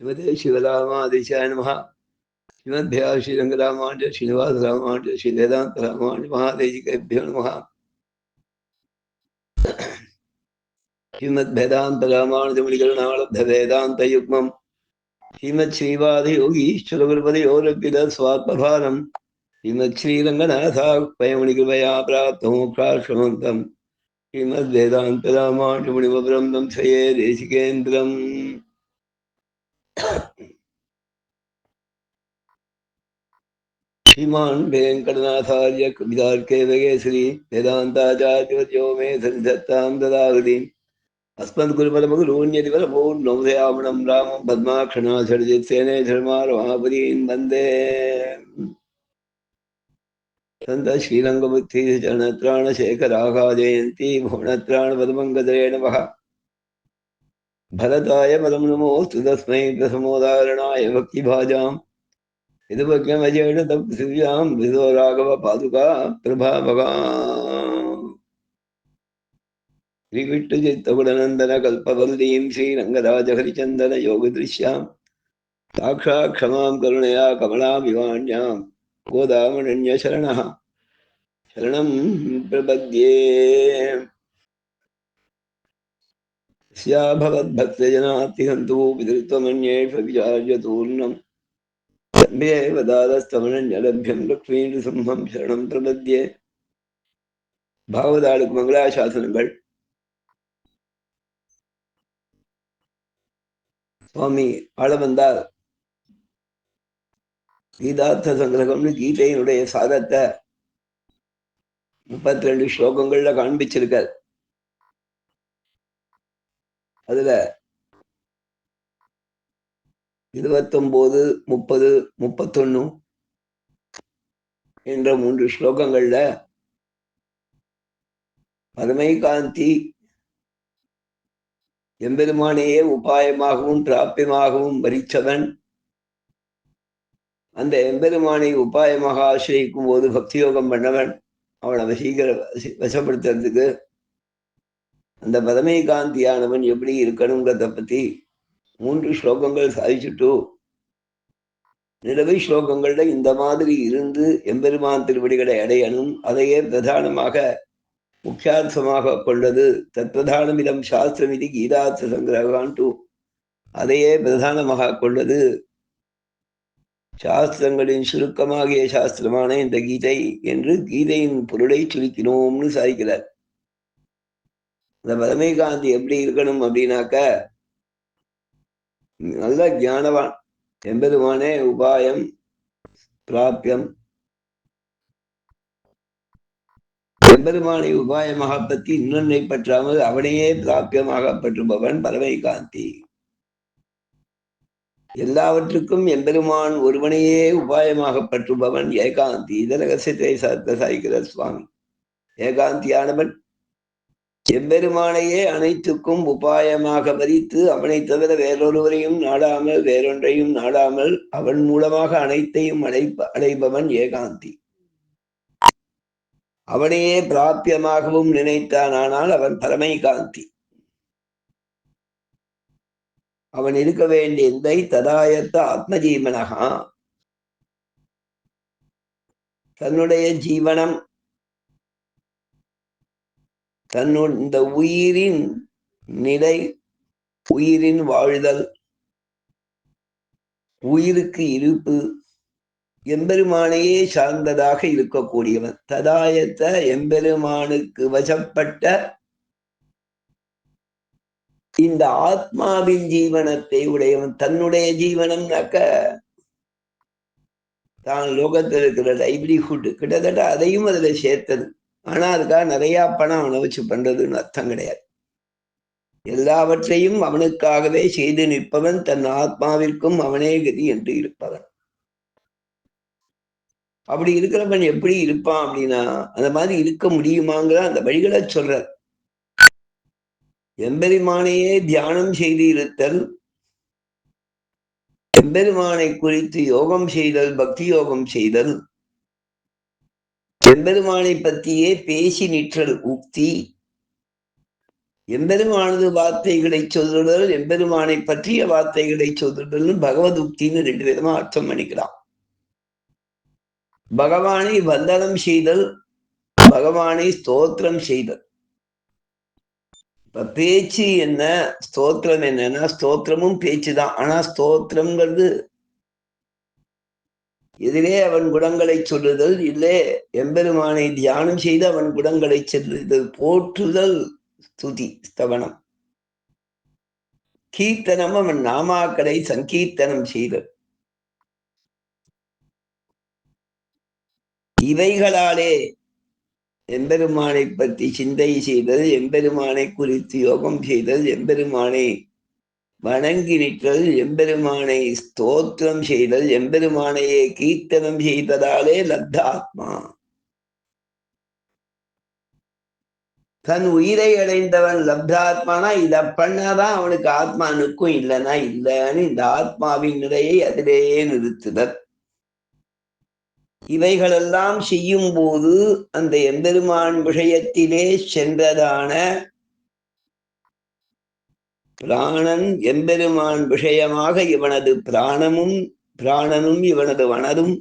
श्रीमते शिवरामादिशाय नमः। श्रीमद्भ्या श्रीरङ्गरामानुज श्रीनिवासरामानुज श्री वेदान्तरामानुज महादेशिकेभ्यो नमः। श्रीमद्वेदान्तरामानुजमुनिकरुणालब्धवेदान्तयुग्मम् श्रीमच्छ्रीवादयोगीश्वरगुरुपदयोरर्पितस्वात्मभारम् श्रीमच्छ्रीरङ्गनाथापयमुनिकृपया प्राप्तमोक्षाश्रमन्तम् श्रीमद्वेदान्तरामानुजमुनिवरं संशये देशिकेन्द्रम्। श्रीमान् वेङ्कटनाथार्य कवितार्केवगेसरी वेदान्ताचार्यवर्यो मे सन्निधत्तां ददाहृति अस्मद्गुरुपरमगुरून्यतिपरमूर्णमुदयामणं रामं पद्माक्षणाचर्यसेने धर्मारमापदीन् वन्दे सन्त श्रीरङ्गमुक्तिचरणत्राणशेखराघाजयन्ती भुवनत्राणपदमङ्गदरे नमः। भरताय पदं नमोऽस्तु तस्मै प्रथमोदाहरणाय भक्तिभाजाम् इदुभग्नमजेन तपृथिव्यां विदो राघव पादुका प्रभावगा श्रीविष्णुचित्तगुणनन्दन कल्पवल्लीं श्रीरङ्गराजहरिचन्दन योगदृश्यां साक्षात् क्षमां करुणया कमलाभिवाण्यां गोदामनन्यशरणः शरणं प्रपद्ये। स्या भवद्भक्तजनातिहन्तु पितृत्वमन्येष्व विचार्यतूर्णम् वदादस्तमनन्यलभ्यं लक्ष्मीनृसिंहं शरणं प्रपद्ये. பாகவதாளுக்கு மங்களாசாசனங்கள். சுவாமி ஆளவந்தார் கீதார்த்த சங்கிரகம்னு கீதையினுடைய சாரத்தை 32 ஸ்லோகங்கள்ல காண்பிச்சிருக்கார். அதுல 29, 30, 31 என்ற 3 ஸ்லோகங்கள்ல பரமைகாந்தி எம்பெருமானையே உபாயமாகவும் பிராபியமாகவும் வரிச்சவன். அந்த எம்பெருமானை உபாயமாக ஆசிரியிக்கும் போது பக்தியோகம் பண்ணவன். அவனை வசப்படுத்துறதுக்கு அந்த பரமைகாந்தியானவன் எப்படி இருக்கணுங்கிறத பத்தி 3 ஸ்லோகங்கள் சாதிச்சுட்டு நிலவை ஸ்லோகங்கள்ல இந்த மாதிரி இருந்து எம்பெருமான் திருவடிகளை அடையணும், அதையே பிரதானமாக முக்கியார்த்தமாக கொண்டது. தற்பிரதானமிதம் சாஸ்திரமிதி கீதார்த்த சங்கிரகான்ட்டு அதையே பிரதானமாக கொண்டது. சாஸ்திரங்களின் சுருக்கமாகிய சாஸ்திரமான இந்த கீதை என்று கீதையின் பொருளை சுருக்கினோம்னு சாதிக்கிறார். இந்த பரமைகாந்தி எப்படி இருக்கணும் அப்படின்னாக்க, நல்ல ஞானவான், எம்பெருமானே உபாயம் பிராபியம், எம்பெருமானை உபாயமாக பற்றி இன்னொன்னை பற்றாமல் அவனையே பிராபியமாக பற்றுபவன் பரமைகாந்தி. எல்லாவற்றுக்கும் எம்பெருமான் ஒருவனையே உபாயமாக பற்றுபவன் ஏகாந்தி. இத ரகசியத்தை சாய்க்கிறார் சுவாமி. ஏகாந்தியானவன் எம்பெருமானையே அனைத்துக்கும் உபாயமாக வரித்து அவனை தவிர வேறொருவரையும் நாடாமல் வேறொன்றையும் நாடாமல் அவன் மூலமாக அனைத்தையும் அடைபவன் ஏகாந்தி. அவனையே பிராபியமாகவும் நினைத்தானால் அவன் பரமைகாந்தி. அவன் இருக்க வேண்டியதை ததாயத்த ஆத்மஜீவனகா, தன்னுடைய ஜீவனம், இந்த உயிரின் நிலை, உயிரின் வாழ்தல், உயிருக்கு இருப்பு எம்பெருமானையே சார்ந்ததாக இருக்கக்கூடியவன். ததாயத்த எம்பெருமானுக்கு வசப்பட்ட இந்த ஆத்மாவின் ஜீவனத்தை உடையவன். தன்னுடைய ஜீவனம்னாக்க தான் லோகத்தில் இருக்கிற லைவ்லிஹுட் கிட்டத்தட்ட அதையும் அதுல சேர்த்தது. ஆனா அதுக்காக நிறைய பணம் அவனை வச்சு பண்றதுன்னு அர்த்தம் கிடையாது. எல்லாவற்றையும் அவனுக்காகவே செய்து நிற்பவன், தன் ஆத்மாவிற்கும் அவனே கதி என்று இருப்பவன். அப்படி இருக்கிறவன் எப்படி இருப்பான் அப்படின்னா, அந்த மாதிரி இருக்க முடியுமாங்கிற அந்த வழிகளை சொல்ற. எம்பெருமானையே தியானம் செய்து இருத்தல், எம்பெருமானை குறித்து யோகம் செய்தல், பக்தி யோகம் செய்தல், எம்பெருமானை பற்றியே பேசி நிற்றல் உக்தி, எம்பெருமானது வார்த்தைகளை சொல்லுதல், எம்பெருமானை பற்றிய வார்த்தைகளை சொல்லுதல் பகவத் உக்தின்னு 2 விதமா அர்த்தம் பண்ணிக்கலாம். பகவானை வந்தனம் செய்தல், பகவானை ஸ்தோத்திரம் செய்தல். இப்ப பேச்சு என்ன, ஸ்தோத்திரம் என்னன்னா, ஸ்தோத்திரமும் பேச்சுதான். ஆனா ஸ்தோத்திரம்ங்கிறது எதிரே அவன் குணங்களை சொல்லுதல், இல்லை எம்பெருமானை தியானம் செய்து அவன் குணங்களை சொல்லுதல், போற்றுதல் ஸ்துதி ஸ்தவனம். கீர்த்தனம் அவன் நாமாக்களை சங்கீர்த்தனம் செய்தல். இவைகளாலே எம்பெருமானை பற்றி சிந்தை செய்தல், எம்பெருமானை குறித்து யோகம் செய்தல், எம்பெருமானை வணங்கி நிற்றல், எம்பெருமானை ஸ்தோத்திரம் செய்தல், எம்பெருமானையே கீர்த்தனம் செய்ததாலே லத்தாத்மா. தன் உயிரை அடைந்தவன் லப்தாத்மானா இதை பண்ணாதான் அவனுக்கு ஆத்மா நிற்கும், இல்லைன்னா இல்லைன்னு இந்த ஆத்மாவின் நிலையை அதிலேயே நிறுத்துதல். இவைகளெல்லாம் செய்யும் போது அந்த எம்பெருமான் விஷயத்திலே சென்றதான பிராணன் எம்பெருமான் விஷயமாக இவனது பிராணனும் இவனது வனதும்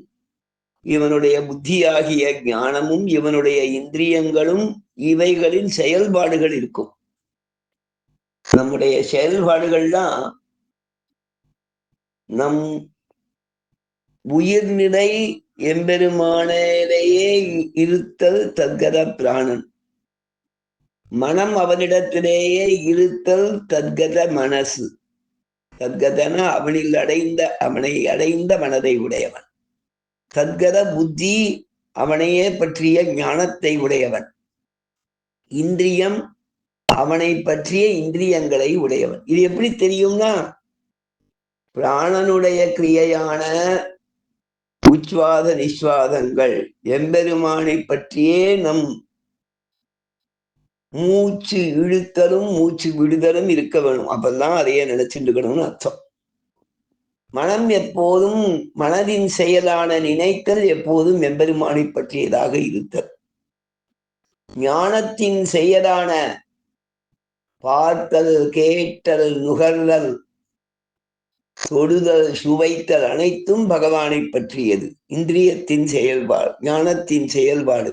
இவனுடைய புத்தியாகிய ஞானமும் இவனுடைய இந்திரியங்களும் இவைகளின் செயல்பாடுகள் இருக்கும். நம்முடைய செயல்பாடுகள்லாம் நம் உயிர்நிலை எம்பெருமானிலேயே இருத்தல் தத்கத பிராணன், மனம் அவனிடத்திலேயே இருத்தல் தத்கத மனசு. தத்கதன அவனை அடைந்த மனதை உடையவன். தத்கத புத்தி அவனையே பற்றிய ஞானத்தை உடையவன். இந்திரியம் அவனை பற்றிய இந்திரியங்களை உடையவன். இது எப்படி தெரியும்னா, பிராணனுடைய கிரியையான உச்வாத நிஸ்வாதங்கள் எம்பெருமானை பற்றியே நம் மூச்சு இழுத்தலும் மூச்சு விடுதலும் இருக்க வேணும். அப்பெல்லாம் அதையே நினைச்சுட்டுக்கணும்னு அர்த்தம். மனம் எப்போதும் மனதின் செயலான நினைத்தல் எப்போதும் எம்பெருமானை பற்றியதாக இருத்தல். ஞானத்தின் செயலான பார்த்தல், கேட்டல், நுகர்தல், தொடுதல், சுவைத்தல் அனைத்தும் பகவானை பற்றியது. இந்திரியத்தின் செயல்பாடு, ஞானத்தின் செயல்பாடு.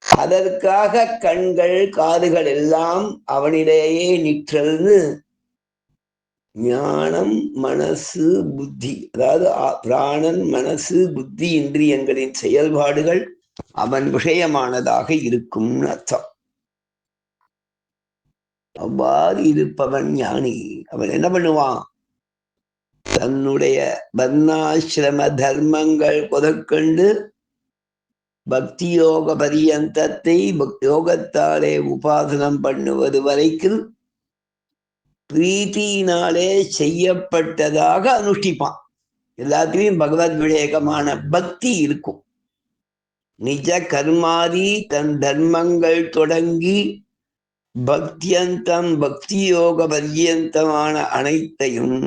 அதற்காக கண்கள் காதுகள் எல்லாம் அவனிடையே நிற்றல்னு ஞானம் மனசு புத்தி, அதாவது பிராணன் மனசு புத்தி இந்திரியங்களின் செயல்பாடுகள் அவன் விஷயமானதாக இருக்கும்னு அர்த்தம். அவ்வாறு இருப்பவன் ஞானி. அவன் என்ன பண்ணுவான், தன்னுடைய வர்ணாசிரம தர்மங்கள் புதற்கொண்டு பக்தி யோக பரியந்தத்தை யோகத்தாலே உபாசனம் பண்ணுவது வரைக்கும் பிரீத்தியினாலே செய்யப்பட்டதாக அனுஷ்டிப்பான். எல்லாத்திலையும் பகவத் விவேகமான பக்தி இருக்கும். நிஜ கர்மாதி தன் தர்மங்கள் தொடங்கி பக்தியந்தம் பக்தி யோக பரியந்தமான அனைத்தையும்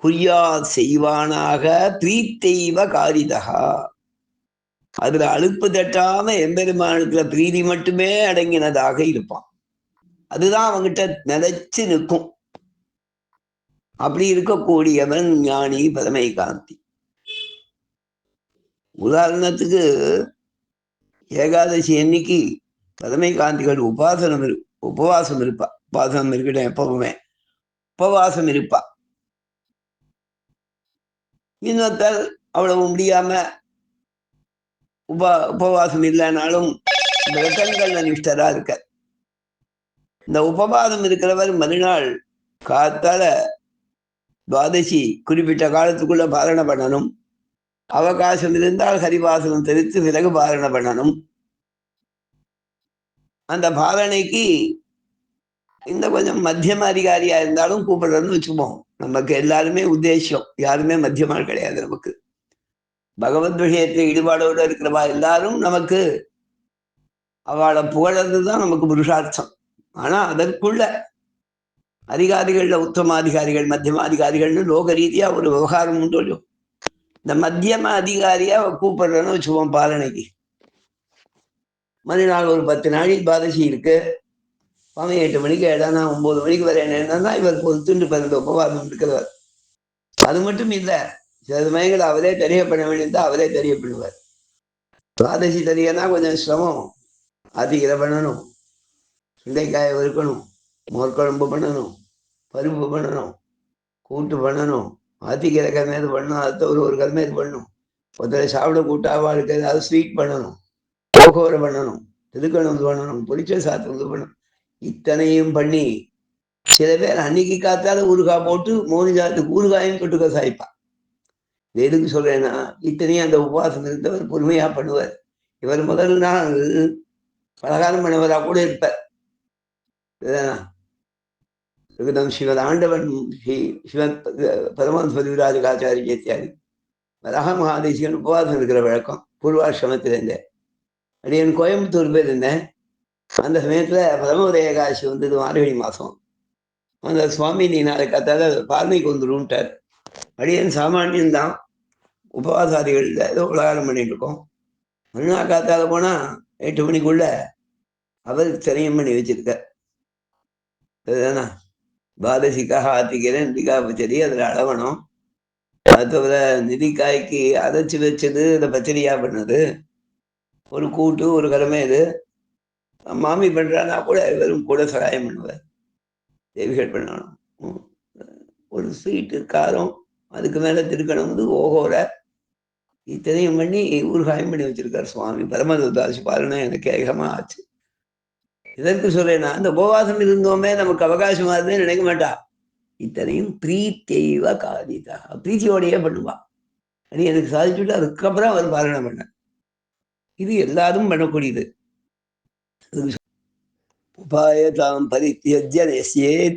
குறியா செய்வானாக பிரீத்தைவ காரிதகா. அதுல அலுப்பு தட்டாம எம்பெருமானத்துல பிரீதி மட்டுமே அடங்கினதாக இருப்பான். அதுதான் அவங்கிட்ட நிலைச்சு நிற்கும். அப்படி இருக்கக்கூடியவன் ஞானி பரமைகாந்தி. உதாரணத்துக்கு ஏகாதசி அன்னைக்கு பரமைகாந்திகள் உபவாசம் இருப்பா. உபாசனம் இருக்கட்டும், எப்பவுமே உபவாசம் இருப்பா. இன்னொருத்தர் அவ்வளவு முடியாம உபவாசம் இல்லைனாலும் விரதங்கள் நிஷ்டரா இருக்க. இந்த உபவாசம் இருக்கிறவர் மறுநாள் காத்தால துவாதசி குறிப்பிட்ட காலத்துக்குள்ள பாரண பண்ணணும். அவகாசம் இருந்தால் ஹரிவாசனம் தெரிவித்து பிறகு பாரண பண்ணணும். அந்த பாரணைக்கு இந்த கொஞ்சம் மத்தியம அதிகாரியா இருந்தாலும் கூப்பிடுறதுன்னு வச்சுப்போம். நமக்கு எல்லாருமே உத்தேசம், யாருமே மத்தியமால் கிடையாது. நமக்கு பகவத் விஷயத்தில் ஈடுபாடோடு இருக்கிறவா எல்லாரும் நமக்கு அவளை புகழறதுதான் நமக்கு புருஷார்த்தம். ஆனா அதற்குள்ள அதிகாரிகள்ல உத்தமாதிகாரிகள் மத்தியமாதிகாரிகள்னு லோக ரீதியா ஒரு விவகாரம் உண்டு. இந்த மத்தியம அதிகாரியா கூப்பிடுறேன்னு வச்சுப்போம் பாலனைக்கு. மறுநாள் ஒரு 10 நாளில் பாதசி இருக்கு. சுவாமி 8 மணிக்கு ஏடானா 9 மணிக்கு வர என்னன்னா இவர் பொறுத்துண்டு பிறந்த உபவாதம் இருக்கிறவர். அது மட்டும் இல்லை, சில சமயங்கள் அவரே தெரியப்பட வேண்டியது அவரே தெரியப்படுவார். துவாதசி தெரியனா கொஞ்சம் சிரமம். ஆத்திகரை பண்ணணும், சுண்டைக்காயை வறுக்கணும், மோர்க்குழம்பு பண்ணணும், பருப்பு பண்ணணும், கூட்டு பண்ணணும், ஆத்திக்கரை கருமேது பண்ணணும், அடுத்த ஒரு கருமேது பண்ணணும், ஒருத்தரை சாப்பிட கூட்டாவாளுக்கு ஏதாவது ஸ்வீட் பண்ணணும், போகோரை பண்ணணும், திருக்கணம் பண்ணணும், பொரிச்ச சாத்து பண்ணணும். இத்தனையும் பண்ணி சில பேர் அன்னைக்கு காத்தால ஊறுகாய் போட்டு 3 ஜாத்துக்கு ஊறுகாயும் தொட்டுக்க சாய்ப்பா. எதுக்கு சொல்றேன்னா, இத்தனையும் அந்த உபவாசம் இருந்தவர் பொறுமையா பண்ணுவார். இவர் முதல் நாள் பலகாரம் பண்ணவரா கூட இருப்பார். சிவன் ஆண்டவன் சிவன் பரமஹம்ச பதிவிராஜகாச்சாரிய இத்தியாதி வராக மகாதேசிகன் உபவாசம் இருக்கிற வழக்கம் பூர்வாசிரமத்திலிருந்தே. அடியன் கோயம்புத்தூர் போய் இருந்தேன். அந்த சமயத்துல பரமபுர ஏகாதசி வந்தது, மார்கழி மாசம். அந்த சுவாமி நீ நாளைக்கு காத்தால பார்மைக்கு வந்துருன்ட்டார். அடியன் சாமானியன்தான், உபவாசாதிகள் ஏதோ உலகாரம் பண்ணிட்டு இருக்கோம். மறுநாள் காத்தால போனா 8 மணிக்குள்ள அவர் திரையம் பண்ணி வச்சிருக்கார். அதுதானா துவாதசிக்காக ஆத்திக்கிறேன் நிதிகாபச்சரி, அதில் அளவணும். அது தவிர நிதிக்காய்க்கு அரைச்சி வச்சது, இந்த பச்சரியா பண்ணது, ஒரு கூட்டு, ஒரு கடமை. இது மாமி பண்றான்னா கூட இவரும் கூட சகாயம் பண்ணுவார். தேவிகள் பண்ணணும், ஒரு ஸ்வீட்டு காரம், அதுக்கு மேல திருக்கணம் வந்து ஓகோர இத்தனையும் பண்ணி ஊர்காயம் பண்ணி வச்சிருக்கார் சுவாமி. பரமதாசி பாருன்னு எனக்கு ஏகமா ஆச்சு. இதற்கு சொல்றேன்னா, இந்த உபவாசம் இருந்தோமே நமக்கு அவகாசமா இருந்தே நினைக்க மாட்டா. இத்தனையும் பிரீத்தெய்வ காதிதா, பிரீத்தியோடையே பண்ணுவா. அது எனக்கு சாதிச்சுட்டு அதுக்கப்புறம் அவர் பாரணம் பண்ண. இது எல்லாரும் பண்ணக்கூடியது. உபாயதாம் பரித்யஜ்ய நஸ்யேத்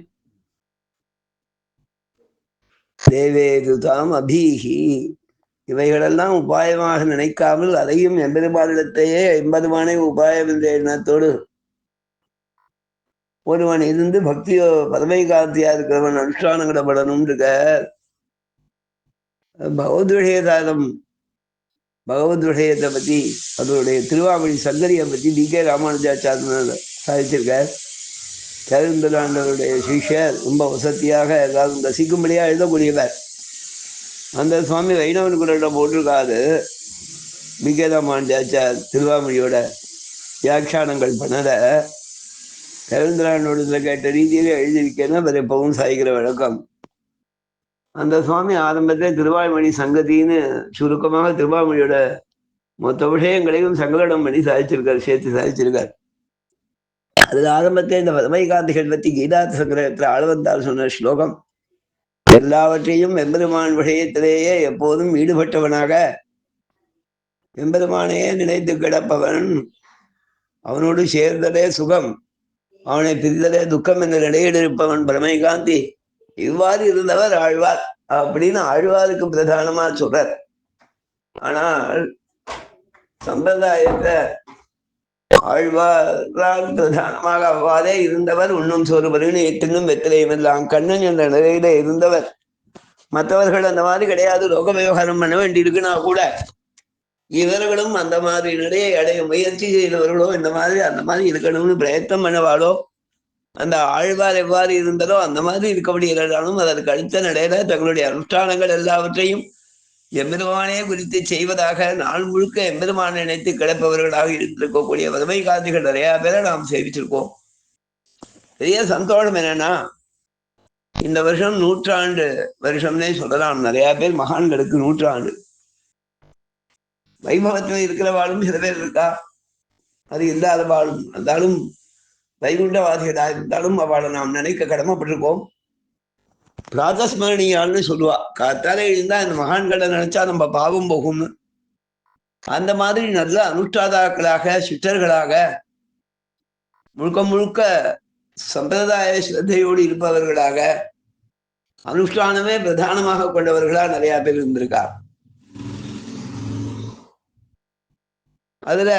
தேவேதுதாம் அபீஹி. இவைகளெல்லாம் உபாயமாக நினைக்காமல் அதையும் எம்பெருமானிடத்தையே எம்பெருமானை உபாயம் என்ற எண்ணத்தோடு ஒருவன் இருந்து பக்தியோ பரமைகாந்தியா இருக்கிறவன் அனுஷ்டானங்களை படணும் இருக்க. பகவத் விஷயத்தை பத்தி, அதனுடைய திருவாமணி சங்கரியை பத்தி டி.கே. ராமானுஜாச்சாரியர் சாதிச்சிருக்கார். கருந்தலாண்டவருடைய சிஷ்யர் ரொம்ப வசதியாக எல்லாரும் ரசிக்கும்படியா எழுதக்கூடியவர். அந்த சுவாமி வைணவன் குரல்ல போட்டிருக்காது. டி.கே. ராமானுஜாச்சார் திருவாமணியோட வியாக்கியானங்கள் பண்ணத கருந்தலாண்டோட கேட்ட ரீதியில எழுதியிருக்கேன்னு அவர் எப்பவும் சாய்கிற வழக்கம். அந்த சுவாமி ஆரம்பத்திலே திருவாய்மொழி சங்கத்தின்னு சுருக்கமாக திருவாய்மொழியோட மொத்த விஷயங்களையும் சங்கடம் பண்ணி சாதிச்சிருக்கார், சேர்த்து சாதிச்சிருக்கார். அதுல ஆரம்பத்திலே இந்த பரமைகாந்திகள் பத்தி கீதார்த்த சங்கரத்துல ஆளவந்தார் சொன்ன ஸ்லோகம், எல்லாவற்றையும் எம்பெருமான் விஷயத்திலேயே எப்போதும் ஈடுபட்டவனாக எம்பெருமானையே நினைத்து கிடப்பவன், அவனோடு சேர்ந்ததே சுகம், அவனை பிரிதலே துக்கம் என்ற நிலையில் இருப்பவன் பரமைகாந்தி. இவ்வாறு இருந்தவர் ஆழ்வார் அப்படின்னு ஆழ்வாருக்கு பிரதானமா சொல்றார். ஆனால் சம்பிரதாயத்தை ஆழ்வாரால் பிரதானமாக அவ்வாறே இருந்தவர். உண்ணும் சோறுபருன்னு எட்டினும் வெத்திலையும் எல்லாம் கண்ணன் என்ற நிலையில இருந்தவர். மற்றவர்கள் அந்த மாதிரி கிடையாது, லோக விவகாரம் பண்ண வேண்டியிருக்குன்னா கூட இவர்களும் அந்த மாதிரி நிலையை அடைய முயற்சி செய்தவர்களோ இந்த மாதிரி அந்த மாதிரி இருக்கணும்னு பிரயத்தனம் பண்ணவாளோ அந்த ஆழ்வார் எவ்வாறு இருந்ததோ அந்த மாதிரி இருக்கப்படுகிறாலும் அதற்கு அடுத்த நிலையில தங்களுடைய அனுஷ்டானங்கள் எல்லாவற்றையும் எம்பெருமானே குறித்து செய்வதாக நாள் முழுக்க எம்பெருமானை நினைத்து கிடப்பவர்களாக இருந்திருக்கக்கூடிய வறுமை காந்திகள் நிறைய பேரை நாம் சேவிச்சிருக்கோம். பெரிய சந்தோஷம் என்னன்னா, இந்த வருஷம் 100ஆண்டு வருஷம்னே சொல்லலாம். நிறைய பேர் மகான்களுக்கு 100ஆண்டு. வைபவத்தில் இருக்கிறவாளும் சில பேர் இருக்கா, அது இல்லாத வாழும் இருந்தாலும் வைகுண்டவாதிகளா இருந்தாலும் அவளை நாம் நினைக்க கடமைப்பட்டிருக்கோம். பிராதஸ்மரணியாள்னு சொல்லுவா. காத்தாலே இருந்தா இந்த மகான்களை நினைச்சா நம்ம பாவம் போகும்னு. அந்த மாதிரி நல்ல அனுஷ்டாதாக்களாக சித்தர்களாக முழுக்க முழுக்க சம்பிரதாய ஸ்ரத்தையோடு இருப்பவர்களாக அனுஷ்டானமே பிரதானமாக கொண்டவர்களா நிறைய பேர் இருந்திருக்கா. அதுல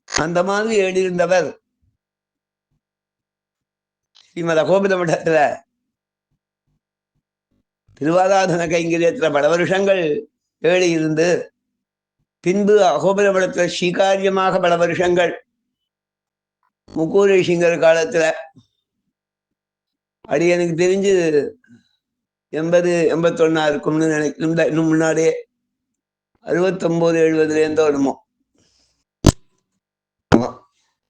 அந்த மாதிரி எழுதியிருந்தவர் ஸ்ரீமத் அகோபில மட்டத்துல திருவாராதன கைங்கரியத்துல பல வருஷங்கள் எழுதியிருந்து பின்பு அகோபில மடத்துல ஸ்ரீகாரியமாக பல வருஷங்கள் முக்கூரேஷிங்கர் காலத்துல அடி எனக்கு தெரிஞ்சு 80-81 இருக்கும்னு நினைக்கிறேன். இன்னும் முன்னாடியே 69-70 வருமோ.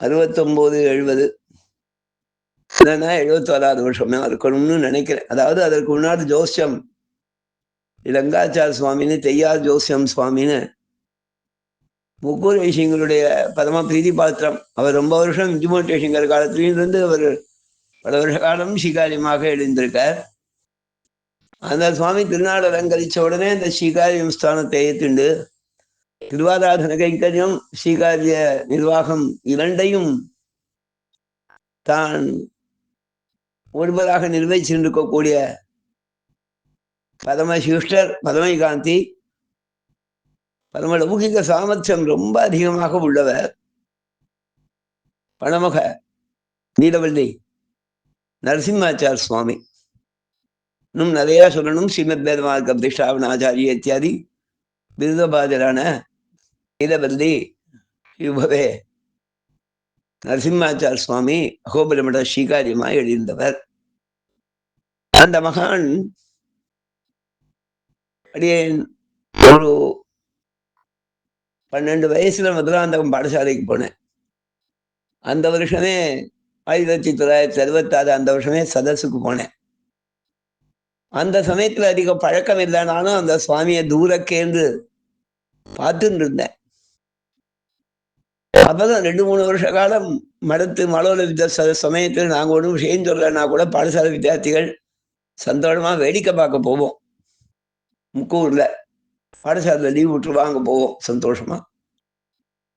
69-70 என்னன்னா 71வது வருஷமே இருக்கணும்னு நினைக்கிறேன். அதாவது அதற்கு முன்னாடி ஜோசியம் லங்காச்சார சுவாமின்னு தெய்யார் ஜோசியம் சுவாமின்னு முக்கூரேஷிங்களுடைய பரம பிரீதி பாத்திரம். அவர் ரொம்ப வருஷம் இஞ்சுமோட்டேஷிங்கர் காலத்திலும் இருந்து அவர் பல வருஷ காலம் ஸ்ரீகாரியமாக எழுந்திருக்கார். அந்த சுவாமி திருநாள் அலங்கரிச்ச உடனே இந்த ஸ்ரீகாரியம் ஸ்தானத்தை ஏத்துண்டு திருவாராதன கைங்கரியம் ஸ்ரீகாரிய நிர்வாகம் இரண்டையும் தான் ஒருவராக நிர்வகிச்சிருக்கக்கூடிய பரமசிஷ்டர் பரமகாந்தி பரம லௌகிக சாமர்த்தியம் ரொம்ப அதிகமாக உள்ளவர் பணமுக நீலவல்லி நரசிம்மாச்சார் சுவாமி. இன்னும் நிறைய சொல்லணும். ஸ்ரீமத் வேதமார்க்க பிரதிஷ்டாபன ஆச்சாரிய இத்தியாதி விருதபாதரான நீலவல்லி யுபவே நரசிம்மாச்சார் சுவாமி அகோபுரமட ஸ்ரீகாரியமாய் எழுந்தவர். அந்த மகான் அடியேன் ஒரு 12 வயசுல மதுராந்தகம் பாடசாலைக்கு போனேன். அந்த வருஷமே 1966 அந்த வருஷமே சதஸுக்கு போனேன். அந்த சமயத்துல அதிக பழக்கம் இல்லைனாலும் அந்த சுவாமியை தூரக்கேந்து பார்த்துட்டு இருந்தேன். அப்பதான் 2-3 வருஷ காலம் மடத்து மலோல வித்த சமயத்தில் நாங்க ஒன்றும் விஷயம் சொல்லலைன்னா கூட பாடசாலை வித்தியார்த்திகள் சந்தோஷமா வேடிக்கை பார்க்க போவோம். முக்கூர்ல பாடசாலையில் லீவ் விட்டுருவாங்க போவோம் சந்தோஷமா.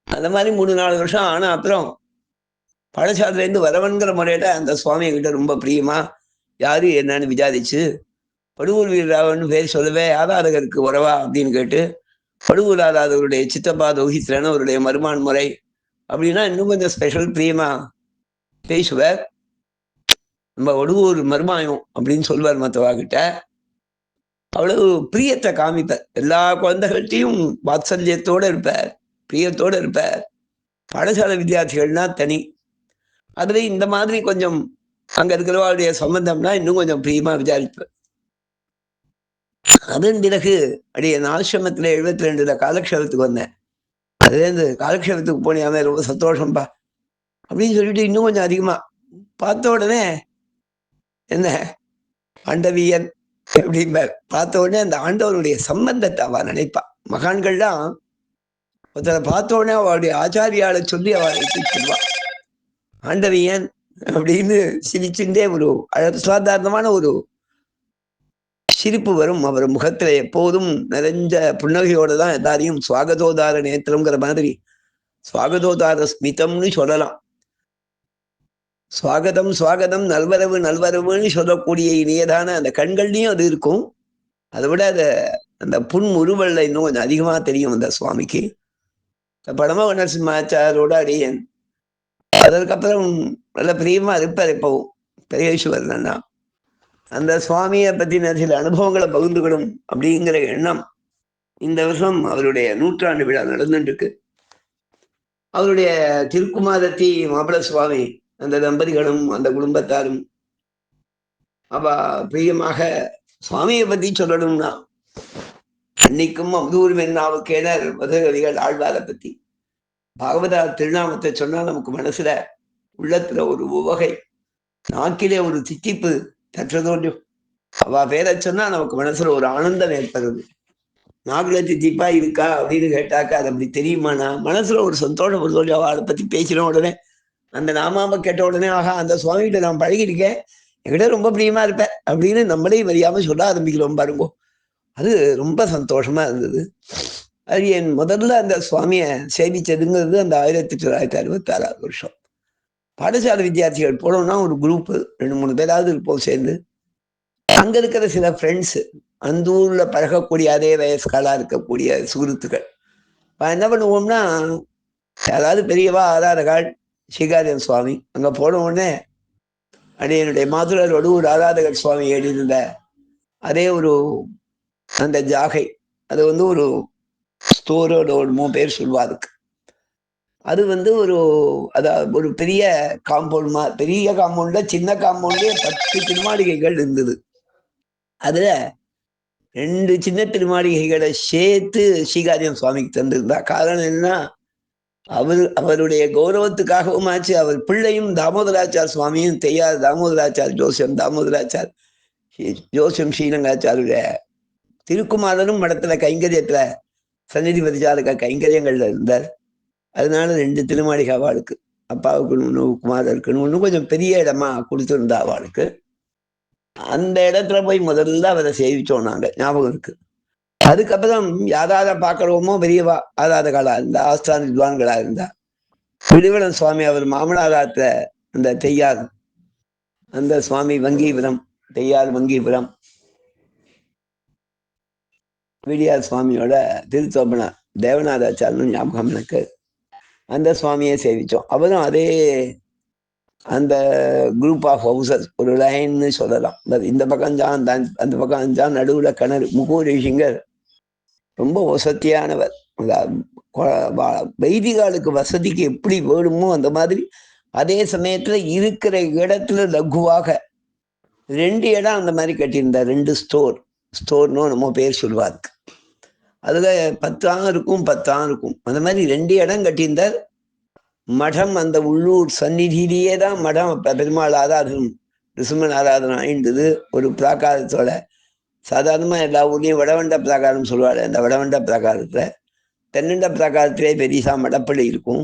அந்த மாதிரி 3-4 வருஷம் ஆனா அப்புறம் பாடசாலையிலேருந்து வரவன்கிற முறையில அந்த சுவாமியை கிட்ட ரொம்ப பிரியமா யாரு என்னன்னு விசாரிச்சு படுவூர் வீரராவன் பேர் சொல்லவே ஆதாரகருக்கு உறவா அப்படின்னு கேட்டு படுவூர் ஆதாரருடைய சித்தப்பா தோஹித்ரன் அவருடைய மருமான் முறை அப்படின்னா இன்னும் கொஞ்சம் ஸ்பெஷல் பிரியமா பேசுவார். நம்ம ஒடுவூர் மருமாயம் அப்படின்னு சொல்வார் மற்றவா கிட்ட. அவ்வளவு பிரியத்தை காமிப்பார். எல்லா குழந்தைகள்கிட்டையும் வாத்சல்யத்தோடு இருப்பார், பிரியத்தோடு இருப்பார். பாடசாலை வித்தியார்த்திகள்னா தனி. அதுல இந்த மாதிரி கொஞ்சம் அங்க இருக்கிறவாளுடைய சம்பந்தம்னா இன்னும் கொஞ்சம் பிரியமா விசாரிப்பார். அதன் பிறகு அடிய ஆசிரமத்துல 72 காலக்ஷேபத்துக்கு வந்தேன். அதுலேருந்து காலக்ஷேபத்துக்கு போனியாமே ரொம்ப சந்தோஷம்பா அப்படின்னு சொல்லிட்டு இன்னும் கொஞ்சம் அதிகமா பார்த்த உடனே என்ன ஆண்டவியன் அப்படிம்பார். பார்த்த உடனே அந்த ஆண்டவனுடைய சம்பந்தத்தை அவ நினைப்பா. மகான்கள்லாம் ஒருத்தரை பார்த்த உடனே அவளுடைய ஆச்சாரியால சொல்லி அவளை சொல்லுவா ஆண்டவியன் அப்படின்னு சிரிச்சுட்டே ஒரு சாதாரணமான ஒரு சிரிப்பு வரும் அவர் முகத்துல. எப்போதும் நிறைஞ்ச புன்னகையோட தான் எல்லாரையும் சுவாகதோதார நேத்திரம்ங்கிற மாதிரி சுவாகதோதார ஸ்மிதம்னு சொல்லலாம். சுவாகதம் சுவாகதம் நல்வரவு நல்வரவுன்னு சொல்லக்கூடிய இனியதான அந்த கண்கள்லையும் அது இருக்கும். அதை விட அந்த புன்முறுவல்ல இன்னும் கொஞ்சம் அதிகமா தெரியும் அந்த சுவாமிக்கு. படம நரசிம்மாச்சாரோட அடியேன் அதற்கப்புறம் நல்ல பிரியமா இருப்பார். எப்பவும் பெரியேஸ்வரன்னா அந்த சுவாமியை பத்தின சில அனுபவங்களை பகிர்ந்துக்கணும் அப்படிங்கிற எண்ணம் இந்த வருஷம் அவருடைய 100ஆண்டு விழா நடந்துட்டு இருக்கு. அவருடைய திருக்குமாரத்தி மாப்பிள சுவாமி அந்த தம்பதிகளும் அந்த குடும்பத்தாரும் அவ பிரியமாக சுவாமியை பத்தி சொல்லணும்னா அன்னைக்கும் அமுதூர் மென்னாவுக்கேனர் மதுரகவிகள் ஆழ்வாரை பத்தி பாகவதா திருநாமத்தை சொன்னா நமக்கு மனசுல உள்ளத்துல ஒரு உவகை, நாக்கிலே ஒரு தித்திப்பு தற்றதோன்றும். அவ பேரை சொன்னா நமக்கு மனசுல ஒரு ஆனந்தம் ஏற்படுது. நாக்குல தித்திப்பா இருக்கா அப்படின்னு கேட்டாக்கா அது அப்படி தெரியுமானா மனசுல ஒரு சந்தோஷம் ஒரு சொல்லி அவளை பத்தி பேசின உடனே அந்த நாமாவை கேட்ட உடனே ஆகா அந்த சுவாமிகிட்ட நான் பழகிருக்கேன், என்கிட்ட ரொம்ப பிரியமா இருப்பேன் அப்படின்னு நம்மளே மரியாம சொல்ல ஆரம்பிக்கிறோம் பாருங்கோ. அது ரொம்ப சந்தோஷமா இருந்தது. அது என் முதல்ல அந்த சுவாமியை சேவிச்சதுங்கிறது அந்த 1966 வருஷம். பாடசாலை வித்தியார்த்திகள் போனோம்னா ஒரு குரூப்பு 2-3 பேராவது இருப்போம் சேர்ந்து. அங்க இருக்கிற சில ஃப்ரெண்ட்ஸ், அந்த ஊர்ல பழகக்கூடிய அதே வயசுக்காலா இருக்கக்கூடிய சுகுருத்துக்கள் என்ன பண்ணுவோம்னா யாராவது பெரியவா ஆராதகாள் ஸ்ரீகாரியன் சுவாமி அங்க போன உடனே அடியனுடைய மாதுளரோடு ஒரு ஆராதகர் சுவாமி எழுதியிருந்த அதே ஒரு அந்த ஜாகை அது ஒரு ஸ்டோரோட ஒரு 3 பேர் சொல்லுவா. அதுக்கு அது வந்து ஒரு பெரிய காம்பவுண்ட், பெரிய காம்பவுண்ட்ல சின்ன காம்பவுண்ட்லயே 10 திருமாளிகைகள் இருந்தது. அதுல 2 சின்ன திருமாளிகைகளை சேர்த்து ஸ்ரீகாரியம் சுவாமிக்கு தந்திருந்தா. காரணம் என்னன்னா, அவருடைய கௌரவத்துக்காகவும் ஆச்சு. அவர் பிள்ளையும் தாமோதராச்சார் சுவாமியும் தெய்யார் தாமோதராச்சார் ஜோசியம் ஸ்ரீரங்காச்சாருடைய திருக்குமாரனும் மடத்துல கைங்கரியத்துல சந்நிதி பதிச்சாருக்க கைங்கரியங்கள்ல இருந்தார். அதனால 2 திருமாளிகை அவளுக்கு, அப்பாவுக்கு ஒண்ணு குமாரருக்குன்னு ஒண்ணு கொஞ்சம் பெரிய இடமா கொடுத்திருந்தா அவளுக்கு. அந்த இடத்துல போய் முதல்ல அவரை சேவிச்சோம் நாங்க, ஞாபகம் இருக்கு. அதுக்கப்புறம் யாரார பார்க்கிறோமோ பெரியவா ஆதாரகாலா இருந்தா, ஆஸ்தான வித்வான்களா இருந்தா. விடுவலன் சுவாமி அவர் மாமனாராத்த அந்த தெய்யார், அந்த சுவாமி வங்கீபுரம், தெய்யார் வங்கீபுரம் விடியார் சுவாமியோட திருத்தோப்பனா தேவநாதாச்சாரனும் ஞாபகம் எனக்கு. அந்த சுவாமியை சேவிச்சோம். அவரும் அதே அந்த குரூப் ஆஃப் ஹவுசஸ், ஒரு லைன்னு சொல்லலாம். இந்த பக்கம் ஜான், அந்த பக்கம் ஜான், நடுவுல கிணறு. முகூரிஷிங்கர் ரொம்ப வசதியானவர். வைதிகாலுக்கு வசதிக்கு எப்படி வேணுமோ அந்த மாதிரி, அதே சமயத்துல இருக்கிற இடத்துல லகுவாக 2 இடம் அந்த மாதிரி கட்டியிருந்தார். 2 ஸ்டோர்னு நம்ம பேர் சொல்லுவாருக்கு. அதுல 10 ஆம் இருக்கும், 10 ஆம் இருக்கும். அந்த மாதிரி 2 இடம் கட்டியிருந்தார். மடம் அந்த உள்ளூர் சந்நிதியிலேயே தான் மடம். பெருமாள் ஆராதனம், ரிசுமன் ஆராதனம் ஆயின்றது. ஒரு பிராகாரத்தோட, சாதாரணமா எல்லா ஊர்லேயும் வடவண்ட பிராகாரம் சொல்லுவாள். அந்த வடவண்ட பிராகாரத்துல, தென்னண்ட பிராகாரத்திலே பெரிசா மடப்பள்ளி இருக்கும்.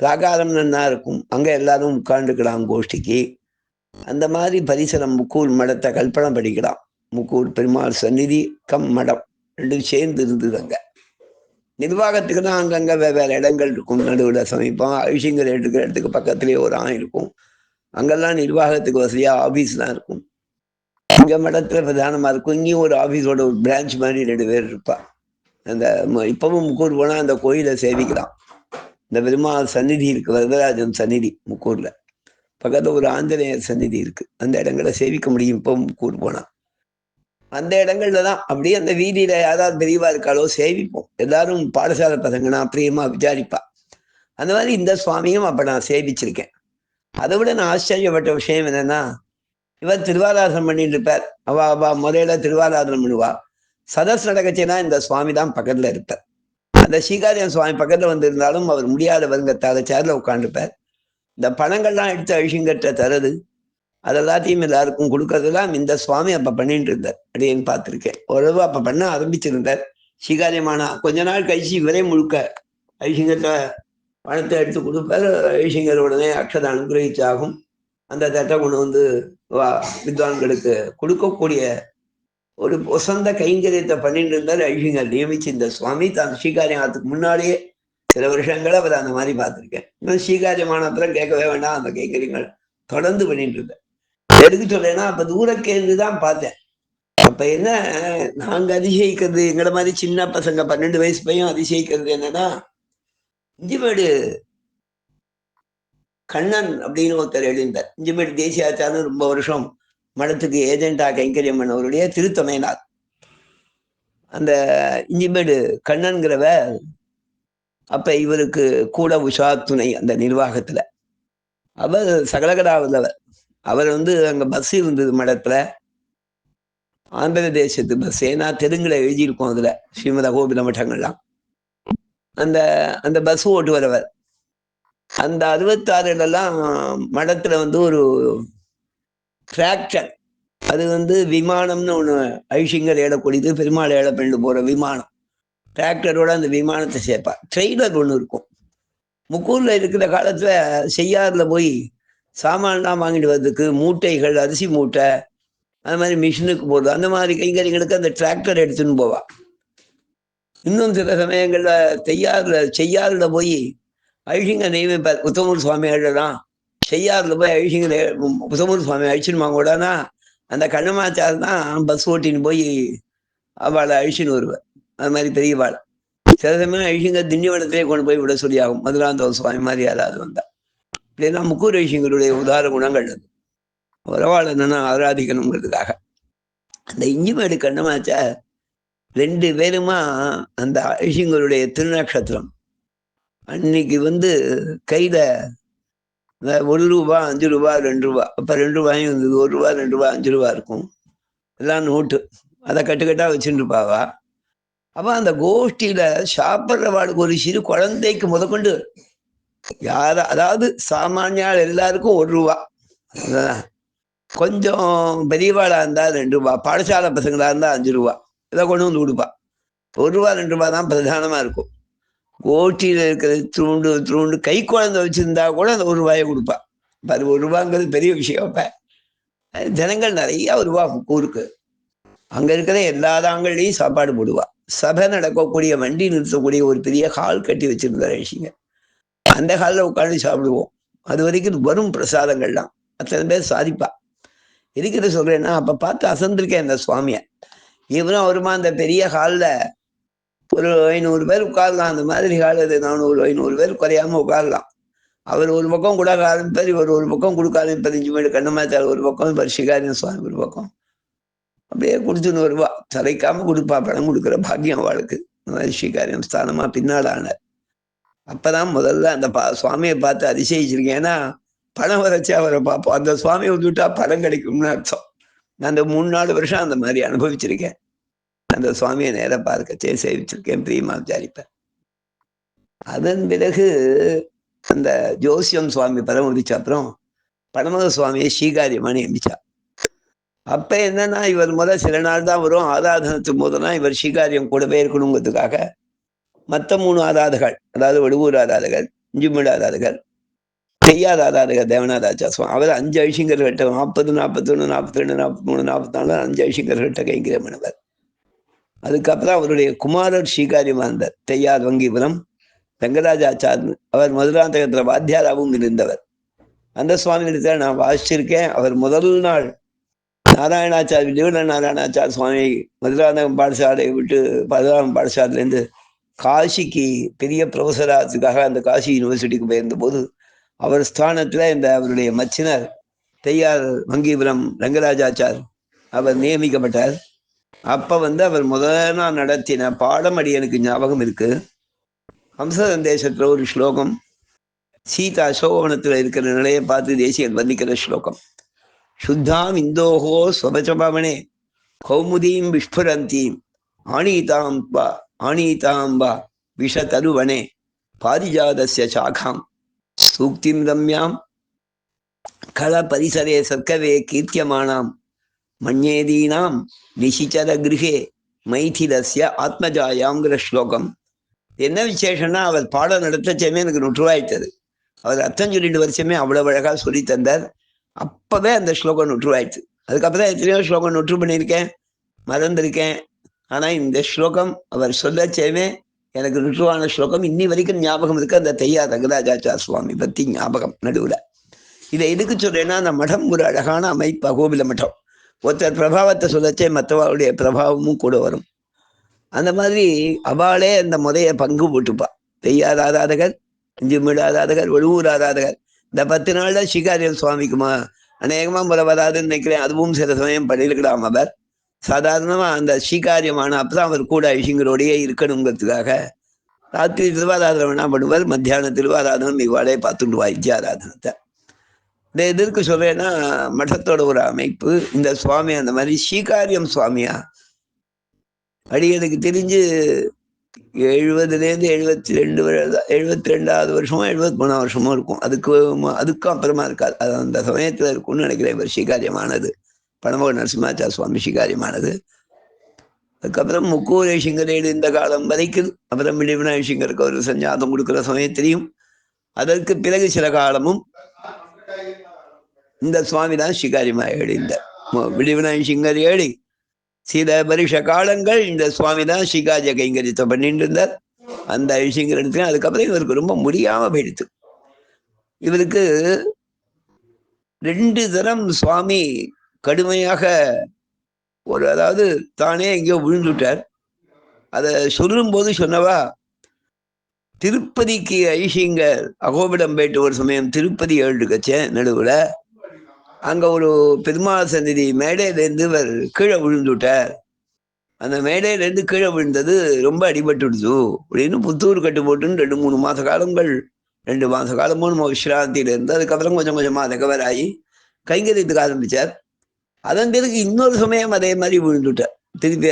பிராகாரம் நன்னா இருக்கும். அங்க எல்லாரும் உட்கார்ந்துக்கலாம் கோஷ்டிக்கு. அந்த மாதிரி பரிசரம் முக்கூர் மடத்தை கல்பனை படிக்கலாம். முக்கூர் பெருமாள் சந்நிதி கம் மடம் 2 சேர்ந்து இருந்தது. அங்க நிர்வாகத்துக்கு தான் அங்கங்க வெவ்வேறு இடங்கள் இருக்கும். நடுவில் சமீபம் ஐஷிங்கர் எடுக்கிற இடத்துக்கு பக்கத்துலேயே ஒரு இருக்கும். அங்கெல்லாம் நிர்வாகத்துக்கு வசதியா ஆபீஸ்லாம் இருக்கும். இங்க மடத்துல பிரதானமா இருக்கும். இங்கேயும் ஒரு ஆபீஸோட ஒரு பிரான்ச் மாதிரி 2 பேர் இருப்பா. அந்த இப்பவும் முக்கூர் போனா அந்த கோயிலை சேவிக்கலாம். இந்த பெருமாள் சந்நிதி இருக்கு, வரதராஜன் சந்நிதி முக்கூர்ல. பக்கத்துல ஒரு ஆஞ்சநேயர் சந்நிதி இருக்கு. அந்த இடங்களை சேவிக்க முடியும் இப்போ முக்கூர் போனா. அந்த இடங்கள்ல தான் அப்படியே அந்த வீதியில யாராவது பெரியவா இருக்காளோ சேவிப்போம். எல்லாரும் பாடசாலை பசங்கன்னா பிரியமா விசாரிப்பா. அந்த மாதிரி இந்த சுவாமியும் அப்ப நான் சேவிச்சிருக்கேன். அதை விட நான் ஆச்சரியப்பட்ட விஷயம் என்னன்னா, இவர் திருவாராதனம் பண்ணிட்டு இருப்பார். அவ முறையில திருவாராதனம் பண்ணுவா. சதஸ் நடக்கச்சுன்னா இந்த சுவாமி தான் பக்கத்துல இருப்பார். அந்த ஸ்ரீகாரியம் சுவாமி பக்கத்துல வந்து இருந்தாலும் அவர் முடியாதவருங்கத்தால சேர்ல உட்காந்துருப்பார். இந்த பணங்கள்லாம் எடுத்து அழிஷிங்கட்ட தரது, அதெல்லாத்தையும் எல்லாருக்கும் கொடுக்கறதெல்லாம் இந்த சுவாமி அப்ப பண்ணிட்டு இருந்தார். அப்படின்னு பார்த்திருக்கேன். ஓரளவு அப்ப பண்ண ஆரம்பிச்சிருந்தார். ஸ்ரீகாரியமானா கொஞ்ச நாள் கழிச்சு இவரே முழுக்க ஐஷிங்கத்தை பணத்தை எடுத்து கொடுப்பார். ஐஷிங்கர் உடனே அக்ஷதை அனுகிரகிச்சாகும். அந்த தட்டை கொண்டு வந்து வித்வான்களுக்கு கொடுக்கக்கூடிய ஒரு வசந்த கைங்கரியத்தை பண்ணிட்டு இருந்தார் ஐஷிங்கர் நியமிச்சு. இந்த சுவாமி தான் ஸ்ரீகாரியம் அதுக்கு முன்னாடியே சில வருஷங்கள் அவர் அந்த மாதிரி பார்த்திருக்கேன். இன்னும் ஸ்ரீகாரியமான அப்புறம் கேட்கவே வேண்டாம், அந்த கைங்கரியங்கள் தொடர்ந்து பண்ணிட்டு இருந்தேன். எதுக்கு சொல்றேன்னா, அப்ப தூரக்கேந்து தான் பார்த்தேன். அப்ப என்ன, நாங்க அதிசயிக்கிறது, எங்களை மாதிரி சின்ன பசங்க 12 வயசு பையன் அதிசயிக்கிறது என்னன்னா, இஞ்சிமேடு கண்ணன் அப்படின்னு ஒருத்தர் எழுந்தார். இஞ்சிமேடு தேசியாச்சாரம் ரொம்ப வருஷம் மடத்துக்கு ஏஜென்டா கைங்கரியம் பண்ணவருடைய திருத்தமையினார். அந்த இஞ்சிமேடு கண்ணன்கிறவ அப்ப இவருக்கு கூட உஷா துணை அந்த நிர்வாகத்துல. அவர் சகலகலா உள்ளவர். அவர் அங்க பஸ் இருந்தது மடத்துல, ஆந்திர தேசத்து பஸ். ஏன்னா தெலுங்குல எழுதியிருக்கோம் அதுல, ஸ்ரீமத கோபில மட்டங்கள்லாம். அந்த அந்த பஸ் ஓட்டு வரவர். அந்த 66 மடத்துல ஒரு டிராக்டர், அது விமானம்னு ஒண்ணு ஐஷிங்கர் ஏழக்கூடியது, பெருமாள் ஏழை பண்ணு போற விமானம். டிராக்டரோட அந்த விமானத்தை சேர்ப்பார். ட்ரெய்லர் ஒண்ணு இருக்கும். முக்கூர்ல இருக்கிற காலத்துல செய்யாறுல போய் சாமான்லாம் வாங்கிட்டு வர்றதுக்கு மூட்டைகள், அரிசி மூட்டை, அது மாதிரி மிஷினுக்கு போடுது, அந்த மாதிரி கைங்கரியங்களுக்கு அந்த டிராக்டர் எடுத்துன்னு போவா. இன்னும் சில சமயங்கள்ல செய்யாறுல போய் ஐஷிங்க நியமிப்பார். உத்தமூர் சுவாமி அழலாம் செய்யாறுல போய் ஐஷிங்க உத்தமூர் சுவாமி அழிச்சுன்னு வாங்கூடானா, அந்த கண்ணமாச்சார் தான் பஸ் ஓட்டின்னு போய் அவளை அழிச்சுன்னு வருவார். அது மாதிரி பெரியவாள். சில சமயம் ஐஷிங்க திண்டிவனத்திலே கொண்டு போய் விட சொல்லி ஆகும். மதுராந்தக சுவாமி மாதிரி யாராவது வந்தா. இப்படியெல்லாம் முக்கூர் ஐஷிங்கருடைய உதார குணங்கள் அது. உறவாள் என்னன்னா ஆராதிக்கணுங்கிறதுக்காக. அந்த இஞ்சிமேடு கண்ணமாச்சார் 2 பேருமா அந்த ஐஷிங்கருடைய திருநக்ஷத்திரம் அன்னைக்கு கையில ₹1, ₹5, ₹2. அப்ப ₹2 இருந்தது. ₹1, ₹2, ₹5 இருக்கும். எல்லாம் நோட்டு. அதை கட்டுக்கட்டா வச்சுட்டு இருப்பாவா. அப்ப அந்த கோஷ்டியில சாப்பிட்றவாளுக்கு ஒரு சிறு குழந்தைக்கு முதற்கொண்டு அதாவது சாமானியால் எல்லாருக்கும் ₹1. கொஞ்சம் பெரியவாளா இருந்தா ₹2, பாடசாலை பசங்களா இருந்தா ₹5. இதை கொண்டு வந்து கொடுப்பா. ₹1, ₹2 தான் பிரதானமா இருக்கும். கோஷ்டியில இருக்கிற தூண்டு கை குழந்தை வச்சிருந்தா கூட அந்த ₹1 கொடுப்பா. அது ₹1 பெரிய விஷயம். அப்ப ஜனங்கள் நிறைய வருவா ஊருக்கு. அங்க இருக்கிற எல்லா தாங்கள்லையும் சாப்பாடு போடுவா. சபை நடக்கக்கூடிய வண்டி நிறுத்தக்கூடிய ஒரு பெரிய ஹால் கட்டி வச்சிருந்த ரிஷிங்க. அந்த ஹாலில் உட்காந்து சாப்பிடுவோம். அது வரைக்கும் வரும் பிரசாதங்கள்லாம் அத்தனை பேர் சாதிப்பா. எதுக்கிட்ட சொல்றேன்னா, அப்ப பார்த்து அசந்திருக்கேன் இந்த சுவாமிய. இவரும் அவருமா அந்த பெரிய ஹாலில் ஒரு 500 பேர் உட்காரலாம். அந்த மாதிரி ஹால் அது 400, 500 பேர் குறையாம உட்காரலாம். அவர் ஒரு பக்கம் கொடுக்க ஆரம்பிப்பார், இவர் ஒரு பக்கம் கொடுக்க ஆரம்பிப்பார். 5 மணி கண்ணமாச்சார் ஒரு பக்கம், இவர் சிகாரியன் சுவாமி ஒரு பக்கம். அப்படியே கொடுத்துன்னு வருவா. சளைக்காம கொடுப்பா. பணம் கொடுக்குற பாக்கியம் அவளுக்கு. இந்த மாதிரி ஸ்ரீகாரியம் ஸ்தானமா பின்னால் ஆனார். அப்பதான் முதல்ல அந்த சுவாமியை பார்த்து அதிசயிச்சிருக்கேன். ஏன்னா பணம் வரைச்சு அவரை பார்ப்போம். அந்த சுவாமியை வந்துட்டா பணம் கிடைக்கும்னு அர்த்தம். நான் அந்த 3-4 வருஷம் அந்த மாதிரி அனுபவிச்சிருக்கேன். அந்த சுவாமியை நேர பார்க்கச்சே சேவிச்சிருக்கேன், பிரியமா விசாரிப்பேன். அதன் பிறகு அந்த ஜோசியம் சுவாமி பரம் முடிச்ச அப்புறம் பரமத சுவாமியை ஸ்ரீகாரியமான எம்பிச்சா. அப்ப என்னன்னா, இவர் சில நாள் தான் வரும். ஆராதனத்துக்கு போதுனா இவர் ஸ்ரீகாரியம் கூடவே இருக்கணுங்கிறதுக்காக மற்ற 3 ஆராதகர்கள், அதாவது வடுவூர் ஆராதகர், இஞ்சுமீடு ஆராதகர், செய்யாத ஆராதகர் தேவநாதாச்சா சுவாமி, அவர் 5 ஐஷிங்கர்கள்ட்ட 40, 41, 42, 43, 44 5 ஐஷிங்கர்கள்ட்ட கைங்கிரம் பண்ணுவார். அதுக்கப்புறம் அவருடைய குமாரர் ஸ்ரீகாரியமா இருந்தார். தெய்யார் வங்கிபுரம் ரங்கராஜாச்சார். அவர் மதுராந்தகத்துல வாத்தியாராகவும் இருந்தவர். அந்த சுவாமி இடத்துல நான் வாசிச்சிருக்கேன். அவர் முதல் நாள் நாராயணாச்சார் விஜயவன நாராயணாச்சார் சுவாமி மதுராந்தகம் பாடசாலையை விட்டு பதுராம பாடசாலையிலேருந்து காசிக்கு பெரிய ப்ரொஃபஸராகிறதுக்காக அந்த காசி யூனிவர்சிட்டிக்கு போயிருந்த போது அவர் ஸ்தானத்துல இந்த அவருடைய மச்சினர் தெய்யார் வங்கிபுரம் ரங்கராஜாச்சார் அவர் நியமிக்கப்பட்டார். அப்ப அவர் முதல்ல நடத்தின பாடம் அடி எனக்கு ஞாபகம் இருக்கு. ஹம்ச சந்தேசத்துல ஒரு ஸ்லோகம், சீதா அசோகவனத்துல இருக்கிற நிலையை பார்த்து தேசியன் வந்திக்கிற ஸ்லோகம். சுத்தாம் இந்தோகோ ஸ்வபச்சபவனே கௌமுதீம் விஸ்புரந்தீம் ஆணீதாம்பா விஷதருவனே பாரிஜாதஸ்ய சாகாம் சூக்திம் ரம்யாம் கள பரிசரே சர்க்கவே கீர்த்தியமானாம் மண்யேதீனாம் நிஷிச்சர கிருஹே மைதிலஸ்ய ஆத்மஜாயாங்கிற ஸ்லோகம். என்ன விசேஷம்னா, அவர் பாடம் நடத்தச்சமே எனக்கு நுற்றுவாய்த்தது. அவர் அர்த்தம் சொல்லிட்டு வருஷமே அவ்வளவு அழகா சொல்லி தந்தார். அப்பவே அந்த ஸ்லோகம் நுற்றுவாயிடுச்சு. அதுக்கப்புறம் எத்தனையோ ஸ்லோகம் நுற்று பண்ணியிருக்கேன், மறந்திருக்கேன். ஆனா இந்த ஸ்லோகம் அவர் சொல்லச்சேமே எனக்கு நுற்றுவான ஸ்லோகம் இன்னி வரைக்கும் ஞாபகம் இருக்கு. அந்த தெய்யா ரங்கராஜாச்சார் சுவாமி பத்தி ஞாபகம் நடுவுல. இதை எதுக்கு சொல்றேன்னா, அந்த மடம் ஒரு அழகான அமைப்பு. அகோபில மடம் ஒருத்தர் பிரபாவத்தை சொல்லச்சே மற்றவருடைய பிரபாவமும் கூட வரும். அந்த மாதிரி அவளே அந்த முறைய பங்கு போட்டுப்பா. தெய்யாத ஆராதகர், இஞ்சுமீடு ஆராதகர், வடுவூர் ஆராதகர். இந்த 10 நாள்ல ஸ்ரீகாரியம் சுவாமிக்குமா அநேகமா முறை வராதுன்னு நினைக்கிறேன். அதுவும் சில சமயம் பண்ணிருக்கலாம். அவர் சாதாரணமா அந்த ஸ்ரீகாரியமான அப்பதான் அவர் கூட ஐஷிங்கரோடையே இருக்கணுங்கிறதுக்காக ராத்திரி திருவாராதனம் வேணா பண்ணுவார், மத்தியானம் திருவாராதனம் இவ்வாடே பார்த்துட்டு வாய்த்திய ஆராதனத்தை. இந்த எதற்கு சொல்றேன்னா, மடத்தோட ஒரு அமைப்பு. இந்த சுவாமி அந்த மாதிரி ஸ்ரீகாரியம் சுவாமியா அடியனுக்கு தெரிஞ்சு 70லேருந்து 72வது வருஷமோ 73வது வருஷமோ இருக்கும். அதுக்கும் அப்புறமா இருக்காது. அது அந்த சமயத்துல இருக்கும்னு நினைக்கிறேன். இவர் ஸ்ரீகாரியமானது பணமக நரசிம்மாச்சார் சுவாமி ஸ்ரீகாரியமானது. அதுக்கப்புறம் முக்கூரேஷிங்கரேடு இந்த காலம் வரைக்கும். அப்புறம் விடிவிநாயகருக்கு ஒரு சஞ்சாதம் கொடுக்குற சமயத்திலையும் அதற்கு பிறகு சில காலமும் இந்த சுவாமி தான் ஸ்ரீகாரியமாக எழுந்த விடிவிநாயகர் ஏழி சில வருஷ காலங்கள் இந்த சுவாமி தான் ஸ்ரீகாரிய கைங்கரியத்தை பண்ணிட்டு இருந்தார் அந்த ஐஷிங்கர் இடத்துல. அதுக்கப்புறம் இவருக்கு ரொம்ப முடியாம போயிடுச்சு. இவருக்கு 2 தரம் சுவாமி கடுமையாக அதாவது தானே எங்கேயோ விழுந்துட்டார். அதை சொல்லும் போது சொன்னவா, திருப்பதிக்கு ஐஷிங்கர் அகோபிடம் போயிட்டு ஒரு சமயம் திருப்பதி எழுதுக்கச்சேன் நடுவுல அங்க ஒரு பெருமாள் சந்நிதி மேடையிலேருந்து இவர் கீழே விழுந்துட்டார். அந்த மேடையிலேருந்து கீழே விழுந்தது ரொம்ப அடிபட்டுடுச்சு அப்படின்னு புத்தூர் கட்டு போட்டுன்னு 2-3 மாத காலங்கள் 2 மாத காலமும் நம்ம விஸ்ராந்தியில் இருந்து அதுக்கப்புறம் கொஞ்சம் கொஞ்சமாக ரெக்கவர் ஆகி கைங்கரியத்துக்கு ஆரம்பித்தார். அதன் பிறகு இன்னொரு சமயம் அதே மாதிரி விழுந்துட்டார். திருப்பி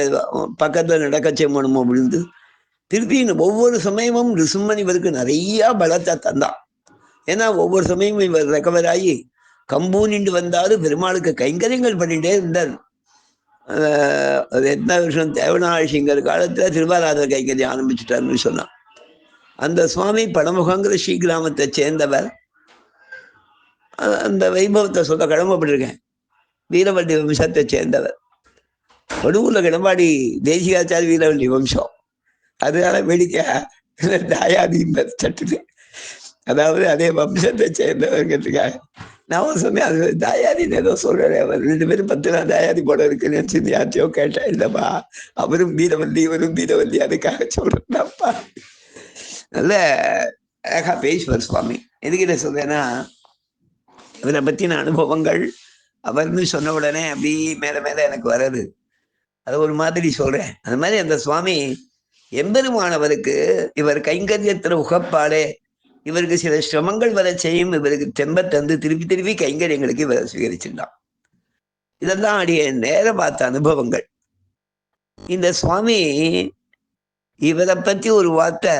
பக்கத்தில் நடக்க செம்மணுமோ விழுந்து திருப்பி ஒவ்வொரு சமயமும் ரிசும்மன் இவருக்கு நிறைய பலத்தை தந்தான். ஏன்னா ஒவ்வொரு சமயமும் இவர் ரெக்கவர் ஆகி கம்பூனிண்டு வந்தாலும் பெருமாளுக்கு கைங்கரியங்கள் பண்ணிட்டே இருந்தார். அது எத்தனை வருஷம் தேவநாள் சிங்கர் காலத்தில் திருவாராதன கைங்கரியம் ஆரம்பிச்சுட்டாருன்னு சொன்னான். அந்த சுவாமி படமுகங்கிற ஸ்ரீ கிராமத்தை சேர்ந்தவர். அந்த வைபவத்தை சொல்ல கடமைப்பட்டிருக்கேன். வீரவல்லி வம்சத்தை சேர்ந்தவர். வடுவூர்ல கிடம்பாடி தேசிகாச்சாரி வீரவல்லி வம்சம். அதனால வேடிக்கை தாயாதி சட்டுது. அதாவது அதே வம்சத்தை சேர்ந்தவர்கிறதுக்காக நான் சொன்னேன். அது தாயாதின்னு ஏதோ சொல்றேன். அவர் 2 பேரும் 10 நாள் தாயாதி போட இருக்குன்னு நினைச்சு யார்த்தையோ கேட்டேன். இல்லப்பா அவரும் வீரவல்லி இவரும் வீரவல்லி, அதுக்காக சொல்றேன்ப்பா. நல்ல அழகா பேசுவார் சுவாமி. எதுக்கிட்ட சொல்றேன்னா இவரை பத்தின அனுபவங்கள் அவர்னு சொன்ன உடனே அப்படி மேல மேல எனக்கு வர்றது. அது ஒரு மாதிரி சொல்றேன். அது மாதிரி அந்த சுவாமி எம்பெருமானவருக்கு இவர் கைங்கரியத்துல உகப்பாடே இவருக்கு சில சிரமங்கள் வர செய்யும் இவருக்கு தெம்ப தந்து திருப்பி திருப்பி கைங்கரியங்களுக்கு இவரை சுவீகரிச்சிருந்தான். இதெல்லாம் அடிய நேரம் பார்த்த அனுபவங்கள். இந்த சுவாமி இவரை பத்தி ஒரு வார்த்தை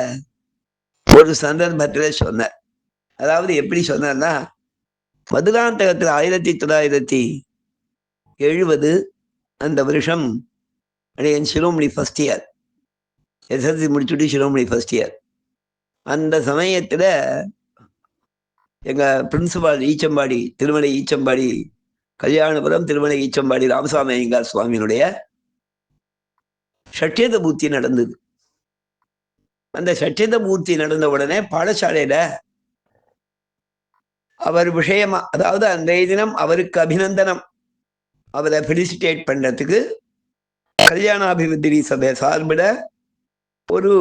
ஒரு சந்தர்ப்பத்துல சொன்னார். அதாவது எப்படி சொன்னார்னா, மதுராந்தகத்துல 1970 அந்த வருஷம் என் சிரோமணி ஃபர்ஸ்ட் இயர், எஸ்எல்சி முடிச்சுட்டு சிரோமணி ஃபர்ஸ்ட் இயர். அந்த சமயத்துல எங்க பிரின்சிபால் ஈச்சம்பாடி, திருமலை ஈச்சம்பாடி, கல்யாணபுரம் திருமலை ஈச்சம்பாடி ராமசாமி ஐயங்கார் சுவாமியினுடைய சட்சேத பூர்த்தி நடந்தது. அந்த சட்சேத பூர்த்தி நடந்த உடனே பாடசாலையில அவர் விஷயமா, அதாவது அன்றைய தினம் அவருக்கு அபிநந்தனம், அவரை பெலிசிட்டேட் பண்றதுக்கு கல்யாணாபிவிருத்தி சபை சார்பிட ஒரு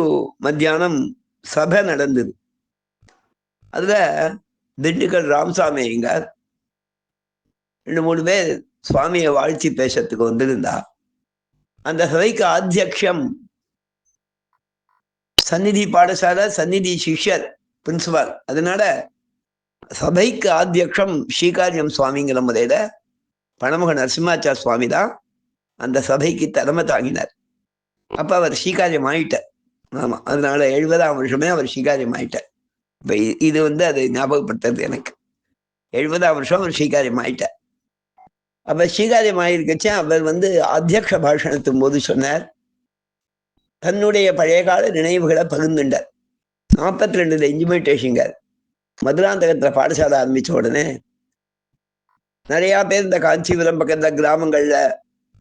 மத்தியானம் சபை நடந்தது. அதுல திண்டுக்கல் ராமசாமி ஐயங்கார் 2-3 பேர் சுவாமியை வாழ்த்தி பேசறதுக்கு வந்திருந்தா. அந்த சபைக்கு ஆத்தியக்ஷம் சந்நிதி பாடசாலை, சந்நிதி சிஷ்யர், பிரின்சிபால். அதனால சபைக்கு ஆத்தியக்ஷம் ஸ்ரீகாரியம் சுவாமிங்கிற முறையில பணமுக நரசிம்மாச்சார் சுவாமி தான் அந்த சபைக்கு தலைமை தாங்கினார். அப்ப அவர் ஸ்ரீகாரியம் ஆயிட்டார். ஆமா, அதனால 70ஆம் வருஷமே அவர் ஸ்ரீகாரியம் ஆயிட்டார். இப்ப இது அதை ஞாபகப்படுத்துறது எனக்கு. 70ஆம் வருஷம் அவர் ஸ்ரீகாரியம் ஆயிட்டார். அப்ப ஸ்ரீகாரியம் ஆயிருக்கச்சு அவர் அத்தியக்ஷ பாஷணத்தும் போது சொன்னார், தன்னுடைய பழைய கால நினைவுகளை பகிர்ந்துண்டார். 42 இன்ஜிமெண்டேஷன்கள் மதுராந்தகத்துல பாடசாலை ஆரம்பிச்ச உடனே நிறைய பேர் இந்த காஞ்சிபுரம் பக்கத்துல கிராமங்கள்ல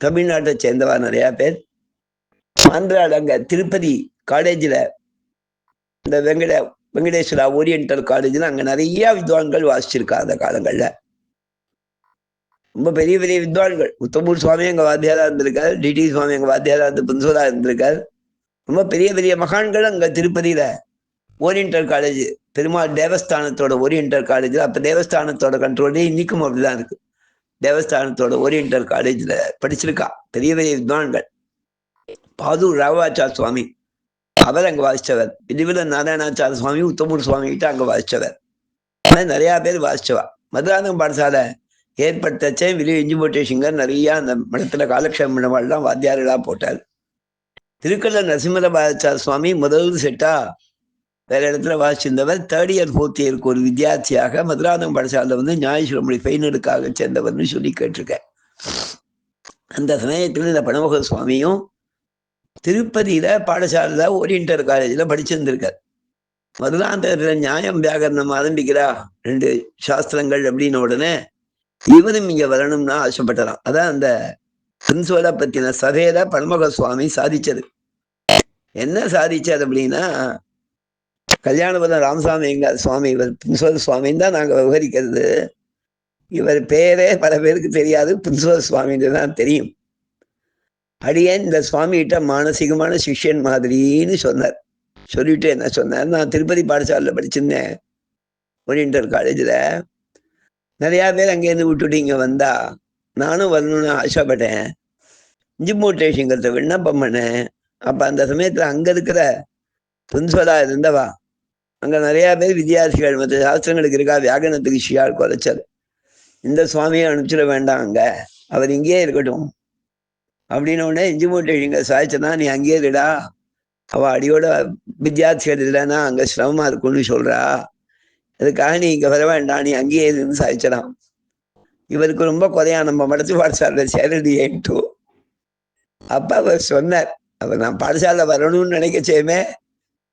தமிழ்நாட்டை சேர்ந்தவா நிறைய பேர், ஆந்திரால அங்க திருப்பதி காலேஜில் இந்த வெங்கடேஸ்வரா ஓரியன்டல் காலேஜில் அங்க நிறைய வித்வான்கள் வாசிச்சிருக்கா. அந்த காலங்கள்ல ரொம்ப பெரிய பெரிய வித்வான்கள். உத்தமூர் சுவாமி எங்க வாத்தியாரா இருந்திருக்காரு, டிடி சுவாமி எங்க வாத்தியாரா இருந்து பிரின்சிபலா இருந்திருக்காரு. ரொம்ப பெரிய பெரிய மகான்கள் அங்க திருப்பதியில ஓரியன்டல் காலேஜ், பெருமாள் தேவஸ்தானத்தோட ஓரியன்டல் காலேஜில், அப்ப தேவஸ்தானத்தோட கண்ட்ரோலே இன்னைக்கும் அப்படிதான் இருக்கு. தேவஸ்தானத்தோட ஓரியன்டல் காலேஜில் படிச்சிருக்கா பெரிய பெரிய வித்வான்கள். பாதூர் ராவாச்சார் சுவாமி அவர் அங்க வாசிச்சவர். விதிவில நாராயணாச்சார சுவாமி உத்தமூர் சுவாமி கிட்ட அங்க வாசிச்சவர். நிறைய பேர் வாசிச்சவா. மதுராந்தகம் பாடசாலை ஏற்படுத்தச்சே வில்லியம் இன்ஜிமோட்டேஷன்கள் நிறைய அந்த மடத்துல காலக்ஷேபம் பண்ணவாள்லாம் வாத்தியார்களா போட்டார். திருக்கல்ல நரசிம்மராச்சார சுவாமி முதல் செட்டா வேற இடத்துல வாசிச்சிருந்தவர். 3rd இயர் 4th இயருக்கு ஒரு வித்தியார்த்தியாக மதுராந்தகம் பாடசாலை ஞாயிற்றுக்கிழமை ஃபைனலுக்காக சேர்ந்தவர்னு சொல்லி கேட்டிருக்கேன். அந்த சமயத்தில் இந்த பணமுக சுவாமியும் திருப்பதியில பாடசாலையில ஓரியன்டல் காலேஜில் படிச்சிருந்திருக்கார். மதுராந்தகத்துல நியாயம் வியாகரணம் ஆரம்பிக்கிறா 2 சாஸ்திரங்கள் அப்படின்ன உடனே இவரும் இங்க வரணும்னா ஆசைப்பட்டலாம். அதான் அந்த பிரின்சிபலை பத்தின சபையில பணமுக சுவாமி சாதிச்சது. என்ன சாதிச்சார் அப்படின்னா, கல்யாணபுரம் ராமசாமி ஐயங்கார் சுவாமி இவர் பிரின்சிபல் சுவாமின்னு தான் நாங்கள் விவரிக்கிறது. இவர் பேரே பல பேருக்கு தெரியாது, பிரின்சிபல் சுவாமின்னு தான் தெரியும். அடியேன் இந்த சுவாமி கிட்ட மானசீகமான சிஷ்யன் மாதிரின்னு சொன்னார். சொல்லிட்டு என்ன சொன்னார், நான் திருப்பதி பாடசாலையில் படிச்சிருந்தேன் ஓரியன்டல் காலேஜில். நிறையா பேர் அங்கேருந்து விட்டுட்டு இங்கே வந்தா நானும் வரணும்னு ஆசைப்பட்டேன். இஞ்சிமூட்டேஷங்கிறத விண்ணப்பம் பண்ணேன். அப்ப அந்த சமயத்துல அங்க இருக்கிற பிரின்சிபலா இருந்தவா, அங்க நிறைய பேர் வித்தியார்த்திகள் மற்ற சாஸ்திரங்களுக்கு இருக்கா, வியாகரணத்துக்கு ஷியாள் குறைச்சல், இந்த சுவாமியை அனுப்பிச்சிட வேண்டாம், அங்க அவர் இங்கேயே இருக்கட்டும் அப்படின்னு உடனே இஞ்சிமூட்டேஷங்க சாய்ச்சனா, நீ அங்கேயே இருடா, அவ அடியோட வித்தியார்த்திகள் இல்லைன்னா அங்க சிரமமா இருக்கும்னு சொல்றா, அதுக்காக நீ இங்க வர வேண்டாம், நீ அங்கேயே இருந்து சாய்ச்சலாம். இவருக்கு ரொம்ப குறையா, நம்ம மடத்து பாடசாலை சேரடி ஏன்ட்டு. அப்ப அவர் சொன்னார், அவர் நான் பாடசாலை வரணும்னு நினைக்கச்சேமே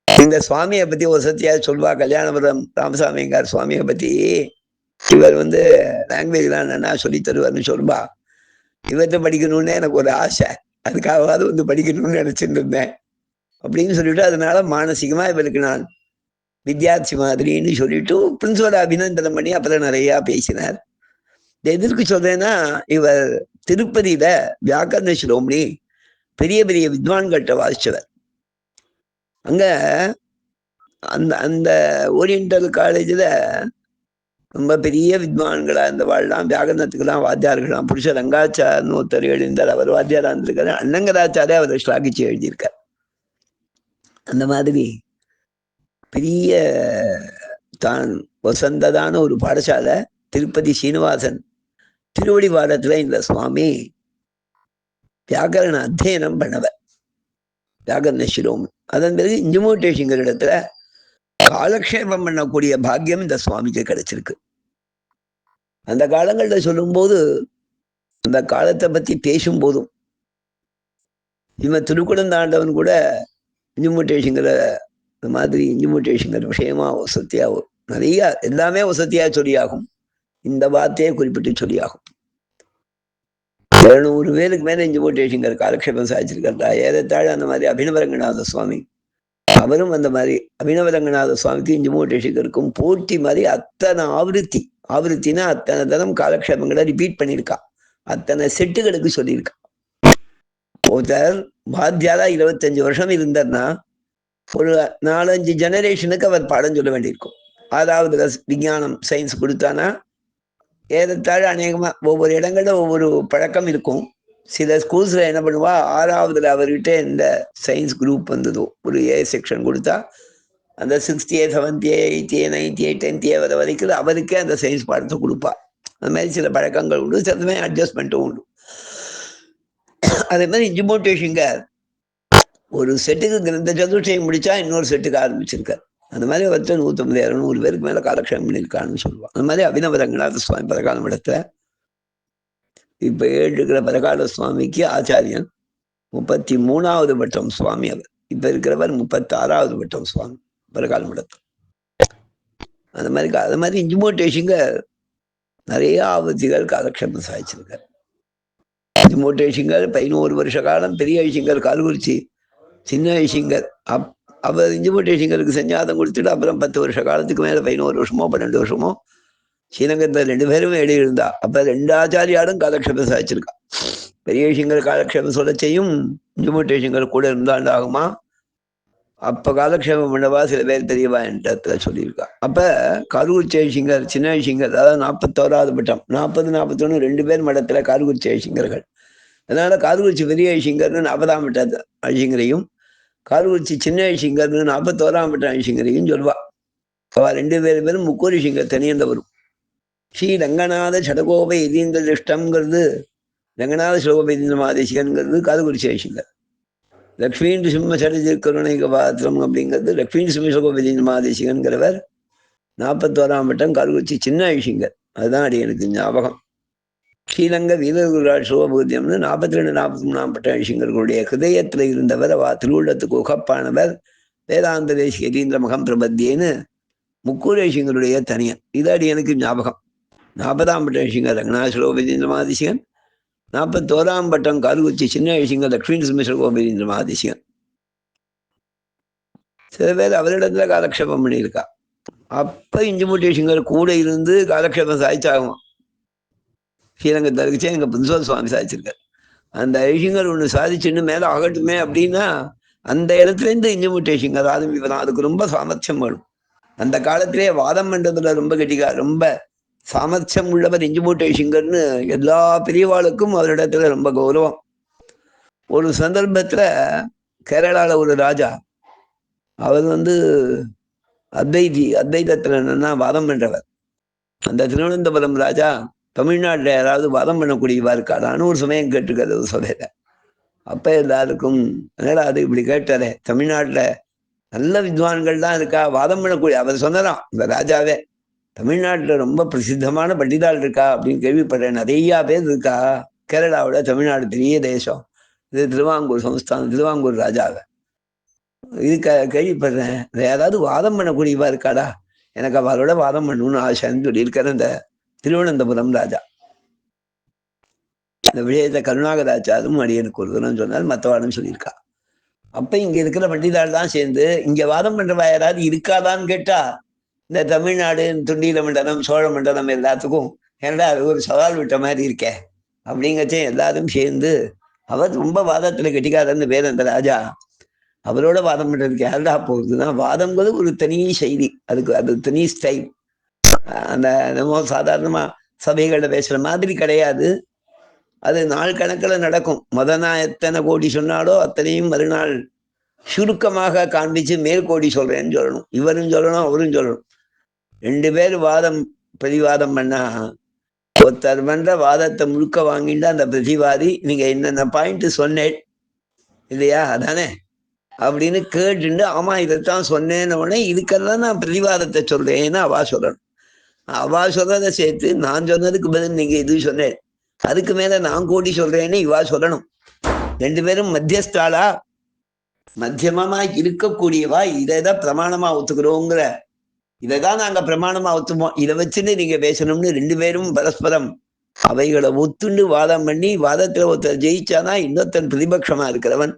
இந்த சுவாமியை பத்தி ஒரு சத்தியா சொல்வா, கல்யாணபுரம் ராமசாமிங்கார் சுவாமியை பத்தி, இவர் லாங்குவேஜ்லாம் நல்லா சொல்லி தருவார்னு சொல்வா, இவர்கிட்ட படிக்கணும்னு எனக்கு ஒரு ஆசை, அதுக்காகவாது படிக்கணும்னு நினைச்சிட்டு இருந்தேன் அப்படின்னு சொல்லிட்டு, அதனால மானசீகமா இவருக்கு நான் வித்தியார்த்தி மாதிரின்னு சொல்லிட்டு பிரின்சிபல் அபிநந்தனம் பண்ணி அப்புறம் நிறைய பேசினார். எதற்கு சொல்றேன்னா, இவர் திருப்பதியில வியாக்கரண சிரோமணி பெரிய பெரிய வித்வான்கள்கிட்ட வாசிச்சவர். அங்க அந்த அந்த ஓரியண்டல் காலேஜில் ரொம்ப பெரிய வித்வான்களா இருந்தவாள்லாம், வியாகரணத்துக்கெல்லாம் வாத்தியார்கள்லாம், புருஷ ரங்காச்சார்னு ஒருத்தர் எழுந்தார், அவர் வாத்தியாரா இருந்திருக்காரு. அண்ணங்கராச்சாரே அவரை ஸ்லாகிச்சு எழுதியிருக்கார். அந்த மாதிரி பெரிய தான் வசந்ததான ஒரு பாடசாலை திருப்பதி சீனிவாசன் திருவடிவாரத்துல இந்த சுவாமி வியாக்கரண அத்தியனம் பண்ணவர், வியாகரண சிரோமணி. அதன் பிறகு இஞ்சிமூட்டேஷங்கிற இடத்துல காலக்ஷேபம் பண்ணக்கூடிய பாக்கியம் இந்த சுவாமிக்கு கிடைச்சிருக்கு. அந்த காலங்கள்ல சொல்லும்போது, அந்த காலத்தை பத்தி பேசும் போதும், இவன் திருக்குடந்தாண்டவன் கூட இஞ்சிமூட்டேஷங்கிற இந்த மாதிரி இஞ்சிமூட்டேஷங்கிற விஷயமா வசத்தியாகும், நிறைய எல்லாமே வசத்தியா சொல்லியாகும், இந்த வார்த்தையை குறிப்பிட்டு சொல்லியாகும். 700 பேருக்கு மேல இஞ்சிமூட்டேஷங்கிற காலக்ஷேபம் சாதிச்சிருக்கிறதா. ஏறத்தாழ அந்த மாதிரி அபினவரங்கநாத சுவாமி, அவரும் அந்த மாதிரி அபினவரங்கநாத சுவாமிக்கு இஞ்சிமூட்டேஷங்கருக்கும் போட்டி மாதிரி அத்தனை ஆவருத்தினா அத்தனை தரம் காலக்ஷேபங்களை ரிப்பீட் பண்ணியிருக்கா, அத்தனை செட்டுகளுக்கு சொல்லியிருக்கா. ஒருத்தர் பாத்தியாரா 25 வருஷம் இருந்தார்னா ஒரு 4-5 ஜெனரேஷனுக்கு அவர் பாடம் சொல்ல வேண்டியிருக்கும். 6வது விஞ்ஞானம் சயின்ஸ் கொடுத்தானா ஏறத்தாழ அநேகமா ஒவ்வொரு இடங்கள்ல ஒவ்வொரு பழக்கம் இருக்கும். சில ஸ்கூல்ஸ்ல என்ன பண்ணுவா, 6வதுல அவர்கிட்ட இந்த சயின்ஸ் குரூப் வந்ததோ ஒரு ஏ செக்ஷன் கொடுத்தா, அந்த 6th A 7th A 8th A 9th A 10th A வர வரைக்கும் அவருக்கே அந்த சயின்ஸ் பாடத்தை கொடுப்பா. அந்த மாதிரி சில பழக்கங்கள் உண்டு, சிலதுமே அட்ஜஸ்ட்மெண்ட்டும் உண்டு. அதே மாதிரி இஞ்சிமூட்டேஷங்க ஒரு செட்டுக்கு இந்த சதுர்த்தியை முடிச்சா இன்னொரு செட்டுக்கு ஆரம்பிச்சிருக்கார். அந்த மாதிரி அவர்கிட்ட 150-200 பேருக்கு மேல காலக்ஷேபம் பண்ணியிருக்கான்னு சொல்லுவான். அந்த மாதிரி அபினவரங்கநாத சுவாமி பரகால மடத்துல இப்ப இருக்கிற பரகால சுவாமிக்கு ஆச்சாரியன் 33வது பட்டம் சுவாமி. அவர் இப்ப இருக்கிறவர் 36வது பட்டம் சுவாமி பரகால மடத்துல. அது மாதிரி இஞ்சிமூட்டேஷங்க நிறைய ஆபத்திகள் காலக்ஷேபம் சாதிச்சிருக்கார். இஞ்சிமூட்டேஷங்கர் 11 வருஷ காலம் பெரிய ஐசிங்கர் கால்குறிச்சி சின்ன ஐசிங்கர் அவர் இஞ்சிமூட்டேஷங்கருக்கு சஞ்சாதம் கொடுத்துட்டு அப்புறம் 10 வருஷ காலத்துக்கு மேல 11 வருஷமோ 12 வருஷமோ ஸ்ரீரங்கத்துல 2 பேரும் எழுதியிருந்தா. அப்ப 2 ஆச்சாரியாலும் காலக்ஷேபம் சாதிச்சிருக்கா. பெரிய ஐசிங்கர் காலக்ஷேபம் சொல்ல செய்யும், இஞ்சிமூட்டேஷங்கர் கூட இருந்தாண்டாகுமா. அப்ப காலக்ஷேபம் பண்ணவா சில பேர் பெரியவா என்ற சொல்லியிருக்கா. அப்ப கால்குறிச்சி ஐசிங்கர் சின்ன ஐசிங்கர், அதாவது 41வது பட்டம், 40, 41 2 பேர் மடத்துல கால்குறிச்சி ஐசிங்கர்கள். அதனால கால்குறிச்சி பெரிய ஐசிங்கர்னு 40ஆம் பட்ட ஐசிங்கரையும், கால்குறிச்சி சின்ன ஐசிங்கர்னு 41ஆம் பட்ட ஐசிங்கரையும் சொல்வா. அவ 2 பேரும் முக்கூர் ஐசிங்கர் தனியந்த வரும். ஸ்ரீ ரங்கநாத சடகோப எதீந்திர திருஷ்டம்ங்கிறது, ரங்கநாத சடகோப எதீந்திர மகாதேசிகன்கிறது கால்குறிச்சி ஐசிங்கர். லக்ஷ்மீ சிம்ம சடஜி கருணைக பாத்திரம் அப்படிங்கிறது லக்ஷ்மீ சிம்ம சடகோப எதீந்திர மகாதேசிகன்கிறவர் 41ஆம் பட்டம் கால்குறிச்சி சின்ன ஐசிங்கர். அதுதான் அடி எனக்கு ஞாபகம். ஸ்ரீலங்க வீரகுருராஜ் சிவபூத்தியம்னு 42, 43ஆம் பட்ட ஐசிங்கர்களுடைய ஹிருதயத்துல இருந்தவர். அவ திருவுள்ளத்துக்கு உகப்பானவர். வேதாந்த தேசிக எதீந்திர மகம் பிரபத்தியன்னு முக்கூர் ஐசிங்கருடைய தனியன். இது அடி எனக்கு ஞாபகம். 40ஆம் பட்ட ஐசிங்கர் ரங்கநாத சடகோபேந்திர மகாதேசிகன், 41ஆம் பட்டம் கால்குறிச்சி சின்ன ஐசிங்கர் லக்ஷ்மீ சிம்ம சடகோபேந்திர மகாதேசிகன். சில பேர் அவரிடத்துல காலக்ஷேபம் பண்ணியிருக்கா. அப்ப இஞ்சிமூட்டேஷங்கர் கூட இருந்து காலக்ஷேபம் சாதிச்சாகும். ஸ்ரீரங்கத்தில் இருக்குச்சே எங்க பிரின்சிபல் சுவாமி சாதிச்சிருக்கார். அந்த ஐசிங்கர் ஒண்ணு சாதிச்சுன்னு மேல ஆகட்டுமே அப்படின்னா அந்த இடத்துல இருந்து இஞ்சிமூட்டேஷங்கர் ஆரம்பிப்பதான். அதுக்கு ரொம்ப சாமர்த்தியம் வேணும். அந்த காலத்திலே வாதம் பண்றதுல ரொம்ப கெட்டிக்கா, ரொம்ப சாமர்த்தியம் உள்ளவர் இஞ்சிமூட்டேஷங்கர்னு எல்லா பெரியவாளுக்கும் அவரிடத்துல ரொம்ப கௌரவம். ஒரு சந்தர்ப்பத்துல கேரளால ஒரு ராஜா, அவர் அத்வைதத்துல என்னன்னா வாதம் பண்றவர். அந்த திருவனந்தபுரம் ராஜா தமிழ்நாட்டுல யாராவது வாதம் பண்ணக்கூடியவா இருக்காளான்னு ஒரு சமயம் கேட்டிருக்காரு ஒரு சபையில. அப்ப எல்லாருக்கும் என்னடா அது இப்படி கேட்டாரே, தமிழ்நாட்டுல நல்ல வித்வான்கள் தான் இருக்கா, வாதம் பண்ணக்கூடிய அவர் சொன்னதான் இந்த ராஜாவே, தமிழ்நாட்டுல ரொம்ப பிரசித்தமான பண்டிதாள் இருக்கா அப்படின்னு கேள்விப்படுறேன், நிறைய பேர் இருக்கா. கேரளாவோட தமிழ்நாடு பெரிய தேசம், இது திருவாங்கூர் சமஸ்தானம், திருவாங்கூர் ராஜாவை இது கேள்விப்படுறேன், ஏதாவது வாதம் பண்ணக்கூடியவா இருக்காடா, எனக்கு அவரோட வாதம் பண்ணணும்னு ஆசைன்னு சொல்லியிருக்காரு அந்த திருவனந்தபுரம் ராஜா. இந்த விஷயத்தை கருணாகராச்சாரும் அடியனுக்கு ஒரு தினம் சொன்னால், மற்றவாடும் சொல்லியிருக்கா. அப்ப இங்க இருக்கிற பண்டிதாள் தான் சேர்ந்து இங்க வாதம் பண்றவா யாராவது இருக்காதான்னு கேட்டா, இந்த தமிழ்நாடு துண்டீல மண்டலம் சோழ மண்டலம் எல்லாத்துக்கும் ஏன்னா அது ஒரு சவால் விட்ட மாதிரி இருக்கே அப்படிங்கச்சே எல்லாரும் சேர்ந்து, அவர் ரொம்ப வாதத்துல கெட்டிக்காரன்னு பேர் அந்த ராஜா, அவரோட வாதம் பண்றதுக்கு யாரா போகுதுன்னா, வாதம்ங்கிறது ஒரு தனி செய்தி, அதுக்கு அது தனி ஸ்டைல். அந்த நம்ம சாதாரணமா சபைகள்ல பேசுற மாதிரி கிடையாது. அது நாள் கணக்கில் நடக்கும். நான் எத்தனை கோடி சொன்னாலோ அத்தனையும் மறுநாள் சுருக்கமாக காண்பிச்சு மேற்கோடி சொல்றேன்னு சொல்லணும். இவரும் சொல்லணும், அவரும் சொல்லணும். 2 பேர் வாதம் பிரதிவாதம் பண்ணா, ஒருத்தர் பண்ற வாதத்தை முழுக்க வாங்கிட்டு அந்த பிரதிவாதி நீங்க என்னென்ன பாயிண்ட் சொன்னேன் இல்லையா அதானே அப்படின்னு கேட்டுண்டு, ஆமா இதைத்தான் சொன்னேன்னு உடனே இதுக்கெல்லாம் நான் பிரதிவாதத்தை சொல்றேன்னு அவா சொல்லணும். அவா சொல்றதை சேர்த்து நான் சொன்னதுக்கு பதில் நீங்க இது சொன்னேன், அதுக்கு மேல நான் கோடி சொல்றேன்னு இவா சொல்லணும். 2 பேரும் மத்தியஸ்தாளா, மத்தியமா இருக்கக்கூடியவா, இதைதான் பிரமாணமா ஒத்துக்கிறோங்கிற, இதைதான் நாங்க பிரமாணமா ஒத்துப்போம், இதை வச்சுன்னு நீங்க பேசணும்னு 2 பேரும் பரஸ்பரம் அவைகளை ஒத்துண்டு வாதம் பண்ணி, வாதத்துல ஒருத்தர் ஜெயிச்சாதான் இன்னொருத்தன் பிரதிபட்சமா இருக்கிறவன்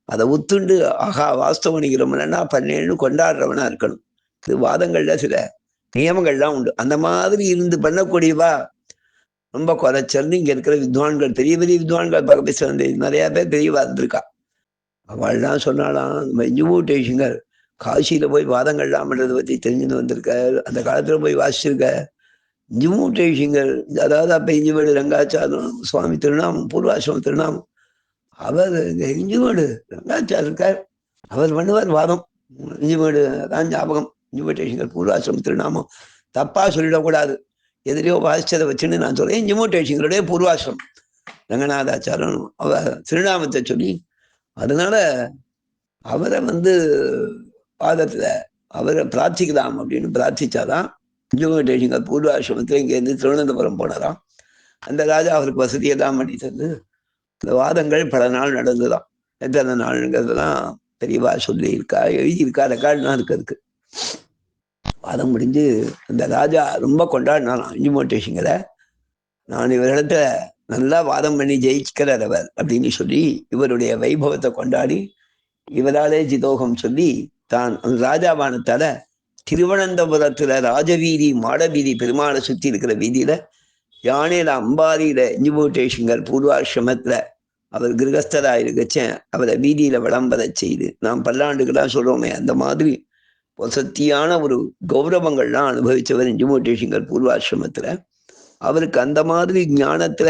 அதை ஒத்துண்டு ஆகா வாஸ்தவம் நிக்கிறோம்னா பண்ணேன்னு கொண்டாடுறவனா இருக்கணும். இது வாதங்கள்ல சில நியமங்கள்லாம் உண்டு. அந்த மாதிரி இருந்து பண்ணக்கூடியவா ரொம்ப குறைச்சல்னு இங்க இருக்கிற வித்வான்கள், பெரிய பெரிய வித்வான்கள் பகவத் நிறைய பேர் தெரியவா இருந்திருக்கா. அவள்லாம் சொன்னாலாம், நம்ம இஞ்சுமூட்டேஷங்கர் காசியில போய் வாதங்கள்லாம் பண்றதை பத்தி தெரிஞ்சுன்னு வந்திருக்க, அந்த காலத்துல போய் வாசிச்சிருக்க. இஞ்சுமூட்டேஷங்கர் அதாவது அப்ப இஞ்சுமேடு ரங்காச்சாரம் சுவாமி திருநாமம், பூர்வாசிரம திருநாமம், அவர் இஞ்சுமேடு ரங்காச்சார் இருக்கார், அவர் பண்ணுவார் வாதம். இஞ்சுமேடு தான் ஞாபகம், இஞ்சுமூட்டேஷங்கர் பூர்வாசிரம திருநாமம் தப்பா சொல்லிடக்கூடாது, எதிரையோ வாசிச்சதை வச்சுன்னு நான் சொல்றேன். இஞ்சுமூட்டேஷங்கருடைய பூர்வாசிரம் ரங்கநாதாச்சாரம் அவர் திருநாமத்தை சொல்லி, அதனால அவரை பாதத்துல அவரை பிரார்த்திக்கலாம் அப்படின்னு பிரார்த்திச்சாதான் இஞ்சுமூட்டேஷங்கர் பூர்வாசிரமத்துல இங்கேருந்து திருவனந்தபுரம் போனாராம். அந்த ராஜா அவருக்கு வசதியை தான் பண்ணி தந்து இந்த வாதங்கள் பல நாள் நடந்துதான். எத்தனை நாளுங்கிறதுலாம் பெரியவா சொல்லி இருக்கா, எழுதியிருக்கா, ரெக்கார்ட்லாம் இருக்கு. அதுக்கு வாதம் முடிஞ்சு அந்த ராஜா ரொம்ப கொண்டாடினாலாம் இஞ்சுமூட்டேஷங்கரை. நான் இவரிடத்துல நல்லா வாதம் பண்ணி ஜெயிக்கிறார் அவர் அப்படின்னு சொல்லி இவருடைய வைபவத்தை கொண்டாடி, இவராலே ஜிதோகம் சொல்லி தான் ராஜாவானத்தால திருவனந்தபுரத்துல ராஜவீதி மாடவீதி பெருமாளை சுத்தி இருக்கிற வீதியில யானையில அம்பாரியில இஞ்சுமூட்டேஷங்கர் பூர்வாசிரமத்துல அவர் கிரகஸ்தரா இருக்கச்சேன் அவரை வீதியில விளம்பர செய்து, நாம் பல்லாண்டுகளாக சொல்றோமே அந்த மாதிரி வசத்தியான ஒரு கௌரவங்கள்லாம் அனுபவிச்சவர் இஞ்சுமூட்டேஷங்கர் பூர்வாசிரமத்துல. அவருக்கு அந்த மாதிரி ஞானத்துல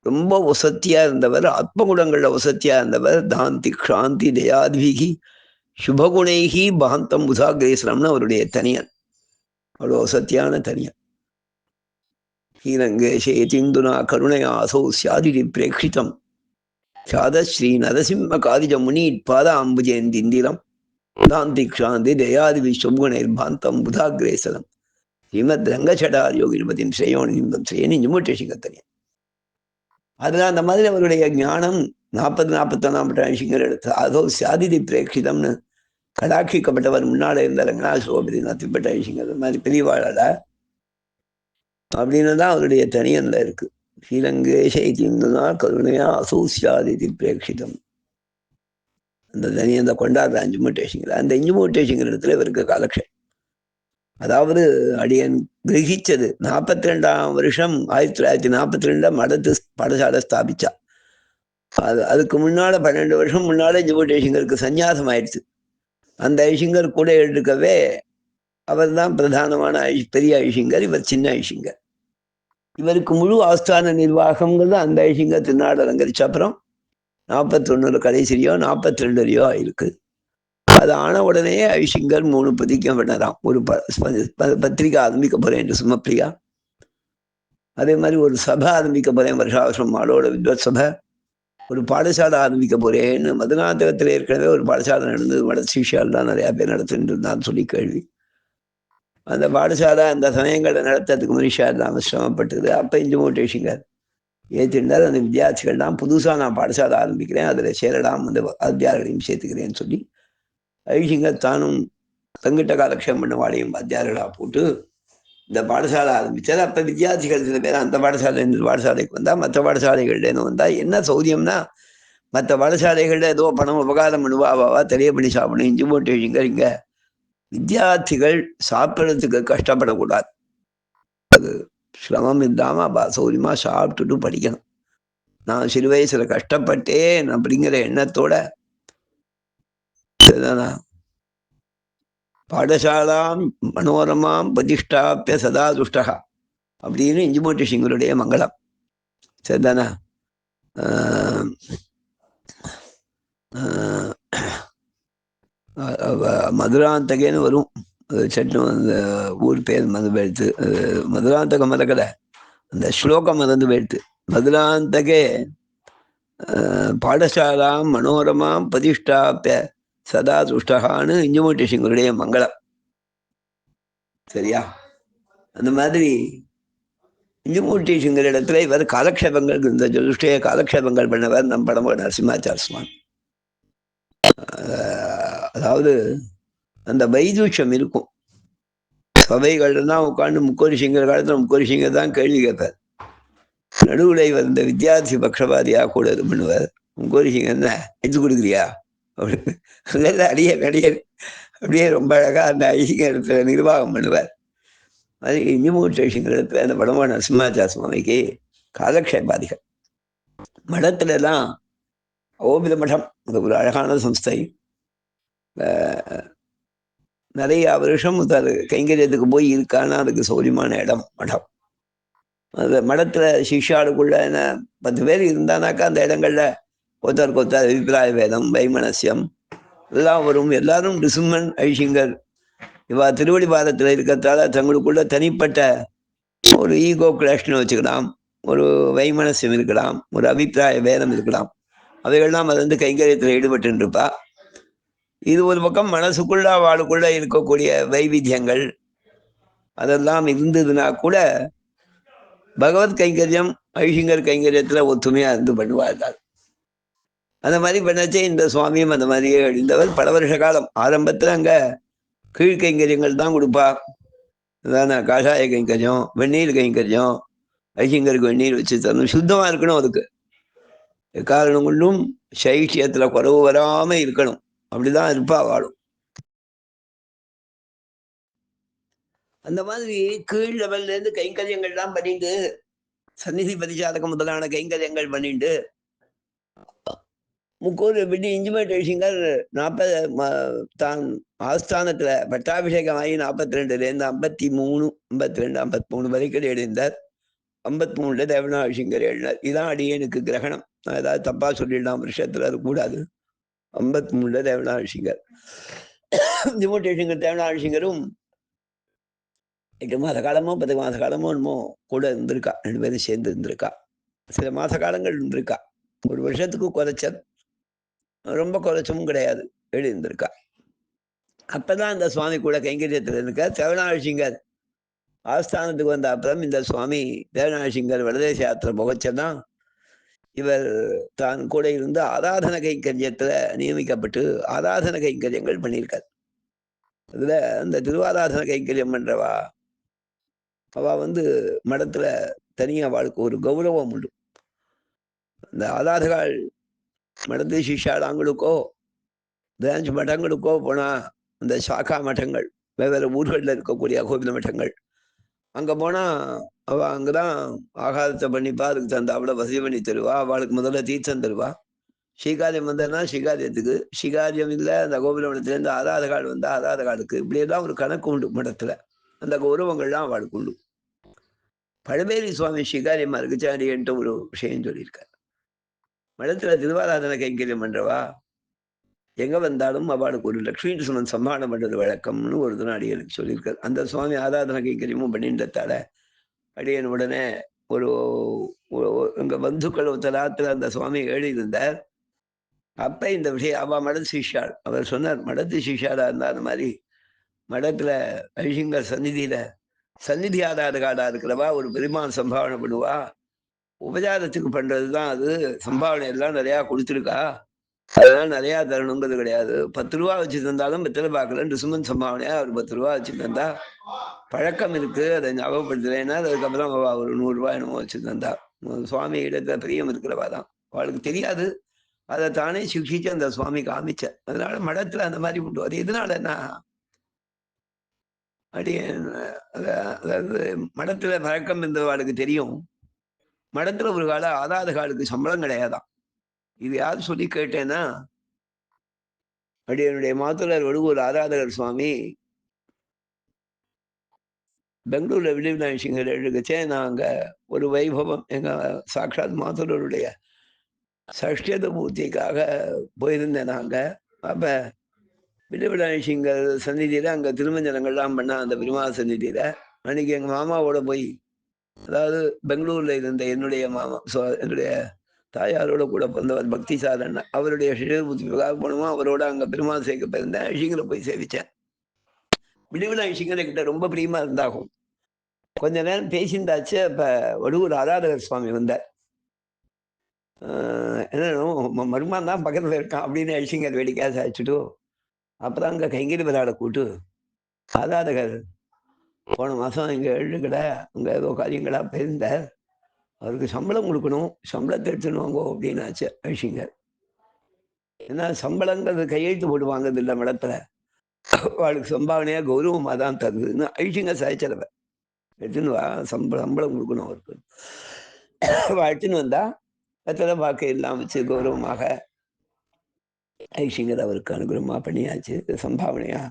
ரொம்ப வசத்தியா இருந்தவர், ஆத்மகுணங்கள்ல வசத்தியா இருந்தவர். தாந்தி கிராந்தி தயாத்விகி சுபகுணைகி பாந்தம் உதாகிரேசனம்னு அவருடைய தனியன், அவ்வளவு வசத்தியான தனியன். ஹீரங்கேஷே திந்துனா கருணையா அசௌ சியாதிரி பிரேட்சிதம் சாதஸ்ரீ நரசிம்ம காதிஜ முனி பாத அம்புஜேந்திந்திரம் தாந்தி கிராந்தி தயாதிவி சுபகுணைர் பாந்தம் உதாகிரேசனம் ஸ்ரீமத் ரங்கச்சடார் யோகிபதியின் ஸ்ரேயோனிந்தம் ஸ்ரேனி இஞ்சுமூட்டேஷங்கர் தனியன். அதெல்லாம் அந்த மாதிரி அவருடைய ஞானம் 40-41 ஐஷிங்கர் எடுத்து அதோ சாதிதி பிரேட்சிதம்னு கடாட்சிக்கப்பட்டவர் முன்னாலே இருந்த ரங்கநாதபதி நத்திப்பட்ட ஐஷிங்கர் மாதிரி பெரியவாழல அப்படின்னு தான் அவருடைய தனியன்ல இருக்கு. ஸ்ரீரங்கேஷை திந்துனா கருணையா அசோசியாதிதி பிரேட்சிதம், அந்த தனியந்த கொண்டாடுற இஞ்சுமூட்டேஷங்கர். அந்த இஞ்சுமூட்டேஷங்கர் இடத்துல இவருக்கு காலக்ஷேபம். அதாவது அடியன் கிரகிச்சது 42ஆம் வருஷம் 1942 மடத்து பாடசாலை ஸ்தாபிச்சா. அதுக்கு முன்னால 12 வருஷம் முன்னாலே இஞ்சுமூட்டேஷங்கருக்கு சந்நியாசம் ஆயிடுச்சு. அந்த ஐஷிங்கர் கூட எடுக்கவே அவர் தான் பிரதானமான பெரிய ஐஷிங்கர், இவர் சின்ன ஐஷிங்கர். இவருக்கு முழு ஆஸ்தான நிர்வாகம்ங்கிறது அந்த ஐஷிங்கர் திருநாடு அலங்கரிச்ச அப்புறம் 41 கடைசிலையோ 42லயோ இருக்கு. அது ஆன உடனே ஐஷிங்கர் 3 பிரதிஜை பண்ணலாம். ஒரு பத்திரிகை ஆரம்பிக்க போறேன் என்று சுமப்பிரியா, அதே மாதிரி ஒரு சபை ஆரம்பிக்க போறேன், வருஷாவசம் மாடோட வித்வத் சபை, ஒரு பாடசாலை ஆரம்பிக்க போறேன்னு. மதுராந்தகத்தில் ஏற்கனவே ஒரு பாடசாலை நடந்தது, வட சிஷியால் தான் நிறைய பேர் நடத்துட்டு இருந்தான்னு சொல்லி கேள்வி. அந்த பாடசாலை அந்த சமயங்களை நடத்துறதுக்கு மனுஷா இல்லாமல் சிரமப்பட்டது. அப்போ இஞ்சுமோட்டேஷிங்கர் ஏற்றிருந்தார். அந்த வித்தியார்த்திகள்லாம் புதுசாக நான் பாடசாலை ஆரம்பிக்கிறேன், அதில் சேரலாம், அந்த வாத்தியார்களையும் சேர்த்துக்கிறேன்னு சொல்லி ஐஷிங்கர் தானும் தங்கிட்ட காலக்ஷேபம் பண்ண வாழையும் வாத்தியார்களாக போட்டு இந்த பாடசாலை ஆரம்பித்தார். அப்போ வித்தியார்த்திகள் சில பேர் அந்த பாடசாலை இந்த பாடசாலைக்கு வந்தால், மற்ற பாடசாலைகள்லேருந்து வந்தால் என்ன சௌரியம்னா, மற்ற பாடசாலைகளில் ஏதோ பணம் உபகாரம் பண்ணுவாவா தெரிய பண்ணி சாப்பிடணும். இஞ்சுமோட்டேஷிங்கர் இங்கே வித்தியார்த்திகள் சாப்பிட்றதுக்கு கஷ்டப்படக்கூடாது, அது சிரமம் இல்லாமல் சௌரியமாக சாப்பிட்டுட்டு படிக்கணும். நான் சிறு வயசுல கஷ்டப்பட்டேன் அப்படிங்கிற எண்ணத்தோட பாடசாலாம் மனோரமாம் பிரதிஷ்டாப்பிய சதா துஷ்டகா அப்படின்னு இஞ்சுமோட்டேஷிங்கருடைய மங்களம். சரிதானா? மதுராந்தகேன்னு வரும் சட்டம், அந்த ஊர் பேர் மறந்து போயிடுத்து. மதுராந்தக மறக்கலை, அந்த ஸ்லோகம் மறந்து போயிடுத்து. மதுராந்தகே பாடசாலாம் மனோரமாம் பிரதிஷ்டாப்பிய சதா துஷ்டகான்னு இஞ்சுமோட்டேஷிங்கருடைய மங்களம். சரியா? அந்த மாதிரி இஞ்சுமோட்டேஷிங்கர் இடத்துல இவர் காலக்ஷேபங்கள், இந்த ஜதுஷ்டய காலக்ஷேபங்கள் பண்ணவர் நம் படமோ நரசிம்மாச்சார சுவாமி. அதாவது அந்த வைதுஷ்யம் இருக்கும். சபைகள்லாம் உட்காந்து முக்கோரிசிங்கர் காலத்தில் முக்கோரிசிங்கர் தான் கேள்வி கேட்பார். நடுவில் இவர் இந்த வித்தியார்த்தி பக்ஷபாதியா கூட இது பண்ணுவார். முக்கோரிசிங்கர் என்ன எடுத்து கொடுக்குறியா அப்படின்னு அடியே நடிகர் அப்படியே ரொம்ப அழகா அந்த ஐசிங்க இடத்துல நிர்வாகம் பண்ணுவார். அது இஞ்சுமோட்டேஷிங்கர் இடத்துல அந்த படமோ நரசிம்மாச்சார சுவாமிக்கு காலக்ஷேபாதிகள். மடத்துல எல்லாம் ஓபித மடம், அது ஒரு அழகான சம்ஸ்தை. நிறைய வருஷம் அது கைங்கரியத்துக்கு போய் இருக்கான்னா அதுக்கு சௌரியமான இடம் மடம். அந்த மடத்துல சிஷ்யாளுக்குள்ள என்ன 10 பேர் இருந்தானாக்கா அந்த இடங்கள்ல ஒருத்தருக்கு ஒருத்தர் அபிப்பிராய வேதம், வைமனசியம் எல்லாம் வரும். எல்லாரும் டிசும்மன் ஐஷிங்கர் இவா திருவடி பாதத்தில் இருக்கிறதால தங்களுக்குள்ள தனிப்பட்ட ஒரு ஈகோ கிளாஷ்னு வச்சுக்கலாம், ஒரு வைமனசியம் இருக்கலாம், ஒரு அபிப்பிராய வேதம் இருக்கலாம். அவைகள்லாம் அது வந்து கைங்கரியத்தில் ஈடுபட்டு இருப்பா. இது ஒரு பக்கம் மனசுக்குள்ள அவளுக்குள்ள இருக்கக்கூடிய வைவித்தியங்கள் அதெல்லாம் இருந்ததுன்னா கூட பகவத் கைங்கரியம் ஐஷிங்கர் கைங்கரியத்துல ஒத்துமையா இருந்து பண்ணுவார்கள். அந்த மாதிரி பண்ணச்சே இந்த சுவாமியும் அந்த மாதிரியே எழுந்தவர். பல வருஷ காலம் ஆரம்பத்துல அங்க கீழ் கைங்கரியங்கள் தான் கொடுப்பா. அதான காஷாய கைங்கரியம், வெந்நீர் கைங்கரியம், ஐஷிங்கருக்கு வெந்நீர் வச்சு தரணும், சுத்தமா இருக்கணும், அதுக்கு எக்காரணம் கொண்டும் சைஷ்யத்துல குறவு வராம இருக்கணும். அப்படிதான் இருப்பா வாழும். அந்த மாதிரி கீழ் லெவல்ல இருந்து கைங்கரியங்கள்லாம் பண்ணிட்டு, சந்நிதி பரிசாரகம் முதலான கைங்கரியங்கள் பண்ணிட்டு முக்கூர் விட்டு இஞ்சுமோட்டேஷிங்கர் 40 தான் ஆஸ்தானத்துல பட்டாபிஷேகமாகி 42லேருந்து 53, 52, 53 வரைக்கும் எழுந்தார். 53ல தேவநாசிங்கர் எழுந்தார். இதான் அடியனுக்கு கிரகணம். நான் ஏதாவது தப்பா சொல்லிடலாம், வருஷத்துல அது கூடாது. 53ல தேவநாசிங்கர். இஞ்சுமோட்டேஷிங்கர் தேவநாசிங்கரும் 8 மாத காலமோ 10 மாத காலமோ என்னமோ கூட இருந்திருக்கா. 2 பேரும் சேர்ந்து இருந்திருக்கா. சில மாத காலங்கள் இருந்திருக்கா. ஒரு வருஷத்துக்கு குறைச்சல், ரொம்ப குறைச்சமும் கிடையாது, எழுந்திருக்கா. அப்பதான் அந்த சுவாமி கூட கைங்கரியத்தில் இருக்க. தேவநாசிங்கர் ஆஸ்தானத்துக்கு வந்த அப்புறம் இந்த சுவாமி தேவநாசிங்கர் வடதேச யாத்திரை புகச்சதான் இவர் தான் கூட இருந்து ஆராதன கைங்கரியத்துல நியமிக்கப்பட்டு ஆராதன கைங்கரியங்கள் பண்ணியிருக்கார். அதுல அந்த திருவாராதன கைங்கரியம் பண்றவா அவ வந்து மடத்துல தனியா அவளுக்கு ஒரு கௌரவம் உண்டு. இந்த ஆராதகால் மடத்து சிஷாளாங்களுக்கோ பிரான்ச் மட்டங்களுக்கோ போனா, அந்த சாக்கா மட்டங்கள் வெவ்வேறு ஊர்களில் இருக்கக்கூடிய கோபில மட்டங்கள் அங்க போனா அவ அங்கதான் ஆகாரத்தை பண்ணிப்பா. அதுக்கு தந்த அவளை வசதி பண்ணி தருவா. அவளுக்கு முதல்ல தீர்த்தம் தருவா. ஸ்ரீகாரியம் வந்ததுன்னா ஸ்ரீகாரியத்துக்கு, ஸ்ரீகாரியம் இல்லை அந்த கோபில மடத்துலேருந்து ஆராதகால் வந்தா ஆராதகாலுக்கு, இப்படியெல்லாம் ஒரு கணக்கு உண்டு மடத்துல. அந்த கௌரவங்கள்லாம் அவளுக்கு உண்டு. பழமேரி சுவாமி ஸ்ரீகாரியமா இருக்குச்சாரி என்கிட்ட ஒரு விஷயம் சொல்லியிருக்கார். மடத்துல திருவாராதன கைங்கரியம் பண்றவா எங்க வந்தாலும் அவளுக்கு ஒரு லட்சுமி சுமன் சம்மானம் பண்றது வழக்கம்னு ஒரு தினம் அடியனுக்கு சொல்லியிருக்காரு. அந்த சுவாமி ஆராதன கைங்கரியமும் பண்ணின்றதால அடியன் உடனே ஒரு எங்க பந்துக்கள் ஒருத்தராத்துல அந்த சுவாமி எழுதியிருந்தார். அப்ப இந்த விஷயம் அவ மடத்து சிஷ்யாள் அவர் சொன்னார், மடத்து சிஷ்யாளா இருந்தா அந்த மாதிரி மடத்துல ஐசிங்கர் சந்நிதி ஆதாரகாடா இருக்கிறவா ஒரு பெருமான் சம்பாவனை பண்ணுவா. உபச்சாரத்துக்கு பண்றதுதான் அது. சம்பாவனை எல்லாம் நிறைய கொடுத்துருக்கா. அதனால நிறைய தரணுங்கிறது கிடையாது. 10 ரூபா வச்சு தந்தாலும் வெத்தலை பார்க்கல சுமன் சம்பாவனையா ஒரு 10 ரூபா வச்சு தந்தா பழக்கம் இருக்கு. அதை ஞாபகப்படுத்துறேன்னா அதுக்கப்புறம் ஒரு 100 ரூபாய் என்னமோ வச்சு தந்தா. சுவாமி இடத்துல பிரியம் இருக்கிறவா தான். அவளுக்கு தெரியாது. அதை தானே சிக்ஷிச்சு அந்த சுவாமி காமிச்ச. அதனால மடத்துல அந்த மாதிரி உண்டு. அது எதனாலன்னா அதாவது மடத்துல பழக்கம் இருந்தவாளுக்கு தெரியும். மடத்துல ஒரு கால ஆதாத காலுக்கு சம்பளம் கிடையாதான். இது யாரு சொல்லி கேட்டேன்னா என்னுடைய மாத்துலர் வடுவூர் ஆராதகர் சுவாமி பெங்களூர்ல வில்லிவிநாயகர் எழுதுச்சே நான் அங்க ஒரு வைபவம் எங்க சாட்சாத் மாத்துலருடைய சஷ்டியத மூர்த்திக்காக போயிருந்தேன் நாங்க. அப்ப வில்லிவிநாயகர் சந்நிதியில அங்க திருமஞ்சனங்கள்லாம் பண்ணா அந்த பெருமாள் சந்நிதியில அன்னைக்கு எங்க மாமாவோட போய், அதாவது பெங்களூர்ல இருந்த என்னுடைய மாமா என்னுடைய தாயாரோட கூட பிறந்தவர் பக்தி சாதன் அவருடைய சிஷர்பூர்த்திக்காக போனோமா அவரோட அங்க பெருமாள் சேர்க்க போயிருந்தேன். ஐஷிங்கரை போய் சேவிச்சேன். விடுவிழா ஐஷிங்கரை கிட்ட ரொம்ப பிரியமா இருந்தாகும். கொஞ்ச நேரம் பேசியிருந்தாச்சு. அப்ப வடுவூர் ஆராதகர் சுவாமி வந்தார். என்ன மருமான் தான் பக்கத்துல இருக்கான் அப்படின்னு ஐஷிங்கர் வேடிக்கையா சாதிச்சுட்டு அப்புறம் அங்க கைங்கரி விளையாட கூட்டு ஆராதகர் போன மாசம் இங்க எழுதுக்கடை அங்க ஏதோ காரியங்களா போயிருந்தார். அவருக்கு சம்பளம் கொடுக்கணும், சம்பளத்தை எடுத்துன்னு வாங்கோ அப்படின்னாச்சு ஐஷிங்கர். ஏன்னா சம்பளங்கிறது கையெழுத்து போட்டு வாங்குறது இல்லை மடத்துல. அவளுக்கு சம்பாவனையா கௌரவமா தான் தருதுன்னு ஐஷிங்க சாய்ச்சலவ எடுத்துன்னு வா, சம்பளம் கொடுக்கணும் அவருக்கு. எடுத்துன்னு வந்தா வெத்தலை பாக்கு எல்லாம் வச்சு கௌரவமாக ஐஷிங்கர் அவருக்கு அனுகிரகமா பண்ணியாச்சு. சம்பாவனையா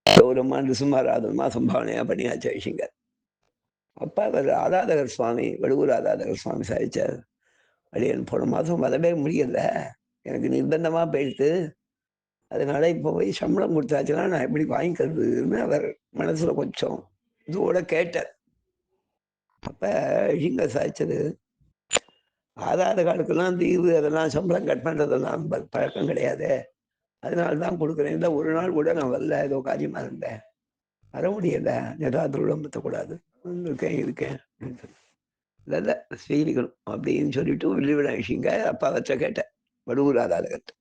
கௌரவமா நிசுமாராதனமா சம்பாவனையா பண்ணியாச்சு ஐஷிங்கர். அப்ப அவர் ஆராதகர் சுவாமி வடுவூர் ஆராதகர் சுவாமி சாதிச்சார், அடியன் போன மாதம் வரவே முடியல, எனக்கு நிர்பந்தமா போயிடுத்து, அதனால இப்போ போய் சம்பளம் கொடுத்தாச்சுன்னா நான் எப்படி வாங்கிக்கிறதுன்னு அவர் மனசுல கொஞ்சம் இதோட கேட்டார். அப்ப இங்க சாய்ச்சது, ஆதார காலத்துலாம் தீர்வு அதெல்லாம் சம்பளம் கட் பண்றதெல்லாம் பழக்கம் கிடையாது, அதனாலதான் கொடுக்குறேன். இந்த ஒரு நாள் கூட நான் வரல, ஏதோ காரியமா இருந்தேன், வர முடியல, ஏதாவது விளம்பத்தக்கூடாது இருக்கேன் இல்ல செய்திக்கணும் அப்படின்னு சொல்லிட்டு வில்லிவிநாயகிங்க அப்பா வச்ச கேட்டேன் வடுவூர் ஆதாரகத்தை.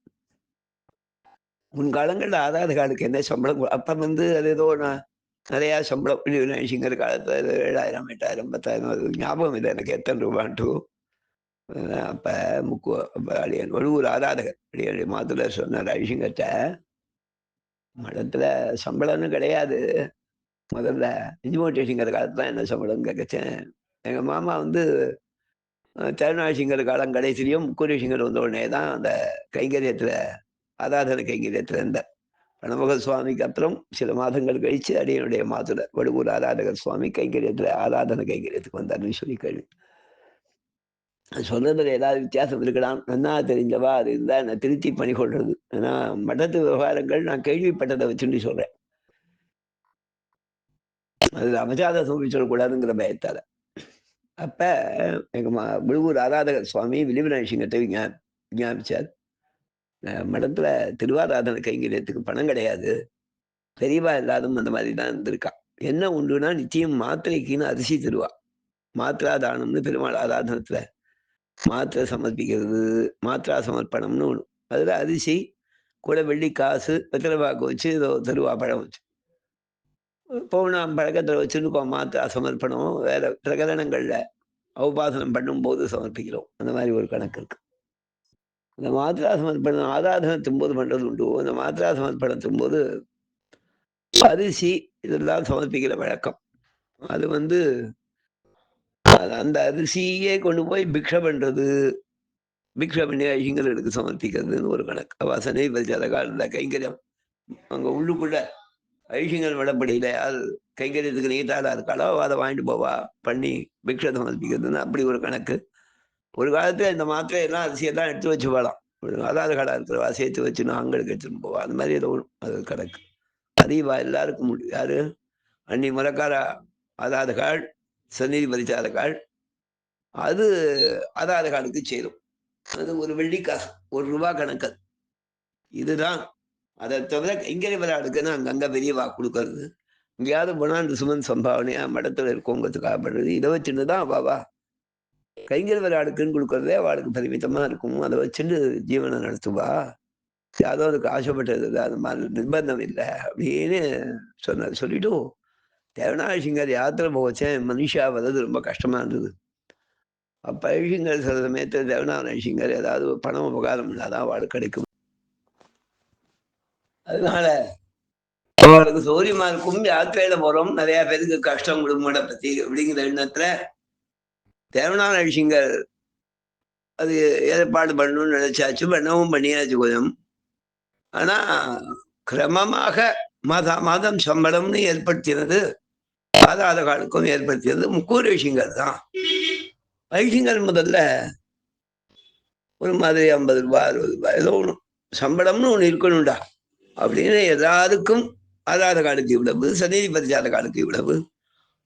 முன்காலங்கள்ல ஆதார காலுக்கு என்ன சம்பளம் அப்ப அது ஏதோ நான் நிறைய சம்பளம் வில்லிவிநாயகிங்கிற காலத்துல 7,000 8,000 10,000 ஞாபகம் இல்லை எனக்கு எத்தனை ரூபான்ட்டு. அப்ப அடியன் வடுவூர் ஆராதகர் அடியனுடைய மாத்துல சொன்னார் ஐஷிங்கட்ட, மடத்துல சம்பளம்னு கிடையாது, முதல்ல இன்ஜிமோட்டேஷங்கிற காலத்துல என்ன சம்பளம் கேட்கச்சேன். எங்க மாமா திருநாசிங்கர் காலம் கடைசிலையும் முக்குரேஷிங்கர் வந்த உடனே தான் அந்த கைங்கரியத்துல ஆராதன கைங்கரியத்துல இருந்தார். பணமுக சுவாமிக்கு அப்புறம் சில மாதங்கள் கழிச்சு அடியனுடைய மாத்துல வடுவூர் ஆராதகர் சுவாமி கைங்கரியத்துல ஆராதன கைங்கரியத்துக்கு வந்தார்னு சொல்லி கேள்வி. சொல்றதுல ஏதாவது வித்தியாசம் இருக்கலாம், நன்னா தெரிஞ்சவா அது இருந்தா நான் திருத்தி பண்ணி கொள்றது. ஏன்னா மடத்து விவகாரங்கள் நான் கேள்விப்பட்டதை வச்சுட்டு சொல்றேன், அது அபச்சார சூழ்ச்சி சொல்லக்கூடாதுங்கிற பயத்தால. அப்ப எங்க விழுவூர் ஆராதகர் சுவாமி வில்லிவிநாயகத்தை விஞ்ஞாபிச்சார், மடத்துல திருவாராதன கைங்கரியத்துக்கு பணம் கிடையாது, பெரியவா எல்லாரும் அந்த மாதிரி தான் இருந்திருக்கா. என்ன உண்டுன்னா நிச்சயம் மாத்திரைக்குன்னு அரிசி தருவா. மாத்திரா தானம்னு பெருமாள் ஆராதனத்துல மாத்திரை சமர்ப்பிக்கிறது மாத்திரா சமர்ப்பணம்னு ஒண்ணு. அதுல அரிசி கூட வெள்ளி காசு வெத்தலை பாக்கு வச்சு ஏதோ தருவா, பழம் வச்சு. பௌர்ணாம் பழக்கத்துல வச்சுருக்கோம் மாத்திரா சமர்ப்பணம். வேற பிரகரணங்கள்ல உபாசனம் பண்ணும் போது சமர்ப்பிக்கிறோம், அந்த மாதிரி ஒரு கணக்கு இருக்கு. இந்த மாத்திரா சமர்ப்பணம் ஆராதனத்தும் போது பண்றது உண்டு. அந்த மாத்திரா சமர்ப்பணத்தும் போது அரிசி இதெல்லாம் சமர்ப்பிக்கிற வழக்கம். அது அந்த அரிசியே கொண்டு போய் பிக்ஷை பண்றது, பிக்ஷை பண்ணி ஐஷிங்கர்களுக்கு சமர்ப்பிக்கிறதுன்னு ஒரு கணக்கு. வாசனை பரிசாத கால கைங்கரியம் அங்க உள்ளுக்குள்ள ஐஷிங்கர் வடப்படியில யார் கைங்கரியத்துக்கு நீட்டாளா இருக்காளோ அதை வாங்கிட்டு போவா பண்ணி பிக்ஷை சமர்ப்பிக்கிறதுன்னு அப்படி ஒரு கணக்கு. ஒரு காலத்துல இந்த மாத்திரையெல்லாம் அரிசியெல்லாம் எடுத்து வச்சு போகலாம். ஒரு ஆதார் கார்டா இருக்கிறவா சேர்த்து வச்சு நாங்களுக்கு எடுத்துன்னு போவா. அந்த மாதிரி ஏதோ அது கணக்கு அறிவா எல்லாருக்கும் முடியும். யாரு அன்னி முறைக்கார ஆதார் கார்டு, சந்நிதி பரிசார கார்டு, அது ஆதார் கார்டுக்கு சேரும். அது ஒரு வெள்ளிக்காசு, ₹1 கணக்கு. இதுதான். அதை தவிர கைங்கரி விளையாடுக்குன்னு அங்கங்க பெரியவா கொடுக்கறது. எங்கேயாவது போனா இந்த சுமன் சம்பாவனையா மடத்துல இருக்கோங்கிறதுக்காக பண்றது. இதை வச்சுட்டு தான் பாபா கைங்கரி விளையாடுக்குன்னு கொடுக்கறதே அவளுக்கு பரிமிதமா இருக்கும். அதை வச்சுட்டு ஜீவனை நடத்துவா. யாதோ அதுக்கு ஆசைப்பட்டது இல்லை, அது மாதிரி நிர்பந்தம் இல்லை அப்படின்னு சொல்லிட்டு தேவனாசிங்கர் யாத்திரை போச்சேன். மனுஷா வர்றது ரொம்ப கஷ்டமா இருந்தது. அப்ப ஐஷிங்கர் சில சமயத்தில் தேவனாசிங்கர் ஏதாவது பணம் உபகாரம் இல்லாதான் அவளுக்கு கிடைக்கும். அதனால அவளுக்கு சௌரியமா இருக்கும். யாத்திரையில போறோம், நிறைய பேருக்கு கஷ்டம் குடும்பட பத்தி அப்படிங்கிற எண்ணத்துல தேவனாசிங்கர் அது ஏற்பாடு பண்ணணும்னு நினைச்சாச்சு. பண்ணவும் பண்ணியாச்சு கொஞ்சம். ஆனா கிரமமாக மாதம் சம்பளம்னு ஏற்படுத்தினது ஆதார காலுக்கும் ஏற்படுத்தியது முக்கூர் ஐஷிங்கர் தான். ஐஷிங்கர் முதல்ல ஒரு மாதிரி ₹50, ₹60 ஏதோ ஒன்று சம்பளம்னு ஒன்று இருக்கணும்டா அப்படின்னு எல்லாருக்கும் ஆதார காலுக்கு இவ்வளவு, சந்நிதி பரிசார காலுக்கு இவ்வளவு,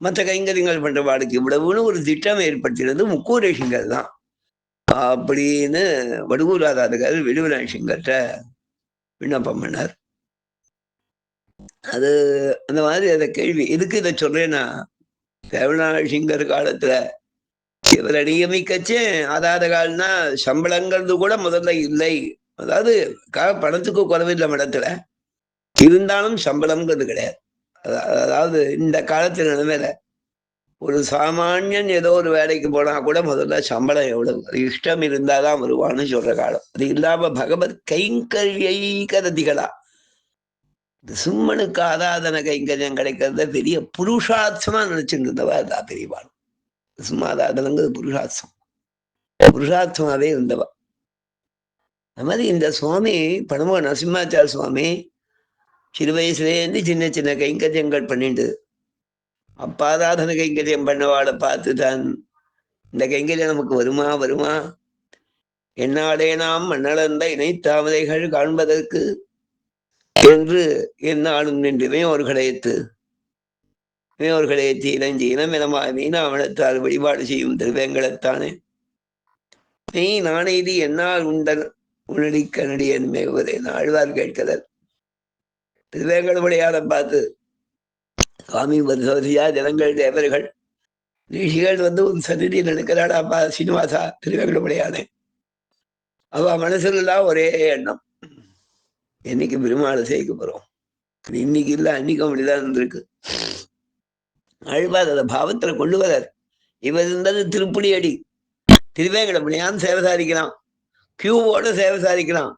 மற்ற கைங்கரியங்கள் பண்ற வாளுக்கு இவ்வளவுன்னு ஒரு திட்டம் ஏற்படுத்தினது முக்கூர் ஐஷிங்கர் தான் அப்படின்னு வடுவூர் ஆதாரகார் வெளியூர் ஐஷிங்கர்கிட்ட விண்ணப்பம் பண்ணார். அது அந்த மாதிரி அந்த கேள்வி எதுக்கு இதை சொல்றேன்னா, தேவனாசிங்கர் காலத்துல இவரை நியமிக்கச்சே ஆதார கால்னா சம்பளங்கிறது கூட முதல்ல இல்லை. அதாவது பணத்துக்கு குறைவில்லை மடத்துல, இருந்தாலும் சம்பளம்ங்கிறது கிடையாது. அதாவது இந்த காலத்து நிலைமையில ஒரு சாமானியன் ஏதோ ஒரு வேலைக்கு போனா கூட முதல்ல சம்பளம் எவ்வளவு, இஷ்டம் இருந்தாதான் வருவான்னு சொல்ற காலம். அது இல்லாம பகவத் கைங்கரியைகரதிகளா சும்மனுக்கு ஆராதன கைங்கரியம் கிடைக்கிறத பெரிய புருஷார்த்தமா நினைச்சுட்டு இருந்தவா அதா பெரியவாள். சும்மா ஆராதனங்கிறது புருஷார்த்தமாவே இருந்தவா. அது மாதிரி இந்த சுவாமி பரம நரசிம்மாச்சார சுவாமி சிறு வயசுலேருந்து சின்ன சின்ன கைங்கரியங்கள் பண்ணிட்டு அப்பாராதன கைங்கரியம் பண்ணவாளை பார்த்து தான் இந்த கைங்கரியம் நமக்கு வருமா என்னாலே நாம் மண்ணளந்த இணைத்தாமரைகள் காண்பதற்கு என்று என்னாலும் நின்று இமையோர்களைத்து இளஞ்சி இனமெனமாய் மீனாவணத்தால் வழிபாடு செய்யும் திருவேங்கடத்தானே நீ நானெய்தி என்னால் உண்டன் உன்னடி கனடி என்பதை ஆழ்வார் கேட்கிறார். திருவேங்கடமுடையாரை பார்த்து சுவாமி வருஷவரியா ஜனங்கள் தேவர்கள் ரிஷிகள் உன் சன்னிதி நினைக்கிறாடாப்பா சீனிவாசா திருவேங்கடமுடையானே. அவ மனசுலாம் ஒரே எண்ணம், என்னைக்கு பெருமாளை சேர்க்க போறோம். இன்னைக்கு இல்லை அன்னைக்கும் அப்படிதான் இருந்திருக்கு. ஆழ்வார் அதை பாவத்துல கொண்டு வரார். இவர் இருந்தது திருப்புடி அடி. திருவேங்கடமுடையான் சேவை சாதிக்கிறான், கியூவோட சேவை சாதிக்கிறான்,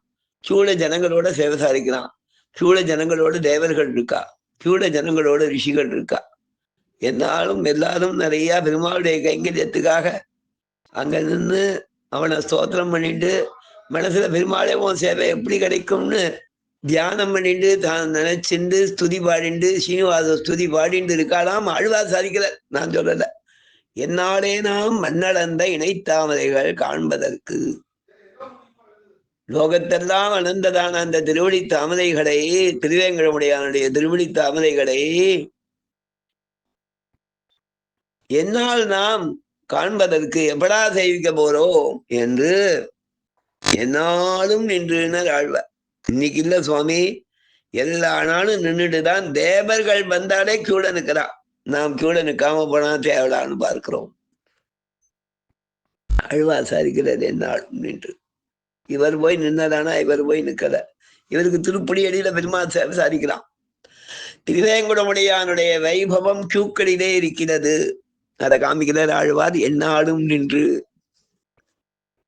சூழ ஜனங்களோட சேவை சாதிக்கிறான். சூழ ஜனங்களோட தேவர்கள் இருக்கா, சூழ ஜனங்களோட ரிஷிகள் இருக்கா. என்னாலும் எல்லாரும் நிறைய பெருமாளுடைய கைங்கரியத்துக்காக அங்க நின்று அவனை ஸ்தோத்திரம் பண்ணிட்டு மனசுல பெருமாளே உன் சேவை எப்படி கிடைக்கும்னு தியானம் பண்ணிட்டு தான் நினைச்சிண்டு ஸ்துதி பாடிண்டு சீனிவாச ஸ்துதி பாடிண்டு இருக்காளாம். ஆழ்வார் சாதிக்கிறார், நான் சொல்லல. என்னாலே நாம் மண்ணளந்த இணைத்தாமரைகள் காண்பதற்கு லோகத்தெல்லாம் அனந்ததான அந்த திருவடி தாமரைகளை, திருவேங்கடமுடையானுடைய திருவடி தாமரைகளை என்னால் நாம் காண்பதற்கு எப்படா சேவிக்க போறோம் என்று என்னாலும் நின்றுனர் ஆழ்வார். இன்னைக்கு இல்ல சுவாமி, எல்லா நாளும் நின்றுட்டுதான் தேவர்கள் வந்தாலே கூட நிற்கிறான். நாம் கூட நிற்காம போனா தேவலான்னு பார்க்கிறோம். ஆழ்வார் சாதிக்கிறது என்னாலும் நின்று. இவர் போய் நின்னதானா இவர் போய் நிற்கல. இவருக்கு திருப்படி அடியில பெருமாள் சேவை சாதிக்கிறான். திருவேங்குடமுடையானுடைய வைபவம் சூக்கடிலே இருக்கிறது. அதை காமிக்கிறார் ஆழ்வார். என்னாலும் நின்று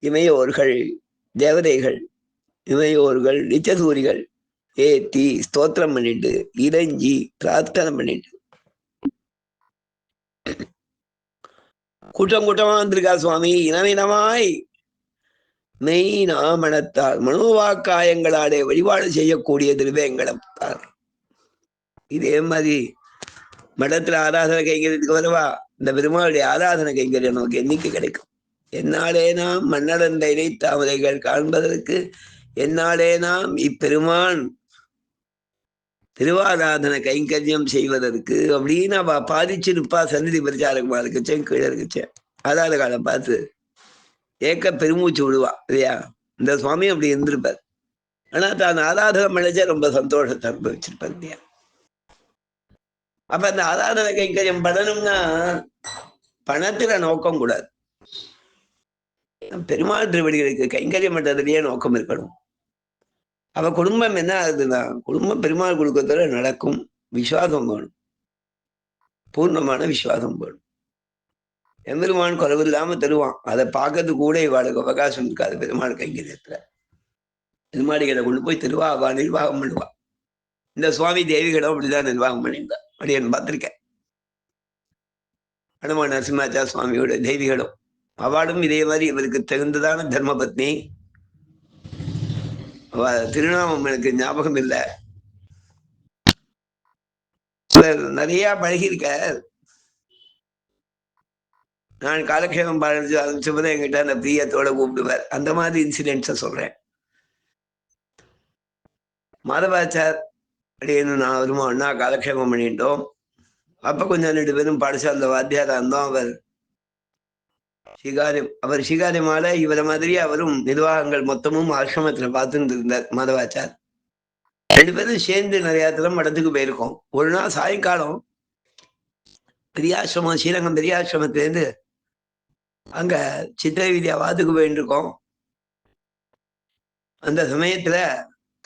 இமையோர்கள் தேவதைகள், இமையோர்கள் நிச்சசூரிகள் ஏத்தி ஸ்தோத்திரம் பண்ணிட்டு இறைஞ்சி பிரார்த்தனை பண்ணிட்டு கூட்டம் கூட்டமா வந்திருக்கா சுவாமி. இனமினமாய் மெய் நாமணத்தால் மனோவாக்காயங்களாலே வழிபாடு செய்யக்கூடிய திருவேங்கடம் தான். இதே மாதிரி மடத்துல ஆராதனை கைங்கரியத்துக்கு வருவா. இந்த பெருமாளுடைய ஆராதனை கைங்கரியம் நமக்கு என்னைக்கு கிடைக்கும்? என்னாலே நாம் மன்னடந்த இணைத்தாமரைகள் காண்பதற்கு என்னாலே நாம் இப்பெருமான் திருவாராதன கைங்கரியம் செய்வதற்கு அப்படின்னு அவ பாதிச்சிருப்பா. சந்நிதி பிரச்சாரகுமா இருக்குச்சேன், கீழே இருக்குச்சேன். ஆதார காலம் பார்த்து ஏக்க பெருமூச்சு விடுவா இல்லையா? இந்த சுவாமி அப்படி இருந்திருப்பார். ஆனா தான் ஆராதனை பண்ணிச்சே ரொம்ப சந்தோஷத்தை அனுபவிச்சிருப்பார் இல்லையா? அப்ப அந்த ஆராதன கைங்கரியம் பண்ணணும்னா பணத்துல நோக்கம் கூடாது. பெருமாள் திருவடிகளுக்கு கைங்கரியம் பண்றதுலயே நோக்கம் இருக்கணும். அவ குடும்பம் என்ன ஆகுதுன்னா, குடும்பம் பெருமாள் கொடுக்கறதுல நடக்கும். விசுவாசம் வேணும், பூர்ணமான விசுவாசம் வேணும். எம்பெருமான் குறைவு இல்லாம தருவான். அதை பார்க்கறது கூட இவாளுக்கு அவகாசம் இருக்காது. பெருமாள் கைங்கரியத்துல பெருமாடிகளை கொண்டு போய் திருவா அவ நிர்வாகம் பண்ணுவா. இந்த சுவாமி தேவிகளும் அப்படிதான் நிர்வாகம் பண்ணியிருந்தா. அப்படின்னு பார்த்திருக்கேன். அனுமான நரசிம்மாச்சா சுவாமியோட தேவிகளும் அவளும் இதே மாதிரி இவருக்கு தகுந்ததான தர்மபத்னி. திருநாமம் எனக்கு ஞாபகம் இல்லை. நிறைய பழகியிருக்க. நான் காலக்ஷேபம் ஆரம்பிச்சப்பதான் என்கிட்ட அந்த பிரியத்தோட கூப்பிடுவார். அந்த மாதிரி இன்சிடென்ட்ஸை சொல்றேன். மாதவாச்சார் அப்படின்னு நான் வருமா அண்ணா காலக்ஷேபம் பண்ணிட்டோம். அப்ப கொஞ்சம் 2 பேரும் பாடசாலை வாத்தியாரா இருந்தோம். அவர் சிகாரியமால இவரை மாதிரி அவரும் நிர்வாகங்கள் மொத்தமும் ஆசிரமத்துல பார்த்துட்டு இருந்தார் மாதவாச்சார். 2 பேரும் சேர்ந்து நிறைய தரம் மடத்துக்கு போயிருக்கோம். ஒரு நாள் சாயங்காலம் பெரியாசிரமம், ஸ்ரீரங்கம் பெரியாசிரமத்திலேருந்து அங்க சித்திரை வித்யா வாத்துக்கு போயிட்டு இருக்கோம். அந்த சமயத்துல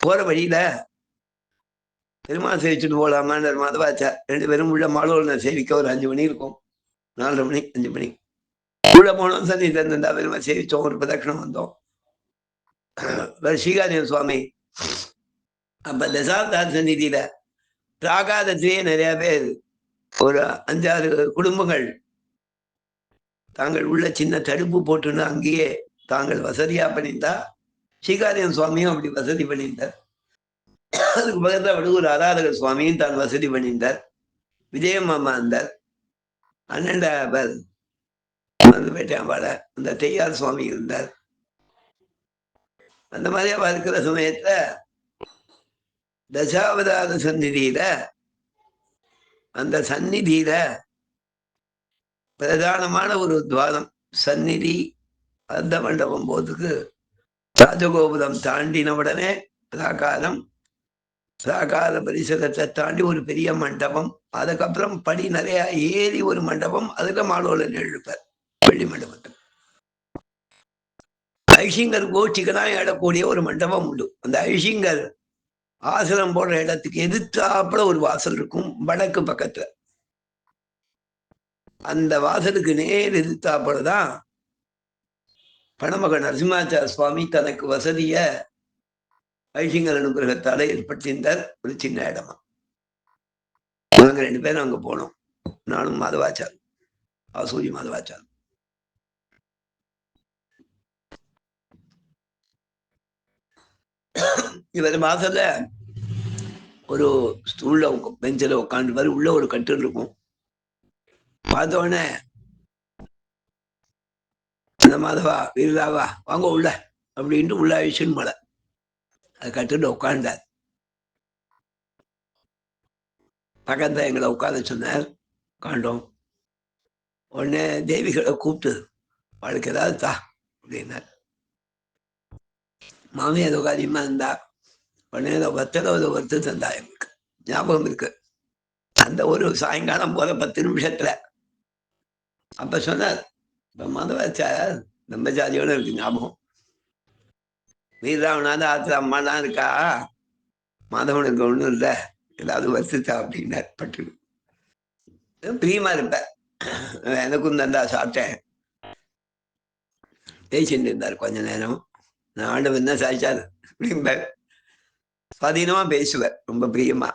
போற வழியில பெருமாள் சேவிச்சுட்டு போகலாமான்னு மாதவாச்சார் 2 பேரும் உள்ள மாலோட சேவிக்க ஒரு 5 மணி இருக்கும். 4:30 மணி 5 மணி உள்ள போனோம். சரி தந்தா பெருமாள் சேவிச்சோம். ஒரு பிரதட்சணம் வந்தோம். ஸ்ரீகாரியம் சுவாமி அப்ப தசாவதார சந்நிதியில பிராகாரத்திலேயே நிறைய பேர் ஒரு 5-6 குடும்பங்கள் தாங்கள் உள்ள சின்ன தடுப்பு போட்டுன்னு அங்கேயே தாங்கள் வசதியா பண்ணியிருந்தா. ஸ்ரீகாரியம் சுவாமியும் அப்படி வசதி பண்ணியிருந்தார். அதுக்கு பக்கத்துல வடுகூர் ஆராதகர் சுவாமியும் தான் வசதி பண்ணியிருந்தார். விஜயமாமா இருந்தார். அண்ணன்ட பேட்டையாம்பாள அந்த தெய்யார் சுவாமி இருந்தார். அந்த மாதிரி அவ இருக்கிற சமயத்துல தசாவதார சந்நிதியில அந்த சந்நிதியில பிரதானமான ஒரு துவாரம் சந்நிதி அந்த மண்டபம் போதுக்கு ராஜகோபுரம் தாண்டின உடனே பிராகாரம், பிராகார பரிசரத்தை தாண்டி ஒரு பெரிய மண்டபம், அதுக்கப்புறம் படி நிறைய ஏறி ஒரு மண்டபம், அதுல மாலோல எழுப்பார் வெள்ளி மண்டபத்தில். ஐஷிங்கர் கோச்சிக்கெல்லாம் ஏடக்கூடிய ஒரு மண்டபம் உண்டு. அந்த ஐஷிங்கர் ஆசிரம் போடுற இடத்துக்கு எதிர்த்தாப்புல ஒரு வாசல் இருக்கும் வடக்கு பக்கத்துல. அந்த வாசலுக்கு நேர் எதிர்த்தாப்புலதான் பணமக நரசிம்மாச்சார சுவாமி தனக்கு வசதிய ஐஷிங்கர் அனுகிரகத்தால ஏற்பட்டிருந்தார். ஒரு சின்ன இடமா. நாங்க 2 பேரும் அங்க போனோம். நானும் மாதவாச்சார், ஆசூரி மாதவாச்சார். இவர் வாசல்ல ஒரு ஸ்டூல்ல பெஞ்சில உட்காந்து பாரு. உள்ள ஒரு கட்டில் இருக்கும். பார்த்தோடனே அந்த மாதவா வீரராவா வாங்க உள்ள அப்படின்ட்டு உள்ள ஆயிடுச்சுன்னு மழை. அது கட்டில உட்காண்டார். பக்கத்துல எங்களை உட்கார சொன்னார். உட்காண்டோம். உடனே தேவிகளை கூப்பிட்டு அவளுக்கு ஏதாவது தா அப்படின்னார். மாமியார் உட்காரியமா இருந்தா. உடனே வத்தல ஒருத்து தந்தா. எங்களுக்கு ஞாபகம் இருக்கு. அந்த ஒரு சாயங்காலம் போல 10 நிமிஷத்துல அப்ப சொன்னார், இப்ப மாதவாச்சார் நம்ம ஜாதியோட இருக்கு ஞாபகம். வீரராவனாத ஆத்திர அம்மாலாம் இருக்கா, மாதவனுக்கு ஒண்ணும் இல்லை, ஏதாவது வருத்தா அப்படின்னார். பட்டு பிரியமா இருப்ப. எனக்கும் தந்தா சாப்பிட்டேன். பேசிட்டு இருந்தார் கொஞ்ச நேரம். நான் ஆண்டவன் என்ன சாய்ச்சார் அப்படிம்ப சுவாதீனமா பேசுவார். ரொம்ப பிரியமா.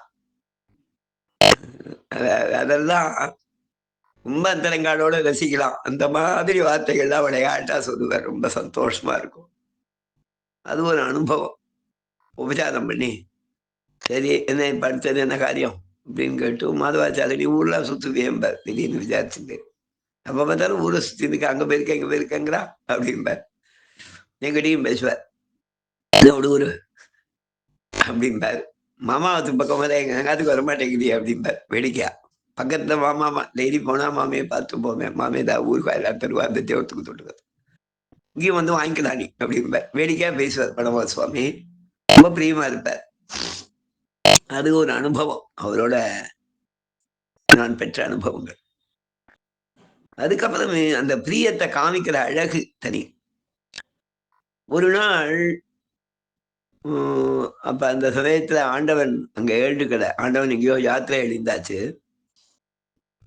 அதெல்லாம் ரொம்ப அந்தரங்காடோட ரசிக்கலாம். அந்த மாதிரி வார்த்தைகள்லாம் விளையாட்டா சொல்லுவார். ரொம்ப சந்தோஷமா இருக்கும். அது ஒரு அனுபவம். உபச்சாரம் பண்ணி சரி என்ன படுத்தது என்ன காரியம் அப்படின்னு கேட்டு மாதவாச்சாரி ஊர்ல சுத்து வேம்பார். திடீர்னு விசாரிச்சுட்டு அப்ப பார்த்தாலும் ஊரை சுத்தி இருக்க அங்க போயிருக்கேன் இங்க போயிருக்கேங்கிறா அப்படிம்பார். எங்கிட்டையும் பேசுவார். ஊரு அப்படிம்பார். மாமாவத்து பக்கம் வர எங்க எங்காத்துக்கு வரமாட்டேங்குது அப்படிம்பார் வேடிக்கையா. பக்கத்துல மாமா டெய்லி போனா மாமியை பார்த்து போவேன். மாமே தான் ஊருக்கு எல்லாம் தருவா அந்த தேவத்துக்கு தொட்டுக்க. இங்கேயும் வந்து வாங்கிக்கலாம் நீ அப்படிம்பார். வேடிக்கையா பேசுவார் படமா சுவாமி. ரொம்ப பிரியமா இருப்பார். அது ஒரு அனுபவம். அவரோட நான் பெற்ற அனுபவங்கள். அதுக்கப்புறம் அந்த பிரியத்தை காமிக்கிற அழகு தனி. ஒரு நாள் அப்ப அந்த சமயத்துல ஆண்டவன் அங்க ஏழுக்கடை ஆண்டவன் எங்கேயோ யாத்திரை எழுந்தாச்சு.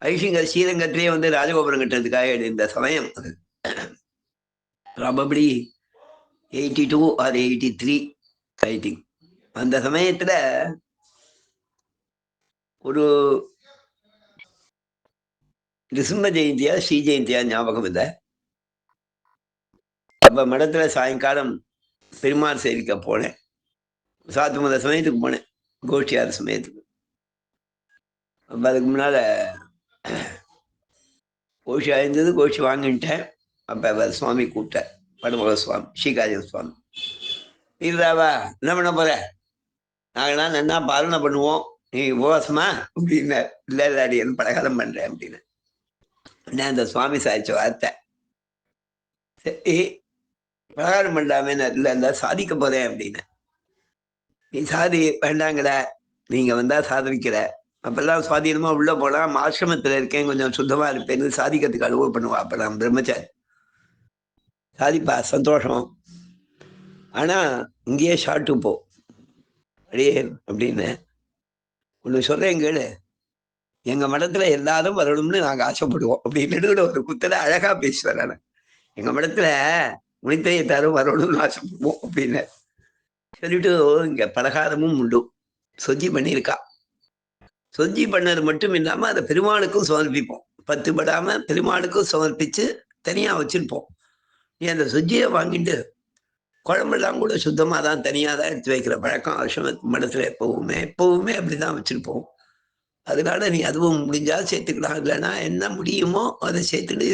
ஐஷிங்கர் ஸ்ரீரங்கத்திலேயே வந்து ராஜகோபுரம் கட்டுறதுக்காக எழுந்த சமயம் அது. Probably 82 or 83 I think. அந்த சமயத்துல ஒரு நிருசிம்ம ஜெயந்தியா ஸ்ரீ ஜெயந்தியா ஞாபகம் இல்லை. அப்ப மடத்துல சாயங்காலம் பெருமாள் சேவிக்க போனேன். சாத்து மத சமயத்துக்கு போனேன். கோஷ்டியார் சமயத்துக்கு. அப்ப அதுக்கு முன்னால கோஷி அழிந்தது. கோஷி வாங்கிட்டேன். அப்ப சுவாமி கூப்பிட்டார். படுமுக சுவாமி ஸ்ரீகாரிய சுவாமி. இல்லவா என்ன பண்ண போற? நாங்களாம் நன்னா பாலனை பண்ணுவோம். நீ உபவாசமா அப்படின்னா இல்ல இல்ல அடி என் பலகாரம் பண்றேன் அப்படின்னு. அந்த சுவாமி சாதிச்ச வார்த்தை. சரி பலகாரம் பண்ணலாமே இல்ல இல்ல சாதிக்க போறேன் அப்படின்னு. நீ சாதி வேண்டாங்கட, நீங்க வந்தா சாதிக்கிற. அப்பெல்லாம் சுவாதீனமா உள்ள போனா ஆசிரமத்துல இருக்கேன் கொஞ்சம் சுத்தமா இருப்பேன்னு சாதிக்கிறதுக்கு அனுபவம் பண்ணுவா. அப்ப நான் பிரம்மச்சாரி. சாதிப்பா சந்தோஷம். ஆனா இங்கேயே ஷார்ட்டு போ அடியே அப்படின்னு ஒண்ணு சொல்றேன் கேளு. எங்க மடத்துல எல்லாரும் வரணும்னு நாங்க ஆசைப்படுவோம் அப்படின்னு ஒரு குத்தல அழகா பேசுவேன். எங்க மடத்துல முனித்தையத்தாரும் வரணும்னு ஆசைப்படுவோம் அப்படின்னு சொல்லிட்டு இங்க பலகாரமும் உண்டு. சொஜ்ஜி பண்ணியிருக்கா. சொஜ்ஜி பண்ணது மட்டும் இல்லாம அதை பெருமாளுக்கும் சமர்ப்பிப்போம். 10 படாம பெருமாளுக்கும் சமர்ப்பிச்சு தனியா வச்சிருப்போம். நீ அந்த சொஜ்ஜியை வாங்கிட்டு குழம்பெல்லாம் கூட சுத்தமா தான் தனியா தான் எடுத்து வைக்கிற பழக்கம் ஆசிரம மடத்துல எப்பவுமே எப்பவுமே அப்படிதான் வச்சிருப்போம். அதனால நீ அதுவும் முடிஞ்சா சேர்த்துக்கலாம். இல்லைன்னா என்ன முடியுமோ அதை சேர்த்துட்டு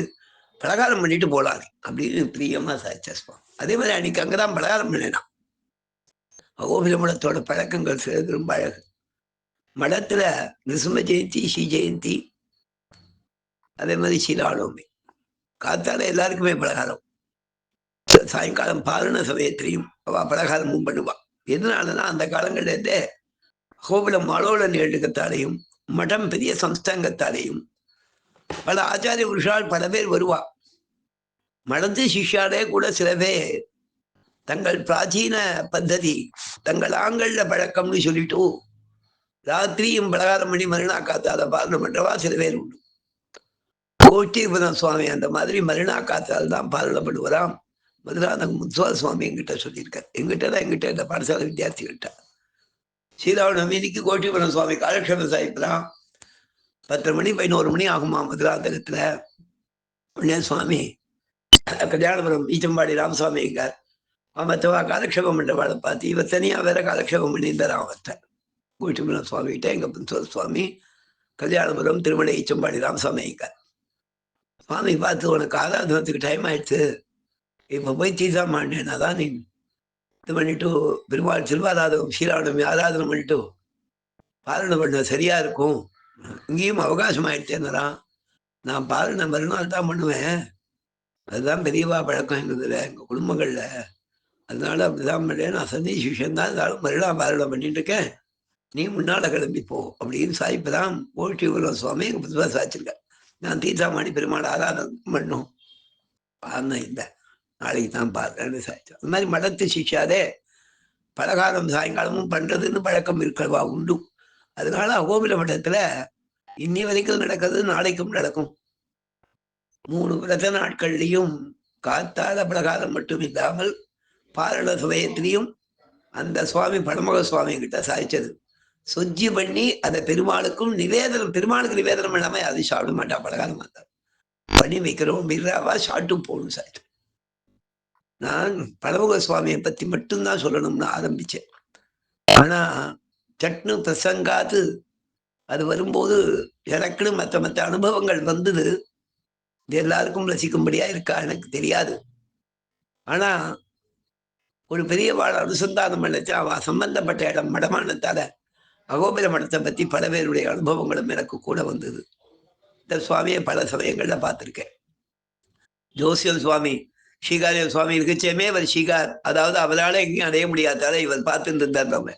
பலகாரம் பண்ணிட்டு போலாம் அப்படின்னு பிரியமா சாய்ச்சாஸ்பான். அதே மாதிரி அன்னைக்கு அங்கதான் பலகாரம் பண்ணினான். அகோபில மடத்தோட பழக்கங்கள் சிலது ரொம்ப அழகு. மடத்துல நிருசிம்ம ஜெயந்தி ஸ்ரீ ஜெயந்தி அதே மாதிரி சீலானோமி காத்தால எல்லாருக்குமே பலகாரம். சாயங்காலம் பாரண சமயத்திலையும் அவ பலகாரமும் பண்ணுவா. எதனாலன்னா அந்த காலங்கள்ல இருந்தே கோவிலம் மலோல நிகழ்கத்தாலையும் மடம் பெரிய சம்ஸ்தாங்கத்தாலையும் பல ஆச்சாரிய புருஷால் பல பேர் வருவா. மடத்து சிஷ்யாலே கூட சில பேர் தங்கள் பிராச்சீன பத்ததி தங்கள் ஆங்கள்ல பழக்கம்னு சொல்லிட்டு ராத்திரியும் பலகாரம் பண்ணி மறுநா காத்தால பாரணம் பண்றவா சில பேர் உண்டு. கோஷ்டிபுரம் சுவாமி அந்த மாதிரி மறுநா காத்தால் தான் பாரணம் பண்ணுவராம். மதுராந்தக முத்துவா சுவாமி எங்கிட்ட சொல்லியிருக்காரு. எங்கிட்ட இந்த பாடசாலை வித்தியார்த்திகிட்ட சீதாவணம் இன்னைக்கு கோஷ்டிபுரம் சுவாமி காலக்ஷேபம் சாய்க்கலாம் 10 மணி 11 மணி ஆகுமா மதுராந்தகத்துல. உடனே சுவாமி கல்யாணபுரம் ஈச்சம்பாடி ராமசுவாமி இருக்கார். மற்றவா காலக்ஷேபம் பண்றவாளை பார்த்து இவ தனியா வேற காலக்ஷேபம் பண்ணியிருந்தார். அவர்கிட்ட கோஷ்டிபுரம் சுவாமி கிட்ட எங்க புத்தூர் சுவாமி கல்யாணபுரம் திருமலை ஈச்சம்பாடி ராமசுவாமி இருக்கார். சுவாமி பார்த்து உனக்கு ஆராதனத்துக்கு டைம் ஆயிடுச்சு, இப்ப போய் தீசா மாட்டேன். அதான் நீ இது பண்ணிட்டு பெருமாள் சில்வாராதனம் ஸ்ரீராவணமி ஆராதனம் பண்ணிட்டு பாரணம் பண்ண சரியா இருக்கும். இங்கேயும் அவகாசம் ஆயிடுச்சேன்னா நான் பாரணம் மறுநாள் தான் பண்ணுவேன். அதுதான் பெரியவா பழக்கம் எங்குதுல எங்க குடும்பங்கள்ல. அதனால அப்படிதான் பண்ணேன். நான் சந்தேஷ் விஷயம் தான் இருந்தாலும் மறுநாள் பாரணம் பண்ணிட்டு இருக்கேன். நீ முன்னால கிளம்பிப்போ அப்படின்னு சாய்ப்பதான் கோஷ்டிபுரம் சுவாமி எங்க புதுசாக சாய்ச்சிருக்க. நான் தீர்த்தாமணி பெருமாள் ஆராதனம் பண்ணும் பாருன இல்லை, நாளைக்கு தான் பாருன்னு சாய்ச்சோம். அந்த மாதிரி மடத்து சிஷ்யாதே பலகாலம் சாயங்காலமும் பண்றதுன்னு பழக்கம் இருக்கிறவா உண்டு. அதனால அகோபில மட்டத்துல இன்னி வரைக்கும் நடக்கிறது, நாளைக்கும் நடக்கும். 3 விரத நாட்கள்லையும் காத்தால பலகாரம் மட்டும் இல்லாமல் பாரண சமயத்திலையும் அந்த சுவாமி படமுக சுவாமி கிட்ட சாய்ச்சது சொஜ்ஜி பண்ணி அதை பெருமாளுக்கும் நிவேதனம், பெருமாளுக்கு நிவேதனம் இல்லாம அது சாப்பிட மாட்டா. பலகாரம் மாட்டார் பண்ணி வைக்கிறோம் பிறாவா சாட்டும் போகணும் சார். நான் படமுக சுவாமியை பத்தி மட்டும்தான் சொல்லணும்னு ஆரம்பிச்சேன். ஆனா சட்னு பிரசங்காது அது வரும்போது எனக்குன்னு மற்ற அனுபவங்கள் வந்தது. இது எல்லாருக்கும் ரசிக்கும்படியா இருக்கா எனக்கு தெரியாது. ஆனா ஒரு பெரிய வாழ அனுசந்தானம் பண்ணிச்சு அவ சம்பந்தப்பட்ட இடம் மடமானத்தால அகோபில மடத்தை பத்தி பல பேருடைய அனுபவங்களும் எனக்கு கூட வந்தது. இந்த சுவாமியை பல சமயங்கள்ல பார்த்திருக்கேன். ஜோசியல் சுவாமி ஸ்ரீகாரிய சுவாமி இருக்குச்சேமே அவர் ஸ்ரீகார், அதாவது அவரால் எங்கேயும் அடைய முடியாதால இவர் பார்த்துட்டு இருந்தார். நம்ம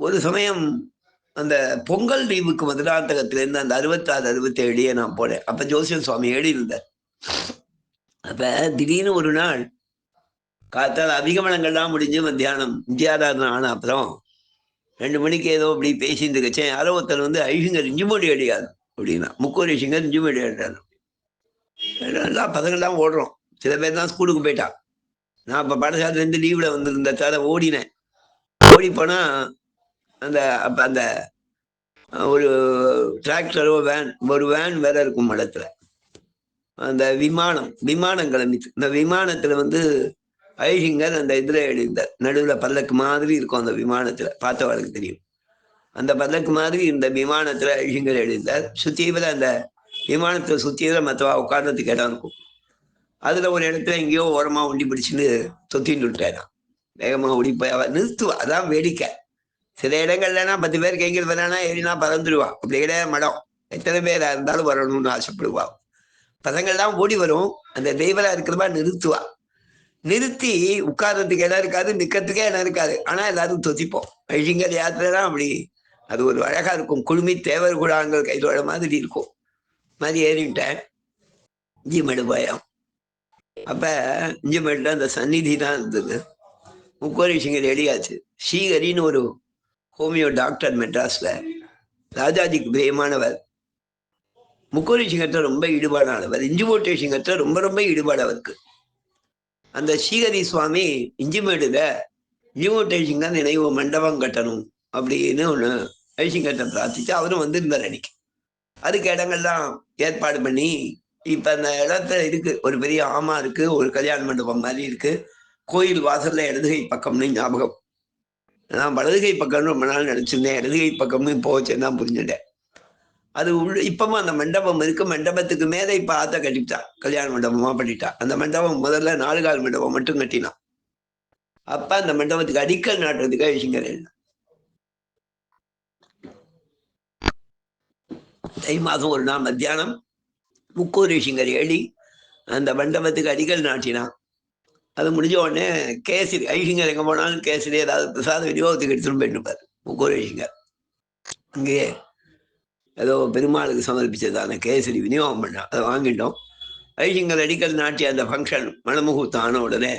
ஒரு சமயம் அந்த பொங்கல் லீவுக்கு மதுராந்தகத்திலேருந்து அந்த 66 67 நான் போனேன். அப்ப ஜோசியல் சுவாமி ஏடி இருந்தார். அப்ப திடீர்னு ஒரு நாள் காத்தால் அதிகமனங்கள்லாம் முடிஞ்சு மத்தியானம் இந்தியாதாரணம் ஆன அப்புறம் 2 மணிக்கு ஏதோ அப்படி பேசிட்டு இருக்கச்சேன் யாரோ ஒருத்தர் வந்து ஐஷிங்கர் இஞ்சுமொழி அடியாது அப்படின்னா, முக்கோரி ஐஷிங்கர் இஞ்சுமொழி அடிறாரு. எல்லாம் பசங்கள்லாம் ஓடுறோம். சில பேர் தான் ஸ்கூலுக்கு போயிட்டான். நான் அப்ப பாடசாலையிலேருந்து லீவ்ல வந்திருந்ததால ஓடினேன். ஓடி போனா அந்த அப்ப அந்த ஒரு டிராக்டரோ ஒரு வேன் வேற இருக்கும் மடத்துல. அந்த விமானம் கிளம்பிச்சு. இந்த விமானத்துல வந்து ஐஷிங்கர் அந்த இதுல எழுந்தார். நடுவில் பல்லக்கு மாதிரி இருக்கும் அந்த விமானத்துல, பார்த்தவர்களுக்கு தெரியும். அந்த பல்லக்கு மாதிரி இந்த விமானத்துல ஐஷிங்கர் எழுந்தார். சுத்தியில அந்த விமானத்தை சுத்தியில மற்றவா உட்கார்றதுக்கு இடம் இருக்கும். அதுல ஒரு இடத்துல எங்கேயோ ஓரமா ஒண்டி பிடிச்சுன்னு தொத்தின்னு விட்டாரான். வேகமா ஓடி போய் அவ நிறுத்துவா. அதான் வேடிக்கை. சில இடங்கள்லனா 10 பேர் கைகள் வரானா ஏறினா பறந்துடுவா. அப்படி கிடையாது மடம். எத்தனை பேரா இருந்தாலும் வரணும்னு ஆசைப்படுவா. பசங்கள்லாம் ஓடி வரும். அந்த தெய்வலா இருக்கிறவா நிறுத்துவா. நிறுத்தி உட்கார்றதுக்கு இடம் இருக்காது, நிக்கிறதுக்கே இடம் இருக்காது. ஆனா எல்லாரும் தொத்திப்போம். ஐஷிங்கர் யாத்திரைதான் அப்படி. அது ஒரு அழகா இருக்கும். குழுமி தேவர் குழாங்கள் கைதோட மாதிரி இருக்கும். மாதிரி ஏறிவிட்டேன். இஞ்சிமேடு பயம். அப்ப இஞ்சிமேடுல அந்த சந்நிதி தான் இருந்தது. முக்கோரி சிங்கர் எடியாச்சு. ஸ்ரீஹரின்னு ஒரு ஹோமியோ டாக்டர் மெட்ராஸ்ல, ராஜாஜிக்கு பிரியமானவர். முக்கோரி சிங்கர்கிட்ட ரொம்ப ஈடுபாடானவர். இஞ்சிமோட்டை சிங்கர்கிட்ட ரொம்ப ரொம்ப ஈடுபாடு அவருக்கு. அந்த ஸ்ரீஹரி சுவாமி இஞ்சிமேடுல இஞ்சிமோட்டை சிங்கர் நினைவு மண்டபம் கட்டணும் அப்படின்னு ஒண்ணு ஐசிங்கர்கிட்ட பிரார்த்திச்சு அவரும் வந்திருந்தார் அன்னைக்கு. அதுக்கு இடங்கள்லாம் ஏற்பாடு பண்ணி இப்ப அந்த இடத்துல இருக்கு ஒரு பெரிய ஆமா இருக்கு, ஒரு கல்யாண மண்டபம் மாதிரி இருக்கு. கோயில் வாசல்ல இடதுகை பக்கம்னு ஞாபகம். நான் வலதுகை பக்கம்னு ரொம்ப நாள் நினைச்சிருந்தேன். இடதுகை பக்கம்னு இப்போ வச்சுதான் புரிஞ்சுட்டேன். அது இப்பவும் அந்த மண்டபம் இருக்கு. மண்டபத்துக்கு மேல இப்ப ஆத்த கட்டிட்டா, கல்யாண மண்டபமா பண்ணிட்டா. அந்த மண்டபம் முதல்ல 4 கால் மண்டபம் மட்டும் கட்டினான். அப்ப அந்த மண்டபத்துக்கு அடிக்கல் நாட்டுறதுக்கு ஐசிங்கர் தை மாதம் ஒரு நாள் மத்தியானம் முக்கூர் ஐசிங்கர் ஏழி அந்த மண்டபத்துக்கு அடிக்கல் நாட்டினான். அது முடிஞ்ச உடனே கேசரி, ஐசிங்கர் எங்க போனாலும் கேசரி ஏதாவது பிரசாத விநியோகத்துக்கு எடுத்துட்டு போயிருப்பார் முக்கூர் ஐசிங்கர். அங்கேயே ஏதோ பெருமாளுக்கு சமர்ப்பிச்சதான கேசரி விநியோகம் பண்ண அதை வாங்கிட்டோம். ஐசிங்கர் அடிக்கல் நாட்டி அந்த ஃபங்க்ஷன் மணமுகூர்த்தம் ஆன உடனே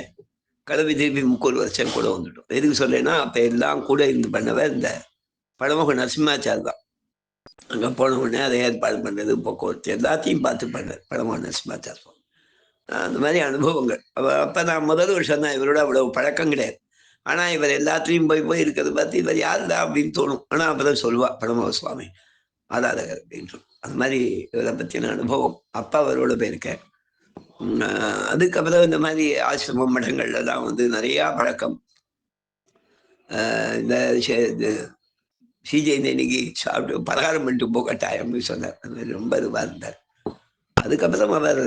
கலவி திருப்பி முக்கூர் வருஷம் கூட வந்துட்டோம். எதுக்கு சொல்றேன்னா அப்ப எல்லாம் கூட இருந்து பண்ணவர் இந்த பழமுக நரசிம்மாச்சார் தான். அங்க போன உடனே அதை ஏற்பாடு பண்ணது, போக்குவரத்து எல்லாத்தையும் பார்த்து பண்ணார் பழமுக நரசிம்மாச்சார். அந்த மாதிரி அனுபவங்கள். அப்ப நான் முதல் வருஷம் தான் இவரோட அவ்வளவு பழக்கம் கிடையாது. ஆனா இவர் எல்லாத்துலயும் போய் இருக்கிறது பார்த்து இவர் யாருடா அப்படின்னு தோணும். ஆனா அப்பதான் சொல்லுவா பழமுக சுவாமி ஆராதகர் அப்படின்னு. அது மாதிரி இவரை பத்தின அனுபவம். அப்பா அவரோட போயிருக்கேன். அதுக்கப்புறம் இந்த மாதிரி ஆசிரம மடங்கள்ல தான் வந்து நிறைய பழக்கம். இந்த ஸ்ரீஜெயந்திக்கு சாப்பிட்டு பலகாரம் பண்ணிட்டு போ கட்டாயம்னு சொன்னார். அது மாதிரி ரொம்ப இதுவா இருந்தார். அதுக்கப்புறம் அவர்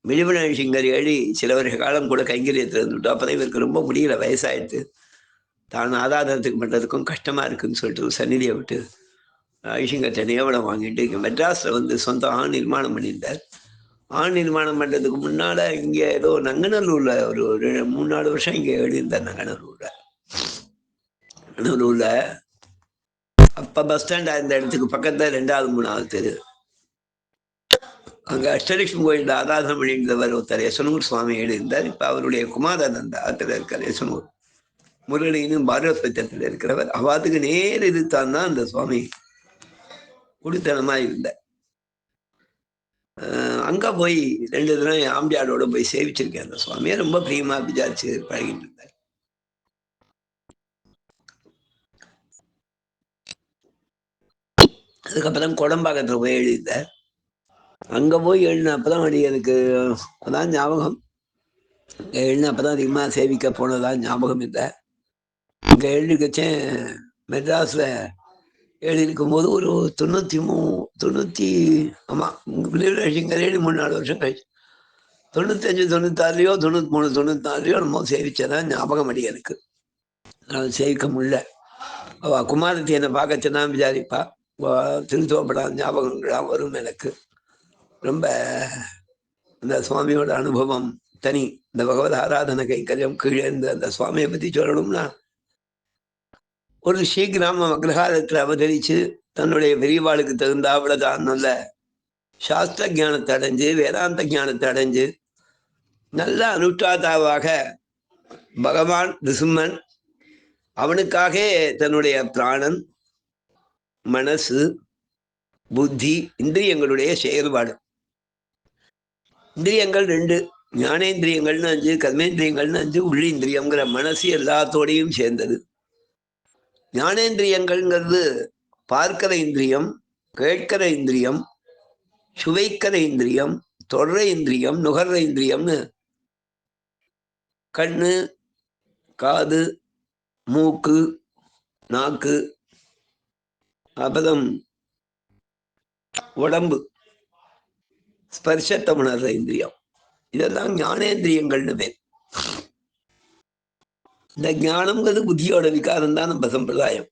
விழிவுணர்வு சிங்கர் ஏழி சில வருஷ காலம் கூட கைங்கரியத்தில் இருந்துட்டோம். அப்பதான் இவருக்கு ரொம்ப முடியல, வயசாயிடுத்து. தான் ஆதாரத்துக்கு பண்ணுறதுக்கும் கஷ்டமா இருக்குன்னு சொல்லிட்டு சந்நிதியை விட்டு ஐசிங்கர்கிட்ட நியமனம் வாங்கிட்டு இங்கே மெட்ராஸில் வந்து சொந்த ஆண் நிர்மாணம் பண்ணியிருந்தார். ஆண் நிர்மாணம் பண்ணுறதுக்கு முன்னால் இங்கே ஏதோ நங்கநல்லூரில் ஒரு 3-4 வருஷம் இங்கே எழுதியிருந்தார். நங்கநல்லூரில் அப்போ பஸ் ஸ்டாண்ட் இந்த இடத்துக்கு பக்கத்தில் 2வது 3வது தெரு. அங்கே அஷ்டலட்சுமி கோயில் ஆராதனை பண்ணியிருந்தவர் ஒருத்தர் யசனூர் சுவாமி எழுதியிருந்தார். இப்போ அவருடைய குமாரன் ஆத்துல இருக்கார் யசனூர் முரளின்னு பாரத் பட்சத்தில் இருக்கிறவர். அவாத்துக்கு நேர் எதிர்த்தான் தான் அந்த சுவாமி குடித்தனமா இருந்த. அங்க போய் 2 தினம் ஆம்பியாரோட போய் சேவிச்சிருக்கேன். அந்த சுவாமியை ரொம்ப பிரியமா விசாரிச்சு பழகிட்டு இருந்தார். அதுக்கப்புறம் கொடம்பாக்கத்துல போய் எழுதிட்டார். அங்க போய் எழுதினப்பதான் எனக்கு அதான் ஞாபகம். எழுதினப்பதான் அதிகமா சேவிக்க போனதான் ஞாபகம் இல்லை. இங்க எழுதிக்கச்சேன் மெட்ராஸ்ல 7 இருக்கும்போது ஒரு 93 ஆமாம் விளையாட்டுங்க 3-4 வருஷம் கழிச்சு 95 96 93 94 நம்ம சேவிச்சதான் ஞாபகம் அடி எனக்கு. நான் சேவிக்க முடியல. அவள் குமாரத்தி என்னை பார்க்க சொன்னா விசாரிப்பா. திருத்தோப்படாத ஞாபகங்கள்லாம் வரும் எனக்கு. ரொம்ப இந்த சுவாமியோட அனுபவம் தனி. இந்த பகவத் ஆராதனை கைக்கரியம் கீழே இருந்து அந்த சுவாமியை பற்றி சொல்லணும்னா, ஒரு ஸ்ரீகிராம அக்ரஹாரத்தில் அவதரிச்சு தன்னுடைய விரிவாளுக்கு தகுந்தாவில்தான் நல்ல சாஸ்திர ஞானத்தை அடைஞ்சு வேதாந்த ஞானத்தை அடைஞ்சு நல்ல அனுஷ்டாதாவாக பகவான் ரிசும்மன் அவனுக்காக தன்னுடைய பிராணன், மனசு, புத்தி, இந்திரியங்களுடைய செயல்பாடு. இந்திரியங்கள் 2, ஞானேந்திரியங்கள்னு 5, கர்மேந்திரியங்கள்னு 5, உள்ளிந்திரியங்கிற மனசு எல்லாத்தோடையும் சேர்ந்தது. ஞானேந்திரியங்கள்ங்கிறது பார்க்கிற இந்திரியம், கேட்கிற இந்திரியம், சுவைக்கிற இந்திரியம், தொடர இந்திரியம், நுகர்ற இந்திரியம்னு கண்ணு, காது, மூக்கு, நாக்கு, அப்புறம் உடம்பு, ஸ்பர்ஷத்தை உணர்ற இந்திரியம், இதெல்லாம் ஞானேந்திரியங்கள்னு பேர். இந்த ஞானம்ங்கிறது புத்தியோட விகாரம் தான் நம்ம சம்பிரதாயம்.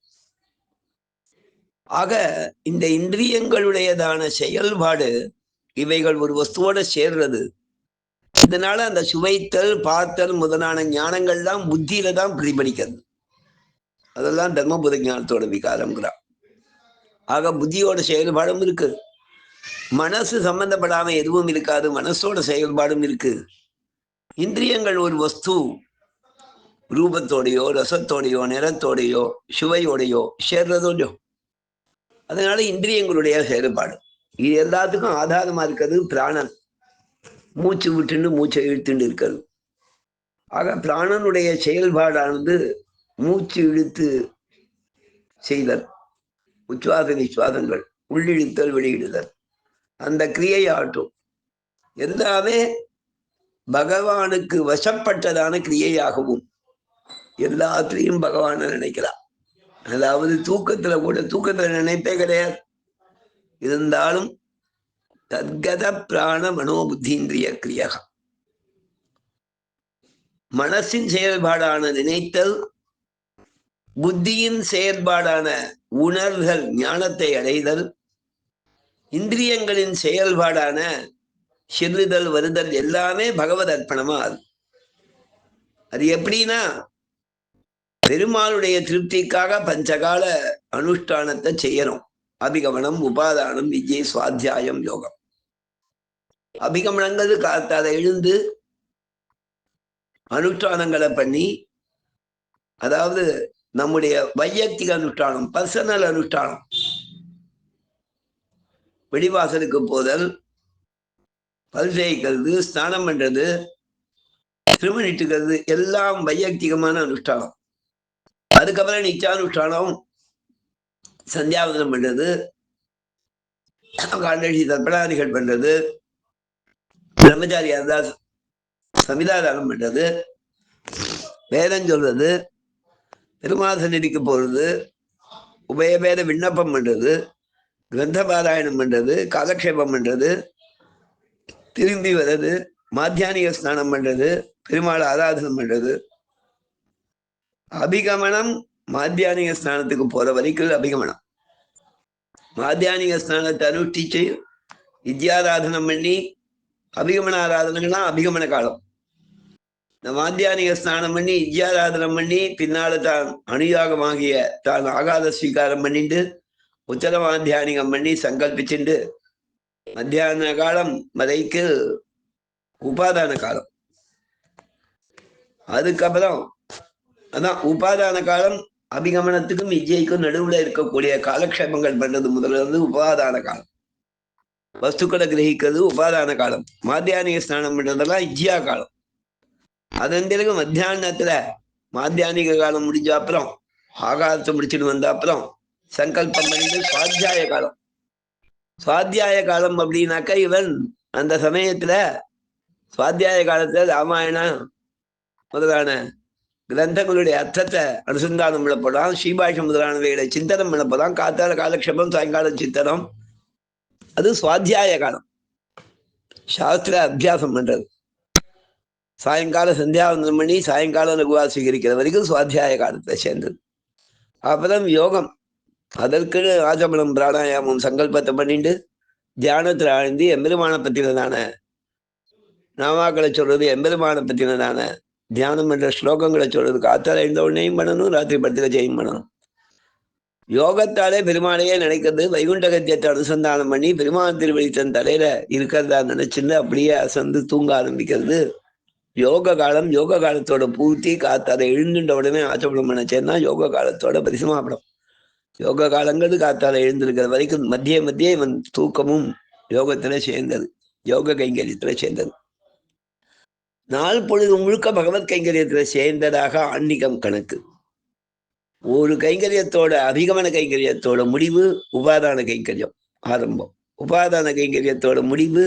ஆக இந்த இந்திரியங்களுடையதான செயல்பாடு இவைகள் ஒரு வஸ்துவோட சேர்றது. இதனால அந்த சுவைத்தல், பார்த்தல் முதலான ஞானங்கள்லாம் புத்தியில தான் பிரதிபலிக்கிறது. அதெல்லாம் தர்மபுத ஞானத்தோட விகாரம்ங்கிறான். ஆக புத்தியோட செயல்பாடும் இருக்கு, மனசு சம்பந்தப்படாம எதுவும் இருக்காது, மனசோட செயல்பாடும் இருக்கு. இந்திரியங்கள் ஒரு வஸ்து ரூபத்தோடையோ ரசத்தோடையோ நிறத்தோடையோ சுவையோடையோ சேர்றதோடையோ, அதனால இந்திரியங்களுடைய செயல்பாடு. இது எல்லாத்துக்கும் ஆதாரமா இருக்கிறது பிராணன். மூச்சு விட்டுன்னு மூச்சை இழுத்துட்டு இருக்கிறது. ஆக பிராணனுடைய செயல்பாடானது மூச்சு இழுத்து செய்தல், உச்சுவாச நிச்சுவாசங்கள், உள்ளிழுத்தல் வெளியிடுதல், அந்த கிரியையாட்டும் எல்லாமே பகவானுக்கு வசப்பட்டதான கிரியையாகவும் எல்லாத்திலையும் பகவானை நினைக்கலாம். அதாவது தூக்கத்துல நினைப்பே கிடையாது. இருந்தாலும் தத்கத பிராண மனோபுத்தீந்திரிய கிரியா, மனசின் செயல்பாடான நினைத்தல், புத்தியின் செயல்பாடான உணர்தல், ஞானத்தை அடைதல், இந்திரியங்களின் செயல்பாடான செல்லுதல் வருதல் எல்லாமே பகவத் அர்ப்பணமா. அது எப்படின்னா, பெருமாளுடைய திருப்திக்காக பஞ்சகால அனுஷ்டானத்தை செய்யணும். அபிகமனம், உபாதானம், விஜய், சுவாத்தியாயம், யோகம். அபிகமனங்கிறது காத்தால எழுந்து அனுஷ்டானங்களை பண்ணி, அதாவது நம்முடைய வையக்திக அனுஷ்டானம், பர்சனல் அனுஷ்டானம், வெளிவாசலுக்கு போதல், பல் தேய்க்கிறது, ஸ்நானம் பண்றது, திருமணிட்டுக்கிறது எல்லாம் வையக்திகமான அனுஷ்டானம். அதுக்கப்புறம் நிச்சானுஷ்டானம், சந்தியாவதனம் பண்றது, காண்டடி தர்ப்பணாதிகள் பண்றது, பிரம்மச்சாரியா இருந்தா சமிதாதானம் பண்றது, வேதம் சொல்றது, பெருமாசனிக்கு போறது, உபயபேத விண்ணப்பம் பண்றது, கிரந்த பாராயணம் பண்றது, காலக்ஷேபம் பண்றது, திரும்பி வர்றது, மாத்தியானிக ஸ்நானம் பண்றது, பெருமாள் ஆராதனம் பண்றது. அபிகமனம் மாத்தியானிக ஸ்நானத்துக்கு போற வரைக்கும் அபிகமனம். மாத்தியானிக ஸ்நானத்தை அனுஷ்டிச்சு வித்யாராதனம் பண்ணி அபிகமன ஆராதனைகள்லாம் அபிகமன காலம். இந்த மாத்தியானிக ஸ்நானம் பண்ணி வித்யாராதனம் பண்ணி பின்னால தான் அனுயாகமாகிய தான் ஆகாத ஸ்வீகாரம் பண்ணிட்டு உத்தர மாத்தியானிகம் பண்ணி சங்கல்பிச்சுண்டு மத்தியான காலம் வரைக்கு உபாதான காலம். அதுக்கப்புறம் அதான் உபாதான காலம். அபிகமனத்துக்கும் விஜய்க்கும் நடுவுல இருக்கக்கூடிய காலக்ஷேபங்கள் பண்றது முதல்ல இருந்து உபாதான காலம். வஸ்துக்களை கிரகிக்கிறது உபாதான காலம். மாத்தியானிக ஸ்நானம் பண்றதெல்லாம் இஜ்யா காலம். அதன் பிறகு மத்தியானத்துல மாத்தியானிக காலம் முடிஞ்ச அப்புறம் ஆகாரத்தை முடிச்சுட்டு வந்த அப்புறம் சங்கல்பம் பண்ணிட்டு சுவாத்தியாய காலம். சுவாத்தியாய காலம் அப்படின்னாக்கா இவன் அந்த சமயத்துல சுவாத்தியாய காலத்துல ராமாயணம் முதலான கிரந்தங்களுடைய அர்த்தத்தை அனுசந்தானம் பண்ணப்போதான், ஸ்ரீபாஷம் முதலானவைகளை சிந்தனம் பண்ணப்போதான். காத்தால காலக்ஷேபம், சாயங்காலம் சித்தனம். அது சுவாத்தியாய காலம், சாஸ்திர அபியாசம் பண்றது. சாயங்காலம் சந்தியாவந்தனம் பண்ணி சாயங்காலம் லகுவா சுவீகரிக்கிற வரைக்கும் சுவாத்தியாய காலத்தை சேர்ந்தது. அப்புறம் யோகம், அதற்கு ஆச்சமனம் பிராணாயாமம் சங்கல்பத்தை பண்ணிட்டு தியானத்தில் ஆழ்ந்து எம்பெருமான பத்தினதான நாமாக்களை சொல்றது, எம்பெருமான பத்தினதான தியானம் என்ற ஸ்லோகங்களை சொல்றது. காத்தால எழுந்த உடனேயும் பண்ணணும், ராத்திரி படுத்துக்க செய்யும் பண்ணணும். யோகத்தாலே பெருமாளையே நினைக்கிறது. வைகுண்ட கத்தியத்தை அனுசந்தானம் பண்ணி பெருமான் திருவடி தன் தலையில இருக்கிறதா நினைச்சுன்னு அப்படியே அசந்து தூங்க ஆரம்பிக்கிறது யோக காலம். யோக காலத்தோட பூர்த்தி காத்தால எழுந்துட்ட உடனே ஆச்சமனம் பண்ண சேர்ந்தா யோக காலத்தோட பரிசமாப்படும். யோக காலங்கிறது காத்தால எழுந்திருக்கிற வரைக்கும் மத்திய மத்திய இவன் தூக்கமும் யோகத்துல சேர்ந்தது, யோக கைங்கரியத்துல சேர்ந்தது. நாள் பொழுது முழுக்க பகவத் கைங்கரியத்துல சேர்ந்ததாக ஆன்மீகம் கணக்கு. ஒரு கைங்கரியத்தோட அபிகமன கைங்கரியத்தோட முடிவு உபாதான கைங்கரியம் ஆரம்பம். உபாதான கைங்கரியத்தோட முடிவு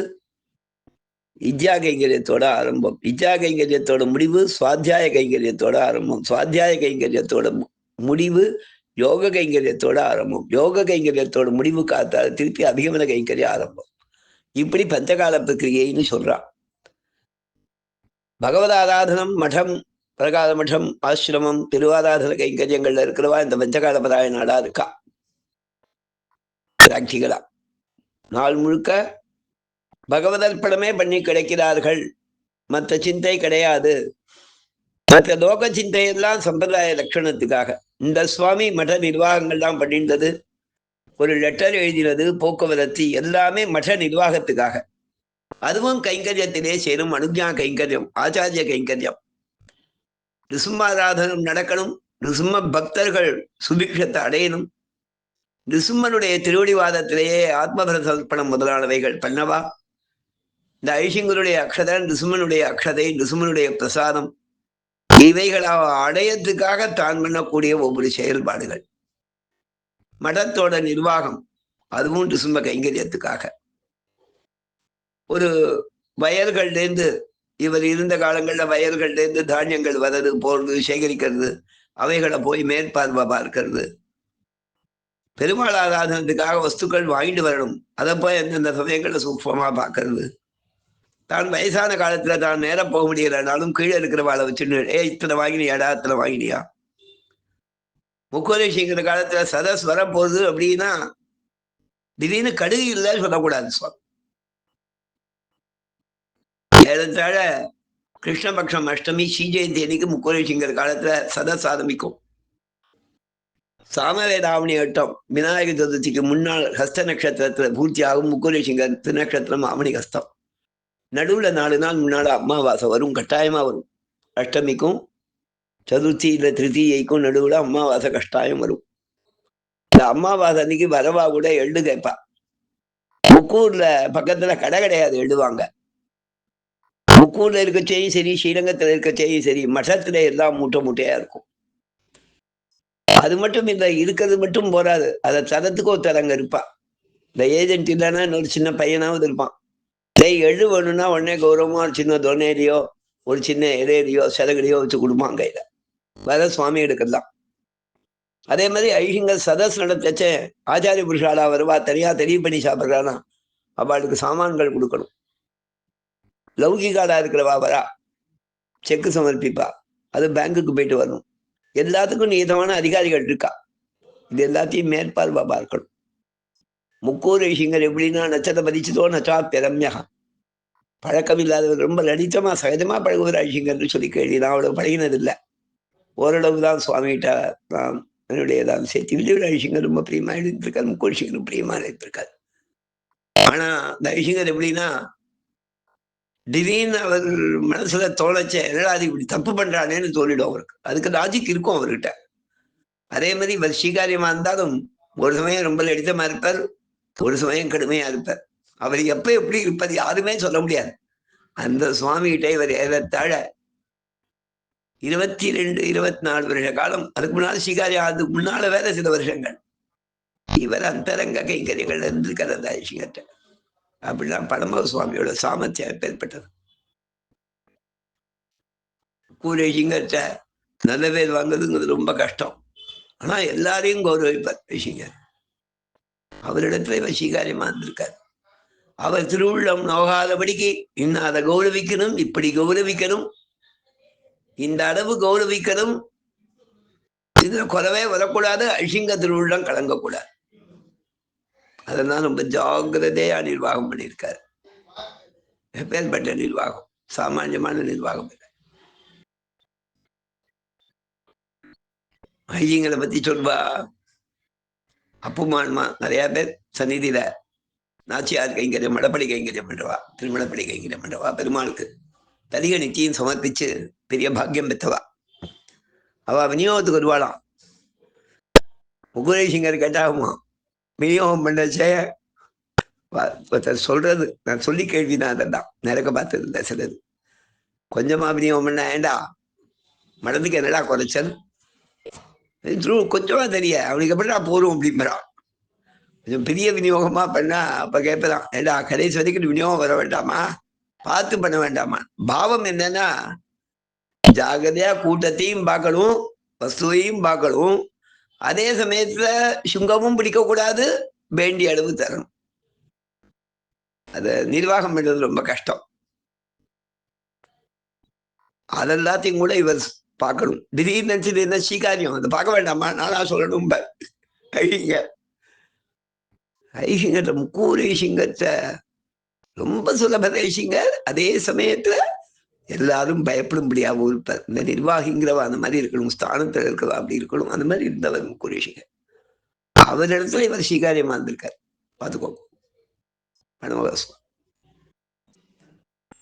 இஜ்ஜா கைங்கரியத்தோட ஆரம்பம். இஜ்ஜா கைங்கரியத்தோட முடிவு சுவாத்தியாய கைங்கரியத்தோட ஆரம்பம். சுவாத்தியாய கைங்கரியத்தோட முடிவு யோக கைங்கரியத்தோட ஆரம்பம். யோக கைங்கரியத்தோட முடிவு காத்தால திருப்பி அபிகமன கைங்கரியம் ஆரம்பம். இப்படி பஞ்சகால பிரக்கிரியைன்னு சொல்றான். பகவத் ஆராதனம், மடம், பிரகார மடம், ஆசிரமம், திருவாராதன கைங்கரியங்கள்ல இருக்கிறவா இந்த பஞ்சகால பராயணாடா இருக்கா. பிராக்டிகலா நாள் முழுக்க பகவதர்ப்பணமே பண்ணி கிடைக்கிறார்கள். மற்ற சிந்தை கிடையாது. மற்ற லோக சிந்தையெல்லாம் சம்பிரதாய லட்சணத்துக்காக. இந்த சுவாமி மட நிர்வாகங்கள்லாம் பண்ணின்றது, ஒரு லெட்டர் எழுதினது, போக்குவரத்து எல்லாமே மட நிர்வாகத்துக்காக. அதுவும் கைங்கரியத்திலே சேரும் அனுஜா கைங்கரியம், ஆச்சாரிய கைங்கரியம். நிருசிம்மாராதனம் நடக்கணும், நிருசிம்ம பக்தர்கள் சுபிக்ஷத்தை அடையணும், நிருசிம்மனுடைய திருவடிவாதத்திலேயே ஆத்மபர சமர்ப்பணம் முதலானவைகள் பண்ணவா. இந்த ஐஷிங்கருடைய அக்ஷதை, நிருசிம்மனுடைய அக்ஷதை, நிருசிம்மனுடைய பிரசாதம், இவைகளை அடையத்துக்காக தான் பண்ணக்கூடிய ஒவ்வொரு செயல்பாடுகள். மடத்தோட நிர்வாகம் அதுவும் நிருசிம்ம கைங்கரியத்துக்காக. ஒரு வயல்கள்லேருந்து, இவர் இருந்த காலங்கள்ல வயல்கள்லேருந்து தானியங்கள் வர்றது போறது சேகரிக்கிறது, அவைகளை போய் மேற்பார்வை பார்க்கறது, பெருமாள் ஆராதனத்துக்காக வஸ்துக்கள் வாங்கிட்டு வரணும், அதை போய் எந்தெந்த சமயங்கள்ல சூக்ஷமா பார்க்கறது. தான் வயசான காலத்துல தான் நேரம் போக முடியலனாலும் கீழே இருக்கிறவாளை வச்சுன்னு இத்தனை வாங்கினியாடா, இத்தனை வாங்கினியா. முக்கோலேஷிங்கிற காலத்துல சதஸ் வரப்போகுது அப்படின்னா திடீர்னு கடுகு இல்லைன்னு சொல்லக்கூடாது. சுவாமி ஏறத்தாழ கிருஷ்ணபக்ஷம் அஷ்டமி ஸ்ரீ ஜெயந்தி அன்னைக்கு முக்கோலேஷிங்கிற காலத்துல சதஸ் ஆரம்பிக்கும். சாமவேதாவணி வட்டம் விநாயக சதுர்த்திக்கு முன்னாள் ஹஸ்த நட்சத்திரத்துல பூர்த்தி ஆகும். முக்கோலேஷிங்கர் திருநட்சத்திரம் ஆவணி ஹஸ்தம். நடுவுல 4 நாள் முன்னால அமாவாசை வரும், கட்டாயமா வரும். அஷ்டமிக்கும் சதுர்த்தி இல்ல திருத்தீயைக்கும் நடுவுல அமாவாசை கட்டாயம் வரும். இந்த அமாவாசை அன்னைக்கு வரவா கூட எள்ளு கேட்பா. முக்கூர்ல பக்கத்துல கடை கிடையாது, எழுதுவாங்க. முக்கூர்ல இருக்க செய்யும் சரி, ஸ்ரீரங்கத்துல இருக்க செய்யும் சரி, மഠத்துல எல்லாம் மூட்டை மூட்டையா இருக்கும். அது மட்டும் இல்லை, இருக்கிறது மட்டும் போராது, அதை தரத்துக்கு ஒருத்தர் அங்க இருப்பா. இந்த ஏஜென்ட் இல்லைன்னா இன்னொரு சின்ன பையனாவது இருப்பான். எள்ளு வேணும்னா உடனே கௌரவமா ஒரு சின்ன தொன்னையிலையோ ஒரு சின்ன இலையிலையோ சிறகுலையோ வச்சு கொடுப்பாங்க. கையில வர சுவாமி எடுக்கலாம். அதே மாதிரி ஐஷிங்க சதஸ் நடத்தச்ச ஆச்சாரிய புருஷாலா வருவா, தனியா தெரிய பண்ணி சாப்பிட்றானா அவளுக்கு சாமான்கள் கொடுக்கணும். லௌகிகாலா இருக்கிறவா வரா, செக்கு சமர்ப்பிப்பா, அது பேங்குக்கு போயிட்டு வரணும். எல்லாத்துக்கும் நியதமான அதிகாரிகள் இருக்கா. இது எல்லாத்தையும் மேற்பார்வை பார்க்கணும். முக்கூர் ஐஷிங்கர் எப்படின்னா நச்சத்தை பதிச்சுதோ நச்சா பெரம்யா, பழக்கம் இல்லாதவர், ரொம்ப லலிதமா சகஜமா பழகுவர் ஐஷிங்கர்னு சொல்லி கேள்வி. நான் அவ்வளவு பழகினது இல்லை, ஓரளவு தான் சுவாமிகிட்ட நான் என்னுடையதான் சேர்த்து. வில்லியோட ஐஷிங்கர் ரொம்ப பிரியமா எழுதிருக்காரு, முக்கூர் ஐஷிங்கர் பிரியமா எழுதிருக்காரு. ஆனா இந்த ஐஷிங்கர் எப்படின்னா திடீர்னு அவர் மனசுல தோணச்ச என்னடா அது இப்படி தப்பு பண்றானேன்னு தோணிடும் அவருக்கு. அதுக்கு லாஜிக் இருக்கும் அவர்கிட்ட. அதே மாதிரி இவர் ஸ்ரீகாரியமா இருந்தாலும் ஒரு சமயம் ரொம்ப லலிதமா இருப்பார், ஒரு சமயம் கடுமையா இருப்பார். அவர் எப்ப எப்படி இருப்பது யாருமே சொல்ல முடியாது. அந்த சுவாமி கிட்ட இவர் ஏறத்தாழ 22, 24 வருஷ காலம், அதுக்கு முன்னால ஸ்ரீகாரியம், அதுக்கு முன்னால வேற சில வருஷங்கள் இவர் அந்தரங்க கைங்கரியங்கள் இருந்திருக்கிறது ஐஷிங்கர்ட்ட. அப்படிலாம் பரம சுவாமியோட சாமர்த்தியம் ஏற்பட்டது. கூரேஷிங்கர்ட்ட நல்ல பேர் வாங்குறதுங்கிறது ரொம்ப கஷ்டம். ஆனா எல்லாரையும் கௌரவிப்பார் ரிஷிகர். அவரிடத்துல வசீகாரியமா இருந்திருக்கார். அவர் திருவுள்ளம் நோகாதபடிக்கு இன்னும் அதை கௌரவிக்கணும், இப்படி கௌரவிக்கணும், இந்த அளவு கௌரவிக்கணும், இதுல குறவே வரக்கூடாது, அழிங்க திருவுள்ளம் கலங்கக்கூடாது. அதெல்லாம் ரொம்ப ஜாகிரதையா நிர்வாகம் பண்ணியிருக்காரு. எப்பேற்பட்ட நிர்வாகம், சாமானியமான நிர்வாகம் இல்லை. ஐயங்களை பத்தி சொல்வா. அப்புமான்மா நிறைய பேர் சந்நிதியில நாச்சியார் கைங்கரியம், மடப்படி கைங்கரியம் பண்றவா, திருமணப்படி கைங்கரியம் பண்றவா, பெருமாளுக்கு தலிக நிச்சயம் சமர்ப்பிச்சு பெரிய பாக்கியம் பெற்றவா. அவ விநியோகத்துக்கு வருவாளாம். முகுலேஷிங்கர் கேட்டாகுமா, விநியோகம் பண்ணச்சே சொல்றது, நான் சொல்லி கேள்விதான், அதெல்லாம் நிறக்க பார்த்தது இல்லை. சிலது கொஞ்சமா விநியோகம் பண்ண ஏண்டா மடத்துக்கு என்னடா குறைச்சல், கொஞ்சமா தெரிய அவனுக்கு எப்படா போரும் அப்படிங்கிறான். கொஞ்சம் பெரிய விநியோகமா பண்ணா அப்ப கேட்பதான், ஏண்டா கடைசி வரைக்கும் விநியோகம் வர வேண்டாமா, பார்த்து பண்ண வேண்டாமா. பாவம் என்னன்னா, ஜாகிரதையா கூட்டத்தையும் பார்க்கணும், வஸ்துவையும் பார்க்கணும், அதே சமயத்துல சுங்கமும் பிடிக்கக்கூடாது, வேண்டிய அளவு தரணும். அதை நிர்வாகம் பண்றது ரொம்ப கஷ்டம். அதெல்லாத்தையும் கூட இவர் பார்க்கணும். திடீர்னு நினைச்சது என்ன ஸ்ரீகாரியம், அதை பார்க்க வேண்டாமா, நானா சொல்லணும். ஐசிங்கத்தை முக்கூர் ஐசிங்கத்தை ரொம்ப சுலப ஐசிங்கர். அதே சமயத்துல எல்லாரும் பயப்படும்படியாகவும் இருப்பார். இந்த நிர்வாகிங்கிறவா அந்த மாதிரி இருக்கணும், ஸ்தானத்துல இருக்கிறவா அப்படி இருக்கணும், அந்த மாதிரி இருந்தவர் முக்கூர் ஐசிங்கர். அவரிடத்துல இவர் ஸ்ரீகாரியமா இருந்திருக்கார். பார்த்துக்கோங்க.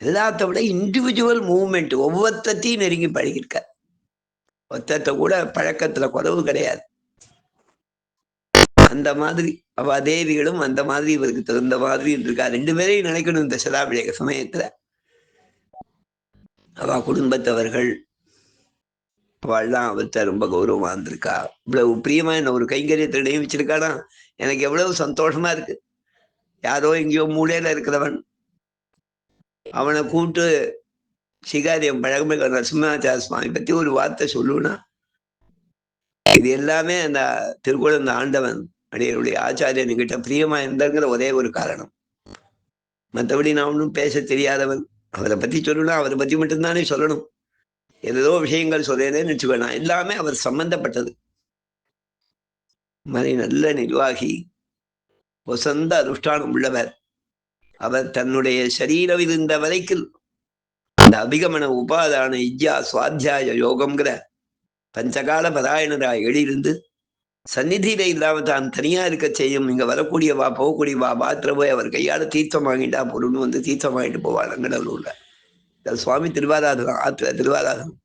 எல்லாத்த விட இண்டிவிஜுவல் மூவ்மெண்ட், ஒவ்வொருத்தையும் நெருங்கி பழகிருக்கார். ஒத்தத்தை கூட பழக்கத்துல குறவு கிடையாது. அந்த மாதிரி அவ தேவிகளும் அந்த மாதிரி இவருக்கு தகுந்த மாதிரி இருக்கா. ரெண்டு பேரையும் நினைக்கணும். இந்த சதாபிஷேக சமயத்துல அவ குடும்பத்தவர்கள் அவள்லாம் அவர்கிட்ட ரொம்ப கௌரவமா இருந்திருக்கா. இவ்வளவு பிரியமா என்ன ஒரு கைங்கரியத்தை நியமிச்சிருக்கானா, எனக்கு எவ்வளவு சந்தோஷமா இருக்கு. யாரோ எங்கேயோ மூலையில இருக்கிறவன் அவனை கூப்பிட்டு சிகாரியம் பழகமே நரசிம்மாச்சார சுவாமி பத்தி ஒரு வார்த்தை சொல்லுனா, இது எல்லாமே அந்த திருக்குழந்த ஆண்டவன் அடியருடைய ஆச்சாரியன் கிட்ட பிரியமா இருந்தாங்கிற ஒரே ஒரு காரணம். மற்றபடி நான் ஒன்றும் பேச தெரியாதவன். அவரை பத்தி சொல்லணும், அவரை பத்தி மட்டும்தானே சொல்லணும். ஏதோ விஷயங்கள் சொல்றேன்னு வச்சுக்கணும், எல்லாமே அவர் சம்பந்தப்பட்டது. மாதிரி நல்ல நிர்வாகி, வசந்த அனுஷ்டானம் உள்ளவர். அவர் தன்னுடைய சரீரம் இருந்த வரைக்கும் இந்த அபிகமன உபாதான இஜ்யா சுவாத்தியாய யோகம்ங்கிற பஞ்சகால பராயணராய் எழுதியிருந்து சந்நிதியில இல்லாம தான் தனியா இருக்க செய்யும். இங்க வரக்கூடிய வா, போகக்கூடிய வா, பாத்திர போய் அவர் கையால தீர்த்தம் வாங்கிட்டா பொருள்னு வந்து தீர்த்தம் வாங்கிட்டு போவாள். அங்கடவுல சுவாமி திருவாராதனம், ஆத்துல திருவாராதனம்,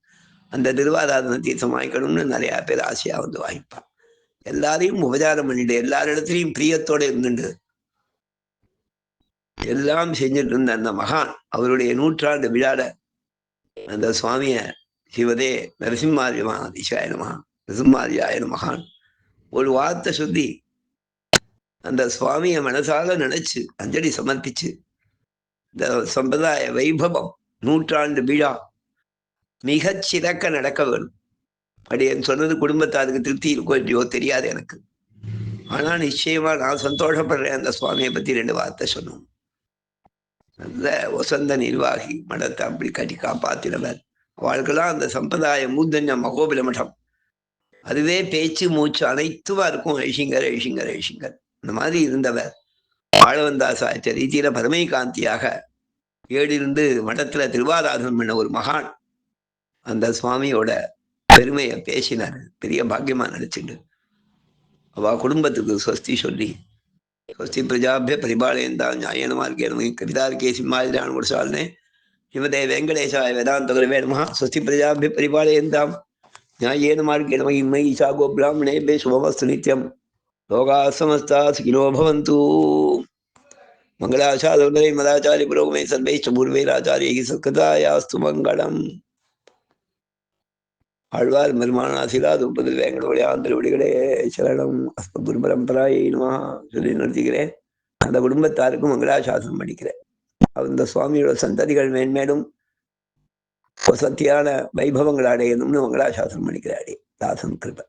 அந்த திருவாராதன தீர்த்தம் வாங்கிக்கணும்னு நிறைய பேர் ஆசையா வந்து வாங்கிப்பான். எல்லாரையும் உபச்சாரம் பண்ணிட்டு, எல்லாரிடத்துலையும் பிரியத்தோட இருந்துட்டு எல்லாம் செஞ்சுட்டு இருந்த அந்த மகான் அவருடைய 100ஆண்டு விழாட அந்த சுவாமிய சிவதே நரசிம்மாதிசாயனமா நரசிம்மாதியாயன மகான் ஒரு வார்த்தை சொல்லி அந்த சுவாமிய மனசால நினைச்சு அஞ்சலி சமர்ப்பிச்சு, இந்த சம்பிரதாய வைபவம் 100ஆண்டு விழா மிகச் சிறக்க நடக்க வேணும். அப்படின்னு சொன்னது குடும்பத்தாருக்கு திருப்தி இருக்கோ இல்லையோ தெரியாது எனக்கு. ஆனா நிச்சயமா நான் சந்தோஷப்படுறேன். அந்த சுவாமியை பத்தி 2 வார்த்தை சொன்னோம். நல்ல வசந்த நிர்வாகி, மடத்தை அப்படி கட்டி காப்பாத்தினவர். அவளுக்கெல்லாம் அந்த சம்பிரதாய மூர்தன்ய மகோபில மடம் அதுவே பேச்சு மூச்சு அனைத்துமா இருக்கும். ஐஷிங்கர் ஐஷிங்கர் ஐஷிங்கர் இந்த மாதிரி இருந்தவர். ஆழவந்தாசாய ரீதியில பரமை காந்தியாக ஏடிருந்து மடத்துல திருவாராதனம் பண்ண ஒரு மகான் அந்த சுவாமியோட பெருமையை பேசினார். பெரிய பாக்கியமா நினைச்சுட்டு அவ குடும்பத்துக்கு ஸ்வஸ்தி சொல்லி, ஸ்வஸ்தி பிரஜாபிய பரிபாலயந்தா ஞாயன மார்க்கேண கவிதார்க்கே சிம்மாதிரான் முடிச்சால்னே ஸ்ரீமதே வெங்கடேசாய வேதாந்த குரவே நமஹ. ஸ்வஸ்தி பிரஜாபிய பரிபாலயந்தாம் ஞாயேன மார்க்கேண மகிமயி சாகோ பிராமணேபிய சுபமஸ்து நித்யம். லோகா சமஸ்தா சுகினோ பவந்து. மங்களாசாதே மதாச்சாரிய புரோகமே சர்வைஷ்ட பூர்வைராச்சாரிய சத்கதாயாஸ்து மங்களம். ஆழ்வார் பெருமானாசிலா துப்பது வேங்களுடைய ஆந்திரவடிகளே சரணம். அஸ்மத்குரு பரம்பராயை நமஹ சொல்லி நிறுத்திக்கிறேன். அந்த குடும்பத்தாருக்கும் மங்களாசாசனம் பண்ணிக்கிறேன். அந்த சுவாமியோட சந்ததிகள் மேன்மேலும் வசத்தியான வைபவங்கள் அடையணும்னு மங்களாசாசனம் பண்ணிக்கிறாடே தாசன் கிருபை.